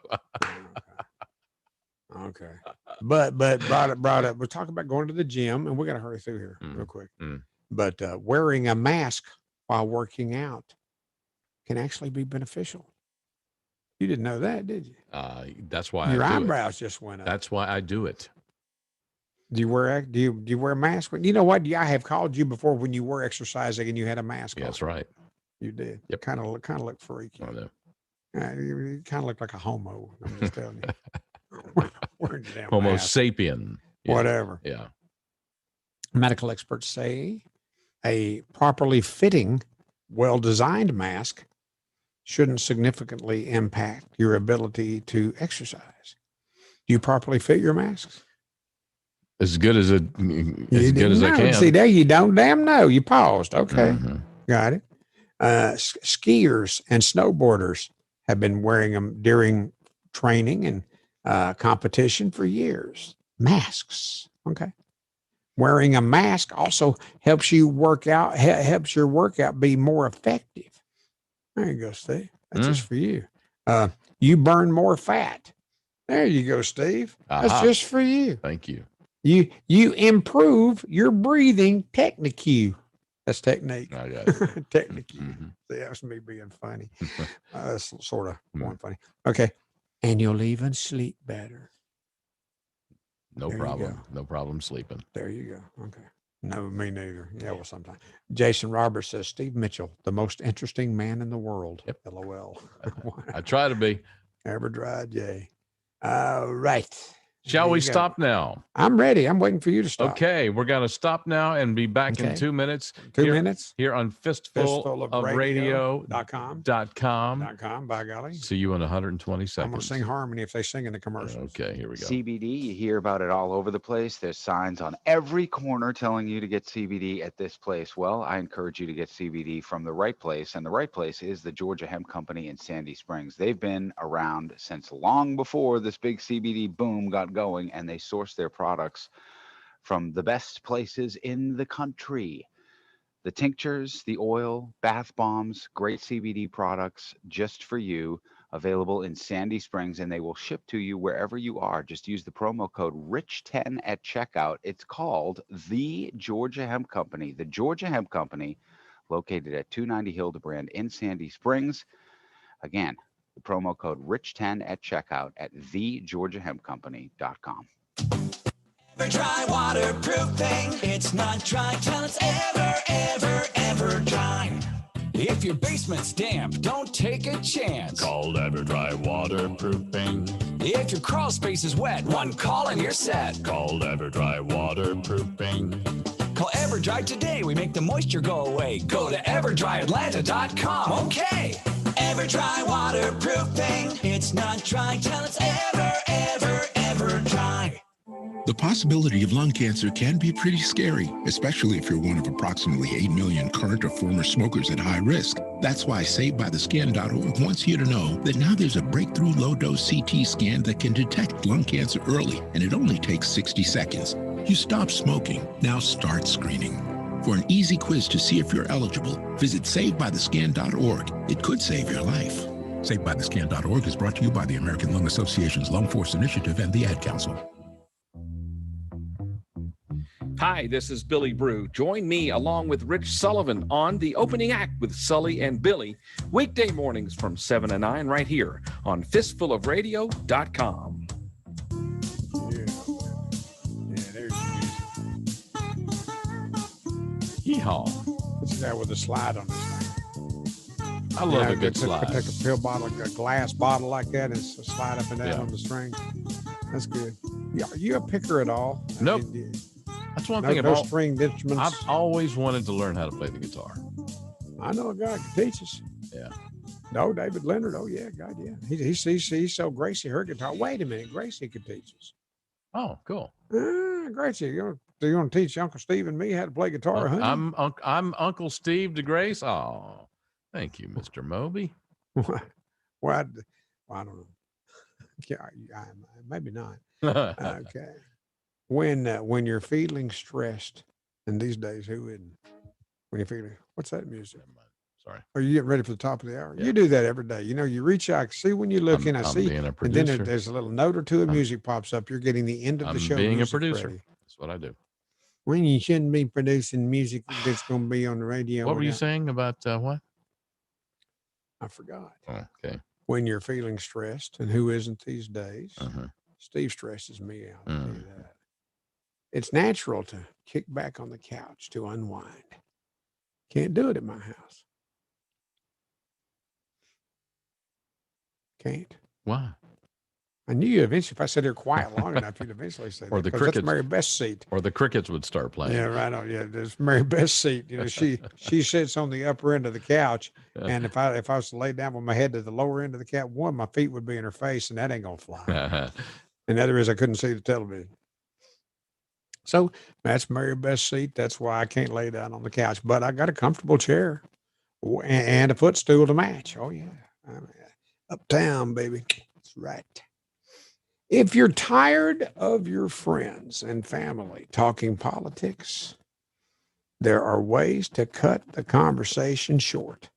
Okay. But brought up. We're talking about going to the gym, and we're going to hurry through here real quick. But wearing a mask while working out can actually be beneficial. You didn't know that, did you? That's why your I do eyebrows just went up. That's why I do it. Do you wear a mask? You know what? I have called you before when you were exercising and you had a mask on. That's right. You did. Yep. Kind of look freaky. I know. You kind of look like a homo. I'm just telling you. Homo sapien. Yeah. Whatever. Yeah. Medical experts say a properly fitting, well-designed mask shouldn't significantly impact your ability to exercise. Do you properly fit your masks? As good as I can. See, there you don't damn know. You paused. Okay. Mm-hmm. Got it. Skiers and snowboarders have been wearing them during training and competition for years. Masks. Okay. Wearing a mask also helps you work out, helps your workout be more effective. There you go, Steve. That's just for you. You burn more fat. There you go, Steve. That's just for you. Thank you. You improve your breathing technique. That's technique. I got it. Technique. See, that's me being funny. That's sort of more funny. Okay. And you'll even sleep better. No problem. No problem sleeping. There you go. Okay. No, me neither. Yeah, well, sometimes. Jason Roberts says, Steve Mitchell, the most interesting man in the world. Yep. LOL. I try to be. Ever tried, yay. All right. Shall we stop now? I'm ready. I'm waiting for you to stop. Okay, we're going to stop now and be back in 2 minutes. 2 minutes? Here on fistfulofradio.com. By golly. See you in 120 seconds. I'm going to sing harmony if they sing in the commercials. Okay, here we go. CBD, you hear about it all over the place. There's signs on every corner telling you to get CBD at this place. Well, I encourage you to get CBD from the right place, and the right place is the Georgia Hemp Company in Sandy Springs. They've been around since long before this big CBD boom got going, and they source their products from the best places in the country. The tinctures, the oil, bath bombs, great CBD products just for you, available in Sandy Springs, and they will ship to you wherever you are. Just use the promo code RICH10 at checkout. It's called the Georgia Hemp Company. The Georgia Hemp Company, located at 290 Hildebrand in Sandy Springs. Again, the promo code RICH10 at checkout at thegeorgiahempcompany.com. Ever try waterproofing? It's not dry till it's ever dry. If your basement's damp, don't take a chance. Call EverDry Waterproofing. If your crawl space is wet, one call and you're set. Call EverDry Waterproofing. Call EverDry today. We make the moisture go away. Go to EverDryAtlanta.com. Okay. EverDry Waterproofing. It's not dry till it's ever dry. The possibility of lung cancer can be pretty scary, especially if you're one of approximately 8 million current or former smokers at high risk. That's why SaveByTheScan.org wants you to know that now there's a breakthrough low-dose CT scan that can detect lung cancer early, and it only takes 60 seconds. You stop smoking, now start screening. For an easy quiz to see if you're eligible, visit SaveByTheScan.org. It could save your life. SaveByTheScan.org is brought to you by the American Lung Association's Lung Force Initiative and the Ad Council. Hi, this is Billy Brew. Join me along with Rich Sullivan on The Opening Act with Sully and Billy, weekday mornings from 7 to 9 right here on fistfulofradio.com. There's Yeehaw. This is that with a slide on this thing. I love a good slide. Take a pill bottle, a glass bottle like that, and slide up and down on the string. That's good. Yeah, are you a picker at all? Nope. That's one thing about stringed instruments. I've always wanted to learn how to play the guitar. I know a guy who can teach us. Yeah. No, David Leonard. Oh yeah, God, yeah. He sold Gracie her guitar. Wait a minute, Gracie could teach us. Oh, cool. Gracie, you want to teach Uncle Steve and me how to play guitar, honey? I'm Uncle Steve DeGrace. Oh, thank you, Mr. Moby. Well, I don't know. Yeah, maybe not. Okay. When you're feeling stressed, and these days, who wouldn't? When you're feeling, what's that music? Sorry. Are you getting ready for the top of the hour? Yeah. You do that every day. You know, you reach out, see when you look in, I see, being a and then producer. there's a little note or two of music pops up. You're getting the end of the show. Being a music producer. ready. That's what I do. When you shouldn't be producing music that's going to be on the radio. What were you saying about what? I forgot. Oh, okay. When you're feeling stressed, and who isn't these days? Steve stresses me out. I'll tell you that. It's natural to kick back on the couch to unwind. Can't do it at my house. Can't. Why? I knew you eventually, if I sat here quiet long enough, you'd eventually say or that, the crickets. That's Mary Beth's seat. Or the crickets would start playing. Yeah, right on. Yeah, there's Mary Beth's seat. You know, she sits on the upper end of the couch, and if I was to lay down with my head to the lower end of the couch, one, my feet would be in her face, and that ain't gonna fly. And the other is I couldn't see the television. So that's Mary Beth's seat. That's why I can't lay down on the couch. But I got a comfortable chair and a footstool to match. Oh yeah, uptown, baby. That's right. If you're tired of your friends and family talking politics, there are ways to cut the conversation short.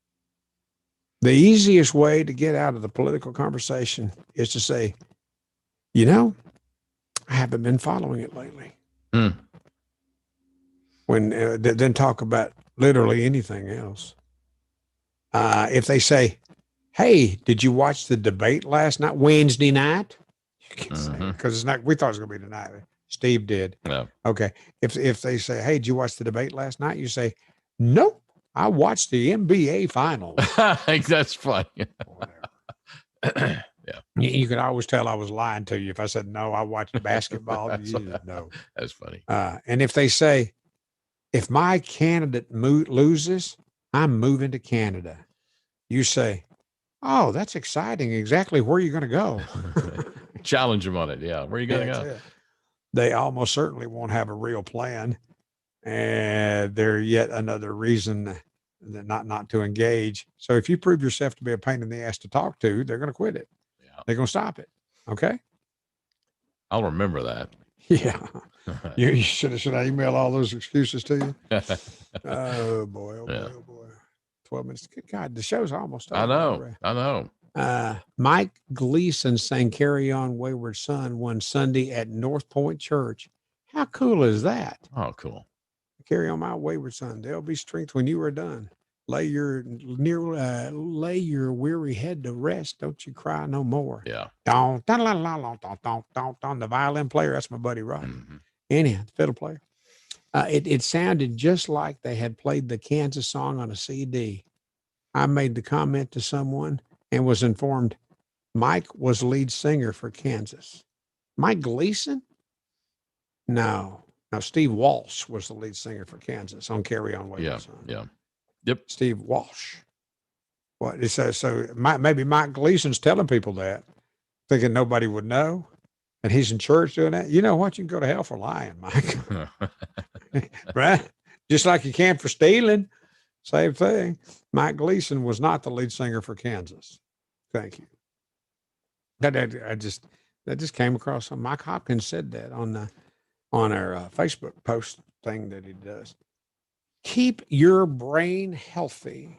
The easiest way to get out of the political conversation is to say, I haven't been following it lately. When then talk about literally anything else. If they say, "Hey, did you watch the debate last night, Wednesday night?" You can say because it's not. We thought it was going to be tonight. Steve did. Yeah. Okay. If they say, "Hey, did you watch the debate last night?" You say, "Nope, I watched the NBA finals." That's funny. Yeah. You could always tell I was lying to you if I said no. I watched basketball. You didn't know. That's funny. And if they say, "If my candidate loses, I'm moving to Canada," you say, "Oh, that's exciting. Exactly where are you going to go?" Challenge them on it. Yeah. Where are you going to go? They almost certainly won't have a real plan. And they're yet another reason that not to engage. So if you prove yourself to be a pain in the ass to talk to, they're going to quit it. Yeah. They're going to stop it. Okay. I'll remember that. Yeah. You should I email all those excuses to you? Oh boy. Oh boy. Oh boy. 12 minutes. Good God. The show's almost over. I know. Mike Gleason sang Carry On Wayward Son one Sunday at North Point Church. How cool is that? Oh, cool. Carry on my wayward son. There'll be strength when you are done. Lay your weary head to rest. Don't you cry no more. Yeah. Don, the violin player. That's my buddy Roger. Anyhow, the fiddle player. It sounded just like they had played the Kansas song on a CD. I made the comment to someone and was informed Mike was lead singer for Kansas. Mike Gleason? No, Steve Walsh was the lead singer for Kansas on Carry On Wayward Son. Yeah. Yep. Steve Walsh. What it says, so maybe Mike Gleason's telling people that, thinking nobody would know, and he's in church doing that. You know what? You can go to hell for lying, Mike. Right? Just like you can for stealing. Same thing. Mike Gleason was not the lead singer for Kansas. Thank you. That just came across. Mike Hopkins said that on our Facebook post thing that he does. Keep your brain healthy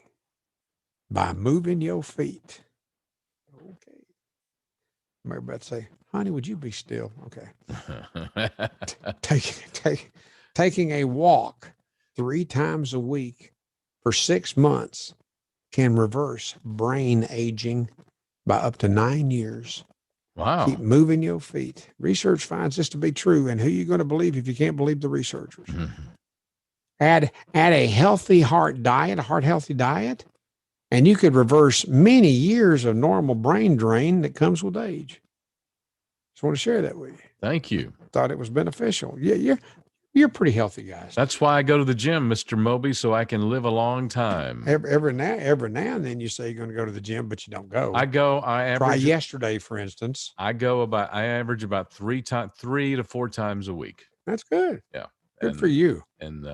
by moving your feet. Okay. Everybody say, honey, would you be still? Okay. Taking a walk 3 times a week for 6 months can reverse brain aging by up to 9 years. Wow. Keep moving your feet. Research finds this to be true. And who are you going to believe if you can't believe the researchers? Add a healthy heart healthy diet, and you could reverse many years of normal brain drain that comes with age. Just want to share that with you. Thank you. Thought it was beneficial. Yeah, you're pretty healthy, guys. That's why I go to the gym, Mr. Moby, so I can live a long time. Every now and then you say you're going to go to the gym, but you don't go. I average. Try yesterday, for instance. I average about 3 to 4 times a week. That's good. Yeah. Good for you. And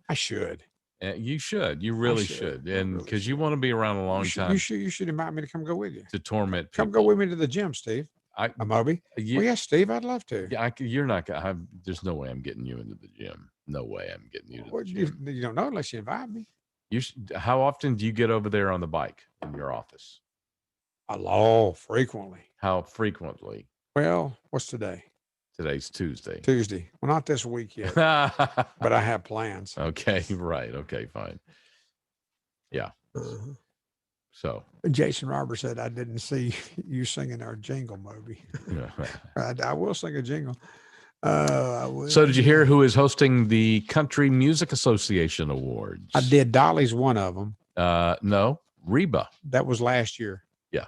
I should. You should. You really should. And because you want to be around a long time. You should invite me to come go with you. To torment people. Come go with me to the gym, Steve. Moby. Yeah, well, yes, Steve, I'd love to. Yeah, you're not going to. There's no way I'm getting you into the gym. No way I'm getting you to the gym. You don't know unless you invite me. How often do you get over there on the bike in your office? Frequently. How frequently? Well, what's today? Today's Tuesday. Well, not this week yet, but I have plans. Okay, right. Okay, fine. Yeah. So Jason Roberts said, I didn't see you singing our jingle, Moby. I will sing a jingle. I will. So did you hear who is hosting the Country Music Association Awards? I did. Dolly's one of them. No, Reba. That was last year. Yeah.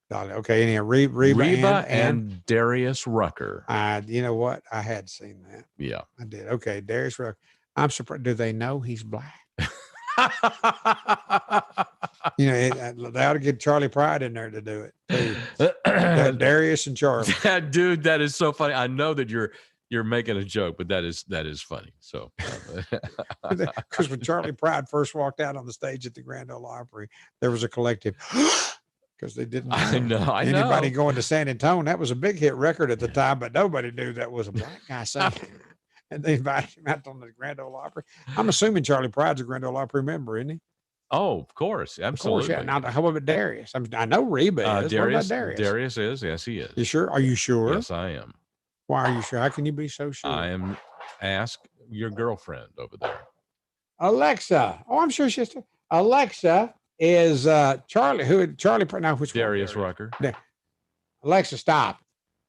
Dolly. Okay. Anyhow, Reba and Darius Rucker. You know what? I had seen that. Yeah. I did. Okay. Darius Rucker. I'm surprised. Do they know he's black? They ought to get Charlie Pride in there to do it. Darius and Charlie. Dude, that is so funny. I know that you're making a joke, but that is funny. So, because when Charlie Pride first walked out on the stage at the Grand Ole Opry, there was a collective. because they didn't I know. anybody going to San Antonio. That was a big hit record at the time, but nobody knew that was a black guy singing. And they invited him out on the Grand Ole Opry. I'm assuming Charlie Pride's a Grand Ole Opry member, isn't he? Oh, of course. Absolutely. Of course, yeah. Now, how about Darius? I know Reba is. What about Darius? Darius is. Yes, he is. You sure? Are you sure? Yes, I am. Why are you sure? How can you be so sure? I am. Ask your girlfriend over there. Alexa. Oh, I'm sure she's. Alexa is Charlie. Now, which Darius Rucker. Alexa, stop.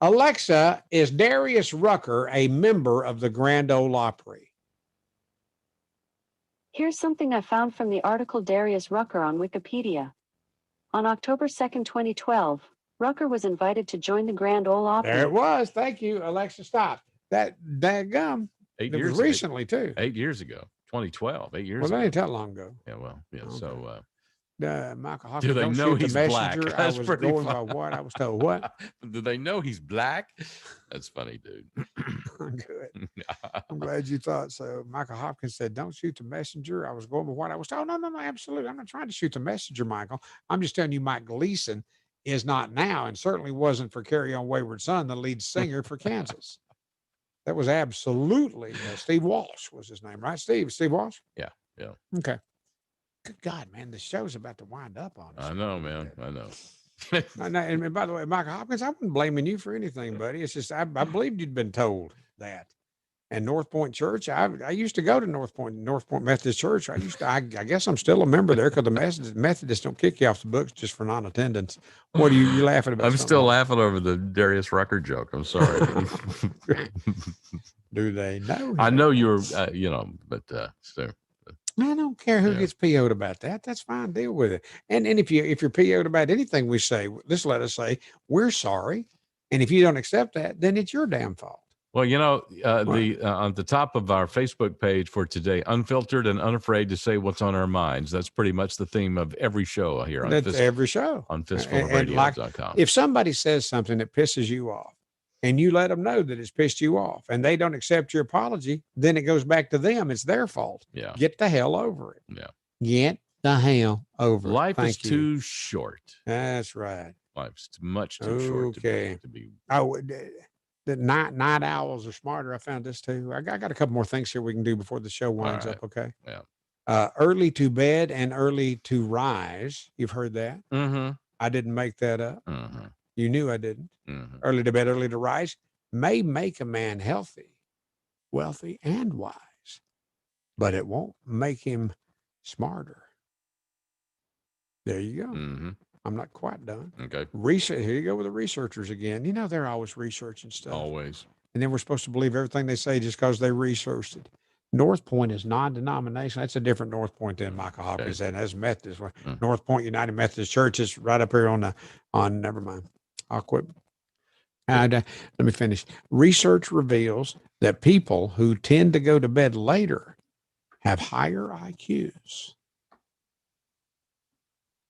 Alexa, is Darius Rucker a member of the Grand Ole Opry? Here's something I found from the article Darius Rucker on Wikipedia. On October 2nd, 2012, Rucker was invited to join the Grand Ole Opry. There it was. Thank you, Alexa. Stop. That gum. 8 it years was recently too. 8 years ago. 2012. 8 years Well, ago. that ain't that long ago. Yeah. Well. Yeah. Okay. So. Michael Hopkins, Do they don't know shoot he's the black? messenger. That's I was pretty going by fun. what I was told. What? Do they know he's black? That's funny, dude. Good. I'm glad you thought so. Michael Hopkins said, "Don't shoot the messenger." I was going by what I was told. No, absolutely. I'm not trying to shoot the messenger, Michael. I'm just telling you, Mike Gleason is not now, and certainly wasn't for "Carry On Wayward Son," the lead singer for Kansas. That was absolutely Steve Walsh was his name, right? Steve Walsh. Yeah. Yeah. Okay. Good God, man, the show's about to wind up on us. I know, man. I know. And by the way, Michael Hopkins, I wasn't blaming you for anything, buddy. It's just I believed you'd been told that. And North Point Church, I used to go to North Point Methodist Church. I guess I'm still a member there because the Methodists don't kick you off the books just for non-attendance. What are you laughing about? I'm still laughing over the Darius Rucker joke. I'm sorry. Do they know? I know you're, but so. I don't care who gets PO'd about that. That's fine. Deal with it. And if you're PO'd about anything we say, just let us say we're sorry. And if you don't accept that, then it's your damn fault. Well, on the top of our Facebook page for today, Unfiltered and Unafraid to say what's on our minds. That's pretty much the theme of every show here on every show on fistfulofradio.com. If somebody says something that pisses you off, and you let them know that it's pissed you off, and they don't accept your apology, then it goes back to them. It's their fault. Yeah. Get the hell over it. Yeah. Get the hell over it. Life is too short. That's right. Life's much too short to be. Oh, the night owls are smarter. I found this too. I got a couple more things here we can do before the show winds up. Okay. Yeah. Early to bed and early to rise. You've heard that? Mm-hmm. I didn't make that up. Mm-hmm. You knew I didn't. Mm-hmm. Early to bed, early to rise may make a man healthy, wealthy, and wise, but it won't make him smarter. There you go. Mm-hmm. I'm not quite done. Okay. Research. Here you go with the researchers again. You know, they're always researching stuff. Always. And then we're supposed to believe everything they say just because they researched it. North Point is non-denominational. That's a different North Point than Michael Hopkins and that's Methodist. North Point United Methodist Church is right up here on never mind. I'll quit. Let me finish. Research reveals that people who tend to go to bed later have higher IQs.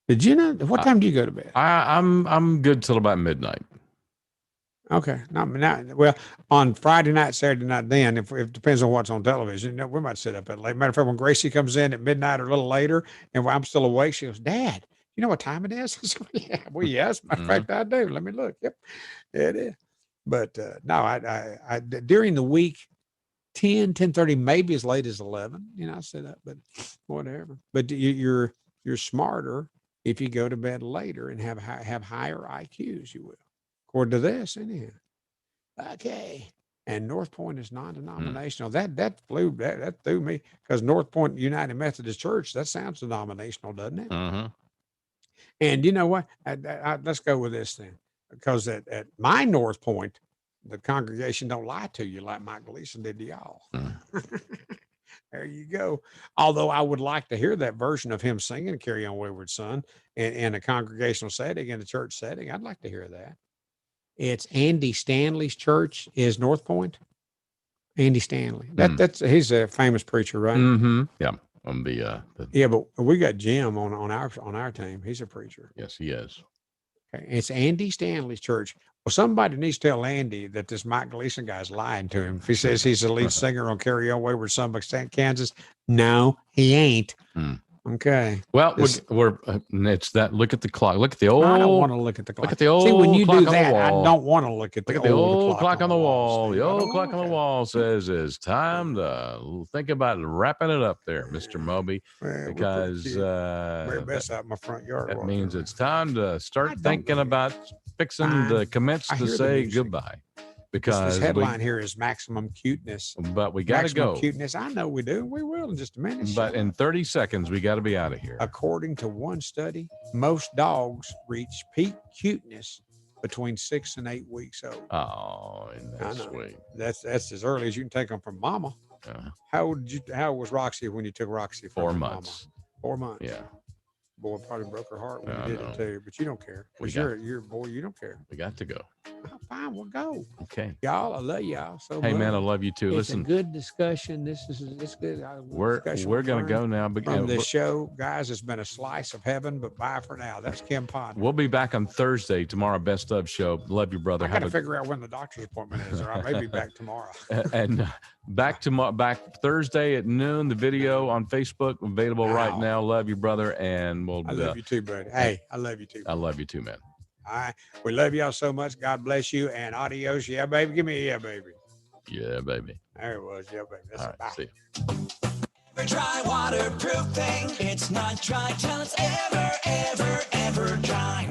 Did you know? What time do you go to bed? I'm good till about midnight. Okay. Well, on Friday night, Saturday night, then if it depends on what's on television, we might sit up at late. Matter of fact, when Gracie comes in at midnight or a little later, and I'm still awake, she goes, "Dad, you know what time it is?" I said, "Yeah, well, yes. Matter of fact, I do. Let me look. Yep, it is." But no, I during the week, 10:30, maybe as late as 11. I sit up, but whatever. But you're smarter if you go to bed later and have higher IQs. You will. According to this, anyhow. Okay. And North Point is non-denominational. That threw me because North Point United Methodist Church, that sounds denominational, doesn't it? Mm-hmm. And you know what? Let's go with this then. Because at my North Point, the congregation don't lie to you like Mike Gleason did to y'all. There you go. Although I would like to hear that version of him singing "Carry On Wayward Son" in a congregational setting, in a church setting. I'd like to hear that. It's Andy Stanley's church is North Point. Andy Stanley. He's a famous preacher, right? Mm-hmm. Yeah. Yeah, but we got Jim on our team. He's a preacher. Yes, he is. Okay. It's Andy Stanley's church. Well, somebody needs to tell Andy that this Mike Gleason guy's lying to him. If he says he's the lead singer on "Carry On Wayward Son" by Kansas, no, he ain't. Okay. Well, we're it's that. Look at the clock. Look at the old. I don't want to look at the clock. Look at the old. See, when you clock do on that, the wall. I don't want to look at the old clock on the wall. Steve. The old clock on the wall says it's time to think about wrapping it up there, Mr. Moby, because very best out in my front yard. That means it's time to start thinking about fixing to commence to say goodbye. Because this headline here is maximum cuteness. But we got to go. Cuteness. I know we do. We will in just a minute. But in 30 seconds, we got to be out of here. According to one study, most dogs reach peak cuteness between 6 and 8 weeks old. Oh, isn't that sweet? That's as early as you can take them from mama. How old was Roxy when you took Roxy from 4 months? Mama? 4 months. Yeah. Boy, probably broke her heart when you did it too, but you don't care. Because you're a boy, you don't care. We got to go. Oh, fine, we'll go. Okay. Y'all, I love y'all so much. Hey, man, I love you too. It's Listen. a good discussion. It's good. We're going to go now. From this show, guys, it's been a slice of heaven, but bye for now. That's Kim Pond. We'll be back on Thursday, tomorrow, Best of Show. Love you, brother. I got to figure out when the doctor's appointment is, or I may be back tomorrow. And back Thursday at noon, the video on Facebook available right now. Love you, brother. And I love you too, buddy. Hey, I love you too. I love you too, man. All right. We love y'all so much. God bless you and adios. Yeah, baby. Give me a yeah, baby. Yeah, baby. There it was. Yeah, baby. That's all right. See you. Dry waterproofing. It's not dry till it's ever dry.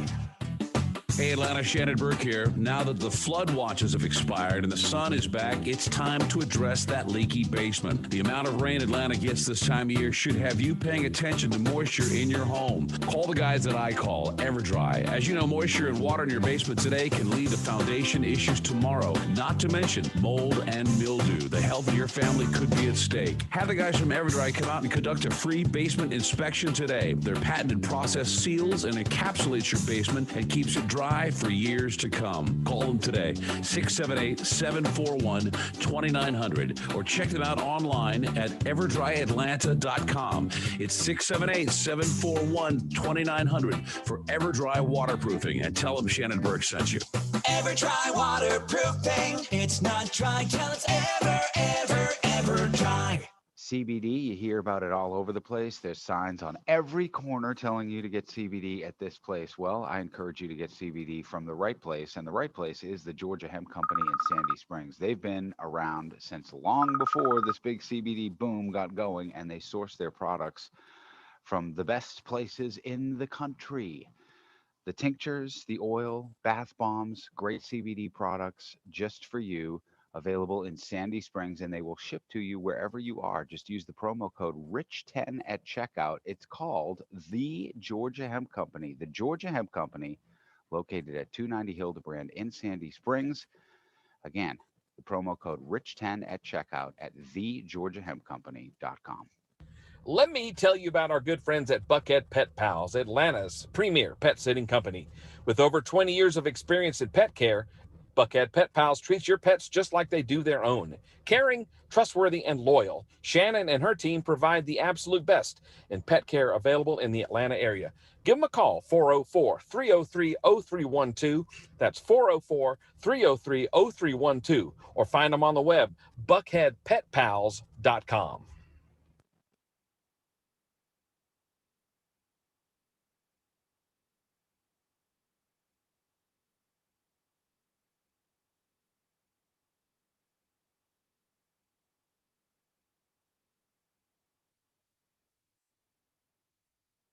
Hey, Atlanta, Shannon Burke here. Now that the flood watches have expired and the sun is back, it's time to address that leaky basement. The amount of rain Atlanta gets this time of year should have you paying attention to moisture in your home. Call the guys that I call, EverDry. As you know, moisture and water in your basement today can lead to foundation issues tomorrow, not to mention mold and mildew. The health of your family could be at stake. Have the guys from EverDry come out and conduct a free basement inspection today. Their patented process seals and encapsulates your basement and keeps it dry for years to come. Call them today, 678-741-2900, or check them out online at everdryatlanta.com. It's 678-741-2900 for EverDry Waterproofing, and tell them Shannon Burke sent you. EverDry Waterproofing. It's not dry till it's ever dry. CBD, you hear about it all over the place. There's signs on every corner telling you to get CBD at this place. Well, I encourage you to get CBD from the right place, and the right place is the Georgia Hemp Company in Sandy Springs. They've been around since long before this big CBD boom got going, and they source their products from the best places in the country. The tinctures, the oil, bath bombs, great CBD products just for you. Available in Sandy Springs, and they will ship to you wherever you are. Just use the promo code RICH10 at checkout. It's called the Georgia Hemp Company. The Georgia Hemp Company, located at 290 Hildebrand in Sandy Springs. Again, the promo code RICH10 at checkout at thegeorgiahempcompany.com. Let me tell you about our good friends at Buckhead Pet Pals, Atlanta's premier pet sitting company. With over 20 years of experience in pet care, Buckhead Pet Pals treats your pets just like they do their own. Caring, trustworthy, and loyal, Shannon and her team provide the absolute best in pet care available in the Atlanta area. Give them a call, 404-303-0312. That's 404-303-0312. Or find them on the web, buckheadpetpals.com.